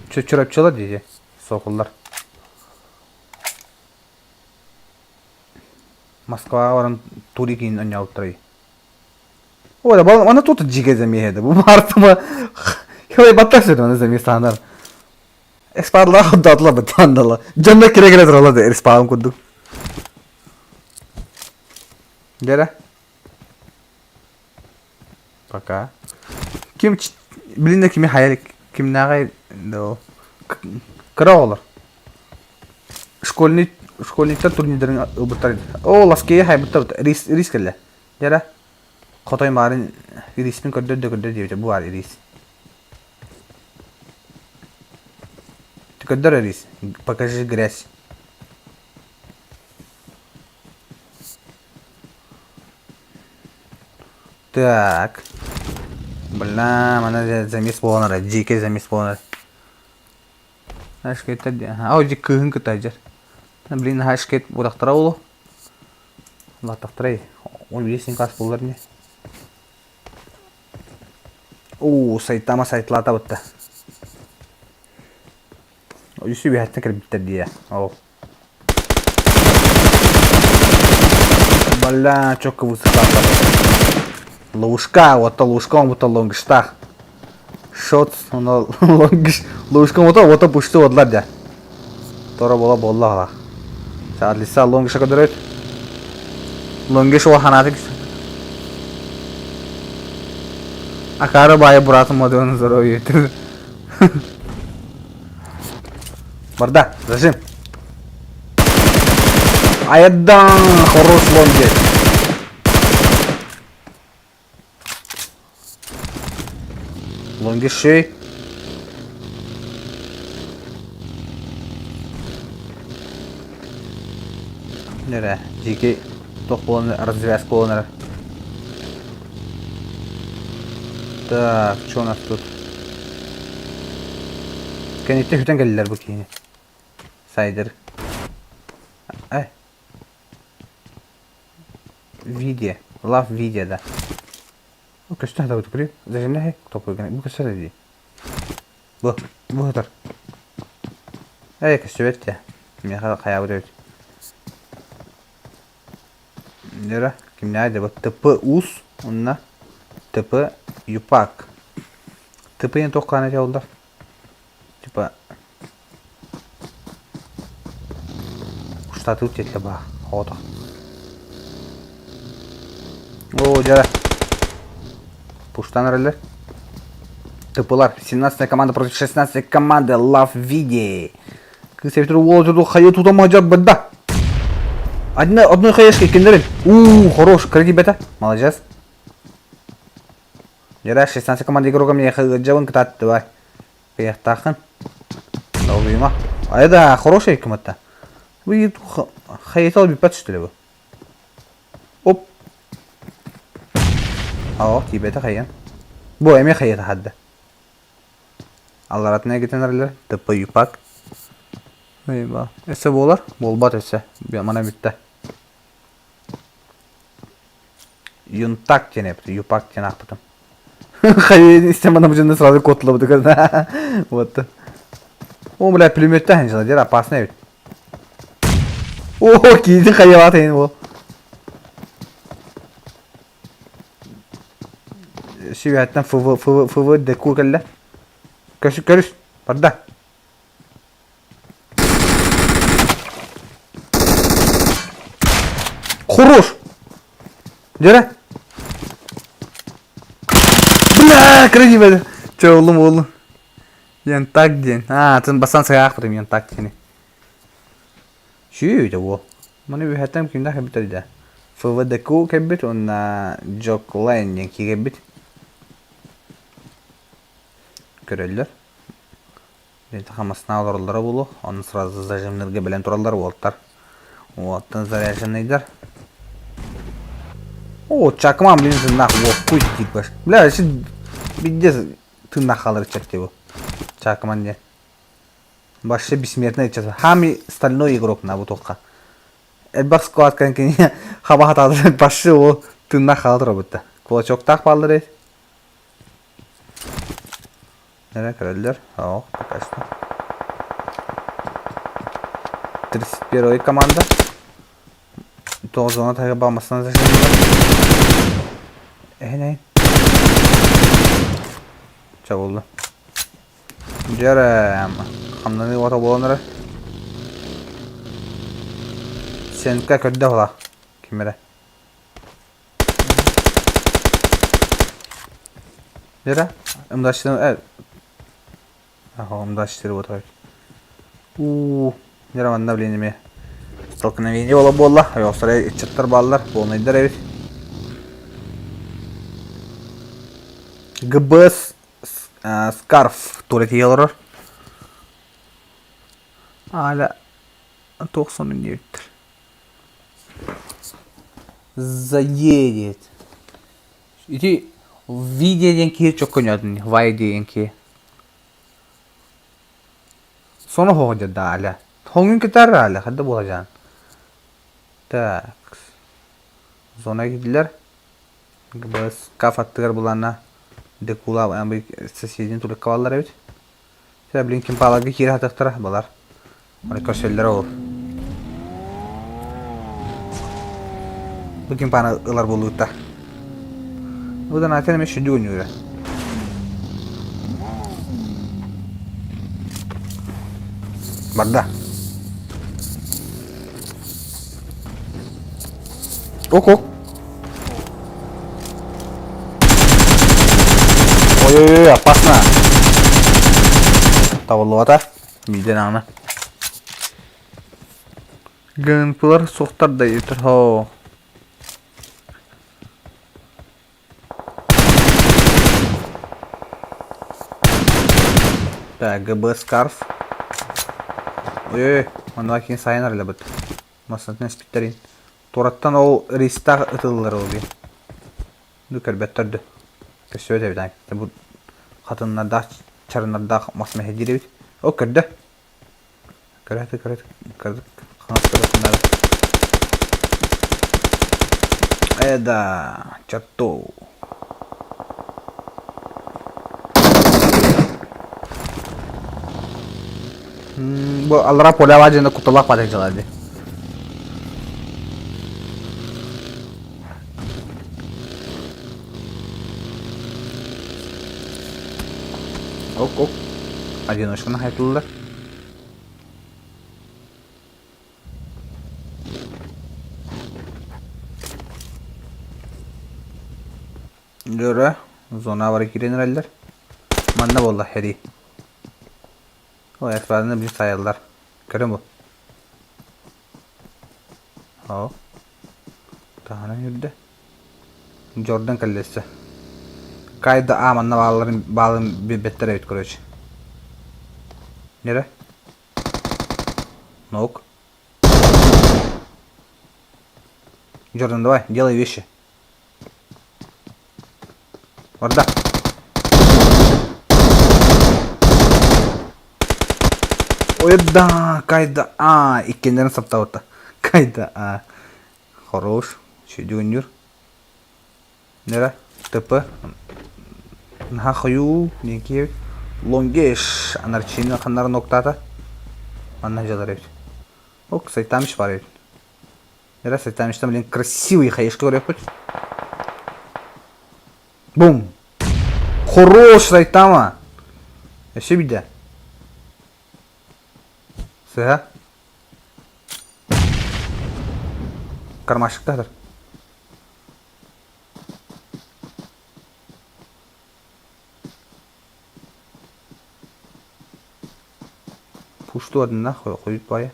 Çöpçüler diyece. Sokullar. Moskva varın turi giyin ön yavutturayı. Ola bana tutu cige zemiyede. Bu martıma. Yolay batak söylüyor onu zemiye standar. Esparla datla batandala. Canına kire kire trolla de esparım kuduk. Gere. Пока. Kim bilinde kimi hayal kim ne gay do. Kıra olur. Школьниктер турнирлерин ыбыттар. О, ласкеге хайбыттар рис келе. Жара. Котой марын риспин көрдөр дейбе. Бу бар рис. Ты көрдөр рис. Покажи грязь. Так. Бля, мана замес болонар. Жеке замес болонар. Ашкет тади. Ау жи кыгын кытажар. Блин, ашкет будактара болу. Латактарай. 15 класс болар не. Оо, сайтама сайтлата бутта. Юсу бихатта кирип биттер дия. О. Бля, чокка высыклата. Ловушка, вот ловушком, вот лонгштах. Шот, он ловушком вот пушты одлар да. Тора бола болла. Садлиса лонгша кадырет. Лонгеш о ханатик. Акара бая братом модон здоровье. Барда, зажим. Айдан, хорош лонгеш. Лонгешей. Нере, жеке тоқ боланыр, развязка боланыр. Так, что у нас тут? Кенетте хүтен келділер бұл кейіне. Сайдер. Ай. Видео. Лав видео, да. Көстен да өтікірі. Зажимне хей, топ өйгені. Бұл көстен да дей. Бұл өтір. Ай, көстен өтті. Мен қая өтір. Нера, ким не айде, вот ТП УС, онна ТП ЮПАК. ТП ен тоқ қана жауылдар. Типа Куштаты өтетті ба, хода. О, жара. Пуштан рөлер. ТПлар, 17-я команда против 16-й команды. Лав виде. Кысептер уолжырду хайы тутама жар бадда. Одной хаешкой кендерин. Хорош, крати бета. Молодец. Жара, 16 команда игрока мне жабын кытат, давай. Пехтахын. Долбима. Айда, хорошая команда. Вы хаетал бипат что ли вы? Оп. Тибе это хаян. Бу эме хаета хадда. Алларатына кетенерлер. ТП ЮПАК. Eyvah. Ese bolar. Bolbat ese. Bana bitti. Yuntak diye yaptı. Yupak diye yaptım. Hayır istemeden bu cümle sırada kodladı kadar. Вот. O bile pülümette henüz diye rapasına evet. Oh giydi hayat yani bu. Şivetten fıvı deku kelle. Görüş. Barda. Хорош! Жара! Бля, красиво! Че, oğlum? Янтак ден. Sen basan sayaq bıdım янтак deni. Şuydu bu. Bunu bir hatam kimde kabit de. FVDQ kabit ona Jokline yanki kabit. Görürler. Беті қамасына оларлары болу. Оны сразу зажимлерге білен туралар болттар. Оттан заряженныйдар. О, чакман блин тыннақ. О, куй дейт баш. Бля, шын биддес тыннақ қалыр чакте бұл. Чакман не. Башы бессмертный часы. Хами стальной игрок на бутоққа. Элбақ сквад кәнкені хаба хатады. Башы ол тыннақ қалыр бұтты. Кулачок тақ балдыр ет. Nereye kararlar? Oh, kaçtı. 31 oy komanda. Tozona tağı bağmasına zaten. Ne? Çavuldu. Cere ama. Hamdani vata bulanır. Sen kötü ola. Kimere? Cere? Imdaştığım evet. Умдачтер вот так. Неравно блин столкновение было. Я устроил 4 баллар. Полный драйв. ГБС скарф турет елор. Аля 99. Заедет. Иди виденьки чоконятни. Вайденьки. Sonra hoca da hala. Hongün gitar hala. Hadi bulacaksın. Tak. Sonra gittiler. Bas kafattılar bulana. De kula ama sesidin tulik kavallar evet. Sen blinkin palaga kiri hataktıra balar. Hani köşeller olur. Bugün bana ılar buluyor da. Bu da naten mi şu düğünüyor. Barda. Ok. Ой, опасно. Тавылуата. Миден ана. Гынпылар соқтарда етір. Хо. Так, ГБ скарф. Ой, мына кейін сайын арылы бұд. Масынатын спиттерин. Тораттан ол рейстақ ұтылылар ол бей. Дүк әлбәттірді. Көсі өте бейді. Бұл қатынларда, чарынларда масына хедері бейді. О, көрді. Көрді. Қаңыз көрдікіндары. Эда, чатту. Bu allara pola vajında kutular patlayacaklardı. Ok. Одиночканы haytıldılar. Göre zona var girenlerler. Manna bollah heri. O esfadını bir sayarlar. Görün bu. O. Tahana yürüdü. Jordan kallesi. Kayda amanla bağların bir better evet kuruç. Nere? Nok. Jordan давай, делай вещи. Orada. Ойда, кайда, иккендерин саптабытта. Кайда, хорош, шедюнюр. Нера, ТП. Нахаю, некий, лонгеш, анарчина, ханар ноктата. Анна жаларев. Ок, сайтамиш парев. Нера, сайтамиш там, блин, красивый хаешки орепуть. Бум! Хорош, сайтама! Еще беда. Sıha. Karmaşıktadır. Puştu adına koyup baya.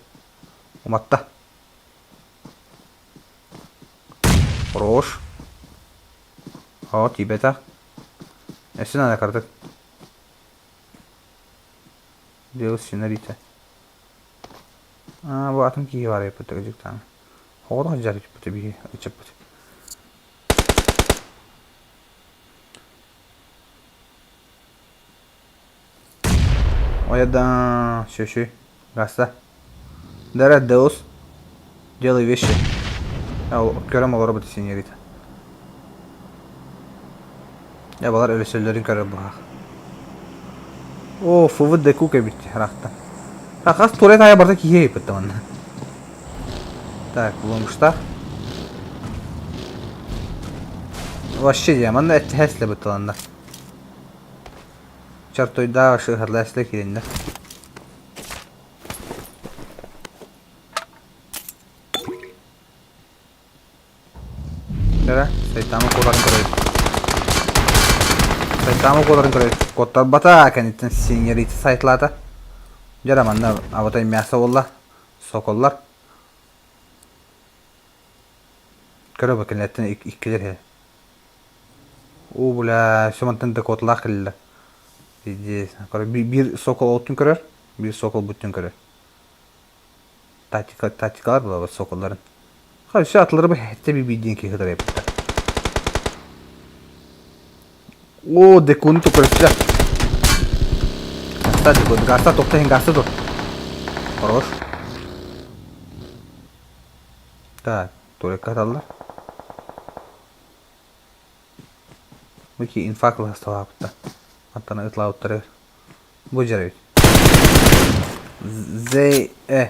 Umatta. Roş. O tibeta. Esine ne kardık? Делал сценарита. Bu atım ki var yapıp tıkacık tane. Havada hacar yapıp tabii açıp. Оядан, шиши, гаста. Дара Деус, делай вещи. Көрем олар бути сеньорита. Я балар ölüsüllerin körü bak. O fıvı de kuke bitti rakta. Kas tuvalet aya barda kiye yapıttı bana. Так, bulmuşlar. Вообще дiyemem de et hesle bitti landa. Çartoy daha aşağı hadla hesle kilinde. Nere? Saytama koların kolayı. Saytama koların kolayı. Kotar bata kanitten singeriti saytlata. Jaramanda abatay miyasa olla. Sokollar. Kara bakın etten ikkiler he. Bula şu mantan da kotlak illa. Bir sokol otun kırar, bir sokol bütün kırar. Tatikalar bu sokolların. Şu atları bu hette bir bildiğin ki kadar yapıplar. Dekonu tukarışacak. Gasta topta gasta dur. Хорош. Так, только каталар. Мики инфакла сталапта. Антана ытлауттары. Bu jarayı.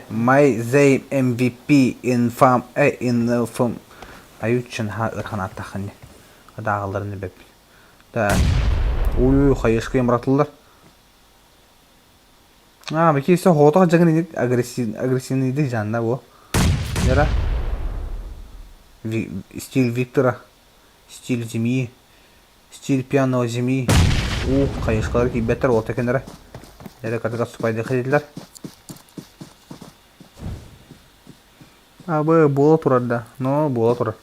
My MVP in farm in farm. Ayuçun ha ırhan attaqani. Dağlarını bep. Da. Hayışkı yamratlılar. Miki ise hota jagın agresivniydi canına bu. Yara. Стиль Виктора. Стиль Зимии. Стиль пьяного Зимии. Hayışkalar ki beter olta kenara. Nereye kadar supayda kıydılar. Abi bola turar da. No bola turar.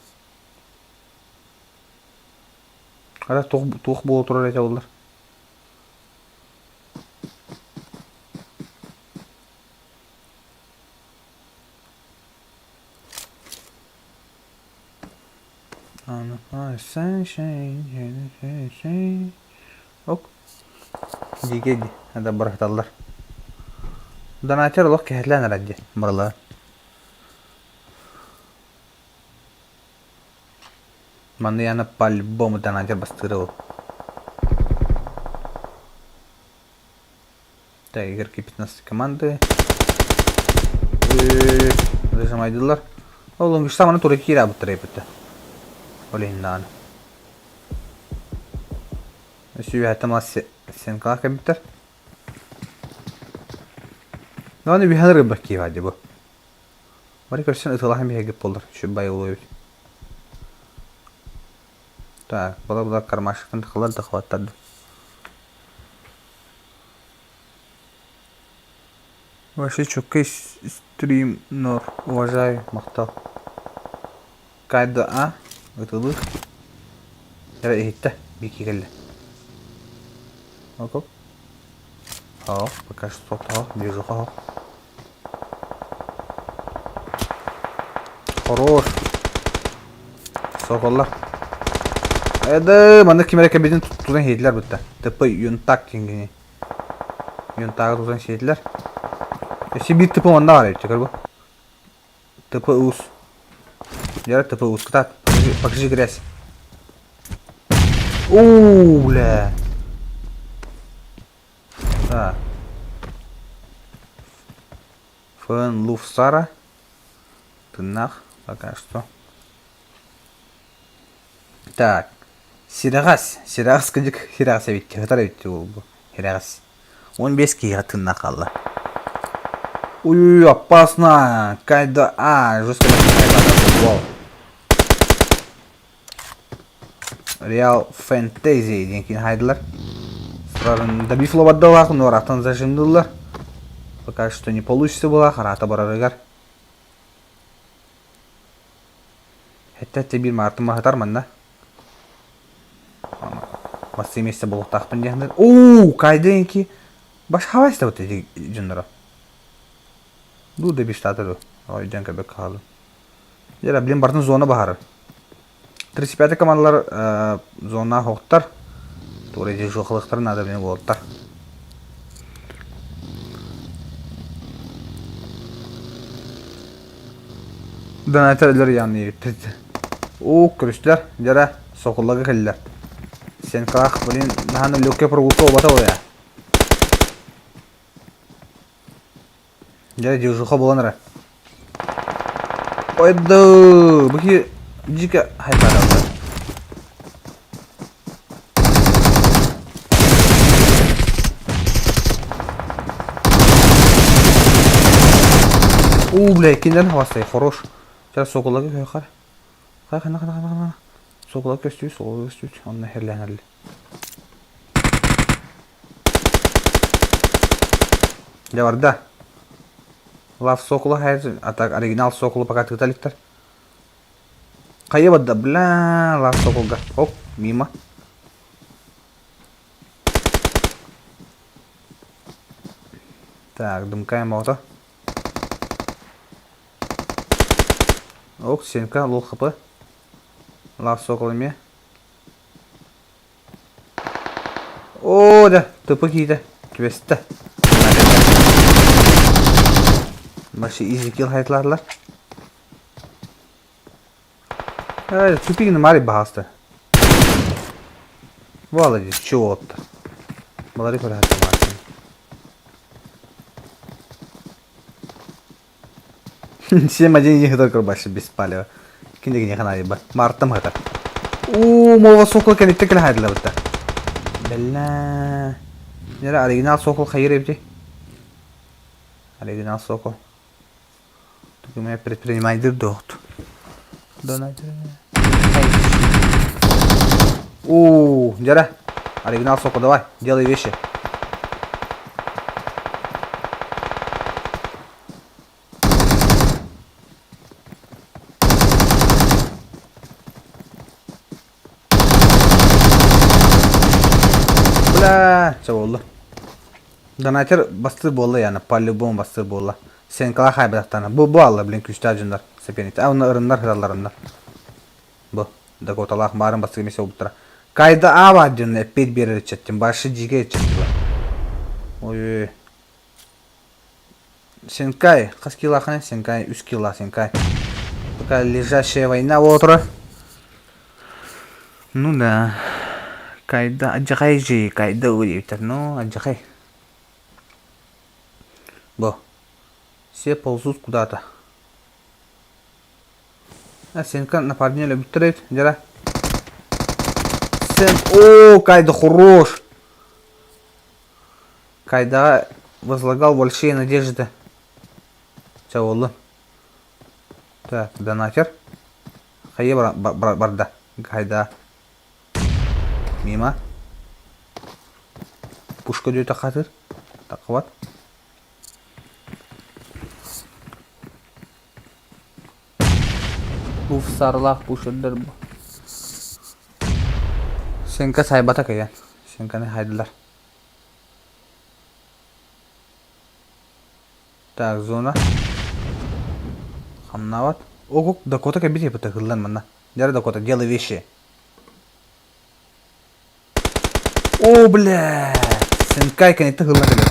Ara tuğ bola turar ete oldular. Ok. Jigedi ada berhtallar. Dan acar Allah kehlan aja marla. Manda yana pal bom dan acar bastırı. Tiger kipitnas команды. Зажимайдылар. Oğlum işte bana turik kira bıttırayıp bitti. Olayından. Şu hatta mas sen kalk biter. Yani bir hanır bakıyor hadi bu. Bari karşısına ıtılahım bir hegip olur. Şu bayılıyor. Так, bula karmaşıktan tıkılar tıkılatlardı. Вообще чукай стрим нор. Уважаю, мақтал. Кайда а? Ытылых. Яра ehitте. Бики келді. Оп. Ау, пока что сотау, движуха. Хорош. Sokollar. Еді, манда кемере кәбеден тұтудан хейділер бұтта. Тіпі юнтак кенгені. Юнтағы тұтудан хейділер. Bir tıpı manda var yapacak bu. Tıpı uz. Yara tıpı uz. Kıtat. Bakıcı gres. Ooo. Так. Фэн Луфсара. Тынах. Пока что. Так. Сирагас. Сирагас кыдык. Сирагас ведь. Катар ведь bu. Сирагас. 15 кига тыннах алла. Ой, опасно. Кайда. Жестко. Вау. Real Fantasy деген кейін хайдылар. Сұрарын да бифло баддалақ, но рақтан зажимдылар. Пока что не получится было, рата барарыгар. Хәтті бір мартыма хатарман да. Масы еместе болықтақпын дегендер. Оу, кайда енки. Baş hava işte bu dedi cündara. Bu da bir ştatı. Ay can kabak halı. Jara bilen bartın zona baharı. 35 komandalar zona hoqtar. To'g'ri jo'qliqlarni adabini bo'ldilar. Donatorlar yani o kırışlar jara sokullaga keldiler. Sen kalak bilin nahanu lokke provuka obata o ya. Jara jo'qa bo'lanlar. Oydo bu ki jika hayfallar. Бля, кинден хвастай, хорош. Сейчас соколага көйқар. Қана. Соколага көстүй. Онна херләңәлі. Жаварда. Лав сокола хайр, атак оригинал сокола пока тыталиктар. Қайы бадда, бля, лав соколга. Оп, мимо. Так, дымкаем аута. Ок, сенка, лол хп. Лав соколами. О, да, тупо киді. Квесті. Башы изи килл хайтларлар. Тупигіні мари бағасты. Вала здесь, чего отты. Балари көрәті марсын. Всем один не только больше без палева. Кинди не хана еба. Мартам хата. Мова сокол kan ittekil hadla bata. Bella. Nera оригинал сокол хайр ебди. Оригинал сокол. Только меня предприниматель дохт. Донатор. Jara. Оригинал сокол, давай, делай вещи. Чего oldu? Donator bastır bolla yani по-любому bastır bolla. Sen kala kaybedersen bu Allah bilen güçlü acınlar sepenite. Onlar ırınlar hırallarında. Bu Dakotalar marın bastır mesi oldular. Kayda avacını epey bir yere çettim. Başı cige çettiler. Oy. Sen kay kaç kilo akın? Sen kay 3 kilo sen kay. Пока лежащая война вот. Ну да. Кайда аджахай же, кайда уйдет, но аджахай. Бо. Все ползут куда-то. А сенка нападение любит трейд, Jara. Сен, кайда хорош. Кайда возлагал большие надежды. Чего oldu? Так, донатер. Хайе барда. Кайда. Мимо. Пушка дөйті қатыр. Тақыват. Буф сарлақ пушырдыр бұл. Сенка сайбата кәйен. Сенканы хайдылар. Так, зона. Хамнават. Ого, Дакота кәбет епіті ғылдан мұнна. Jara Дакота, делай вещи. О, бля! Сенкай канетті ғылна келеді.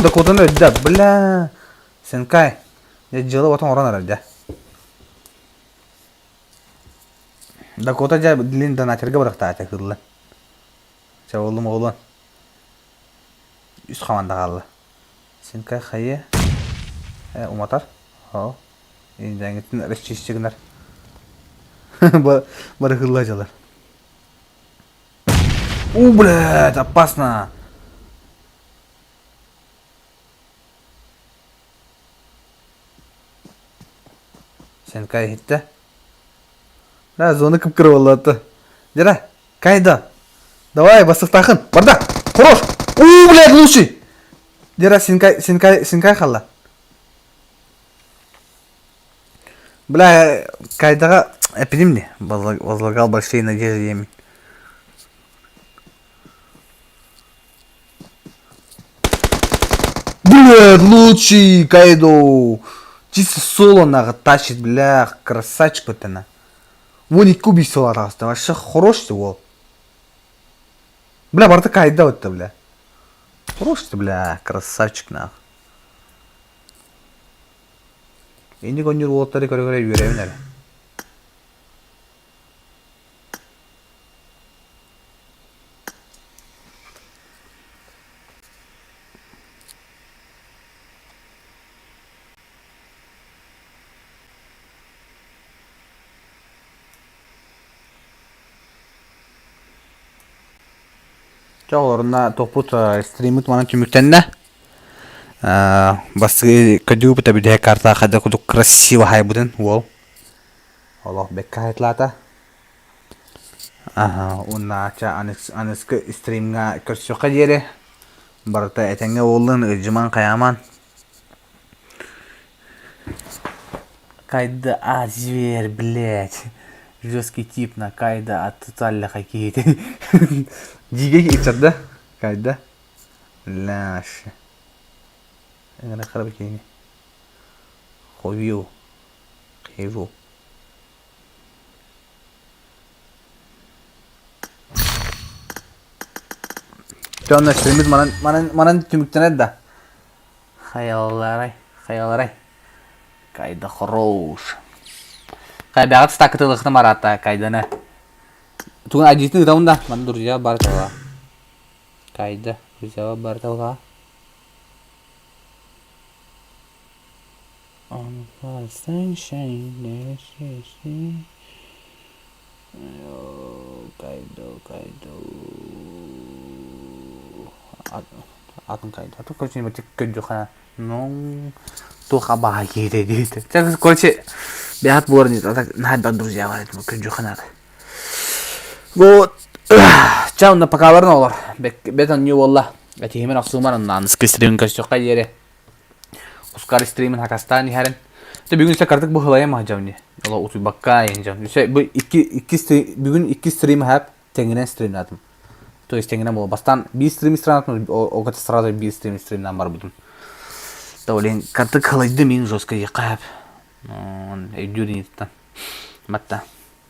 Дакотаны өдді, бля! Сенкай. Жылы отын оран арады. Дакота жа дилин донатерге бұрақта әті ғылы. Жа олым оғылын. Үз қаманда қалды. Сенкай қайы. Уматар. Жәңгеттің рәшчешігінер. Бары ғылы жалар. Блядь, опасно. Сенкай хитті. Да, зоны кіп-кірі болады. Jara, кайда? Давай, бастық тақын. Барда, хорош. Блядь, лучший. Jara, сенкай қалла. Бля, кайдаға әпедім не? Возлагал большие надежды емін. Блядь, лучший, Кайдо. Чисто соло нахуй тащит, бля, красавчик вот она. Вон и куби соло раста, вообще хороший ол. Бля, барта Кайда вот это, бля. Хороший, бля, красавчик нахуй. Енді көндер олаттары көре-көре үйреуін әрі. Жоғыларына тоқпұт стримит мана түміктенді. Басы көдігі бұта бүдігі карта қады құдық красиво хай бұдын. Ол. Олақ бәкка хайтлата. Онна ача анысқы стримға көрсіққа дері. Барыта әтенге олын ұжыман қаяман. Кайда зверь, блядь. Жесткий тип на Кайда тотально какие-то. Диге ичарда? Кайда? Ляш. Эна харабикини. Ховиу. Хеву. Жонна стримит манан түмүктенет да. Хаялларай. Кайда хорош. Кайбағат стакытылықты марата Кайданы. Тугун адитин ыдауында. Мана друзья бар тауға. Кайда друзья бар тауға. On the sunshine, Кайдо. Атын Кайдо. А тут, короче, тек көндю қана. Ну, туха баги дейді. Короче, бегат болар нет. Надо друзья бар этому көндю қана. Вот. Чауында покаларын олар. Бетон не болла. Әте емен ақсылмарын нанысқы стримін көстіққа ері. Ускар стримін хакастан härен. Бүгін үсі картық бұл ғылайым жауны. Ола ұтуй баққа ең жауны. Бүгін 2 стрим хәп теңінен стрим атым. То есть теңінен бұл. Бастан 1 стрим атым. Оғаты сразу 1 стримнан бар бұдым. Олен картық ғылайды мен жосқа еқа хәп. Өйдерін еттім. Матта.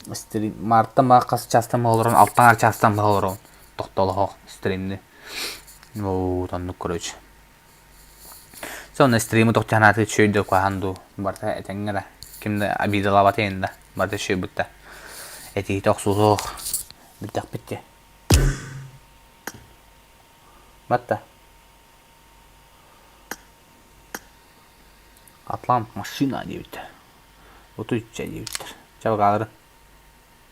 Мартта мақасы частан бағылырын. Алттан ар частан бағылырын. Тоқталы хоқ стримді. Тандық көрөч. Sonra stream'i tohtanatı çöydü koyandu. Barta etengere. Kimde abide lavat eyinde. Barta şey bitti. Eti toksuzuk. Bitti. Batta. Atlan maşina diye bitti. 33 diye bitti. Çabuk alırım.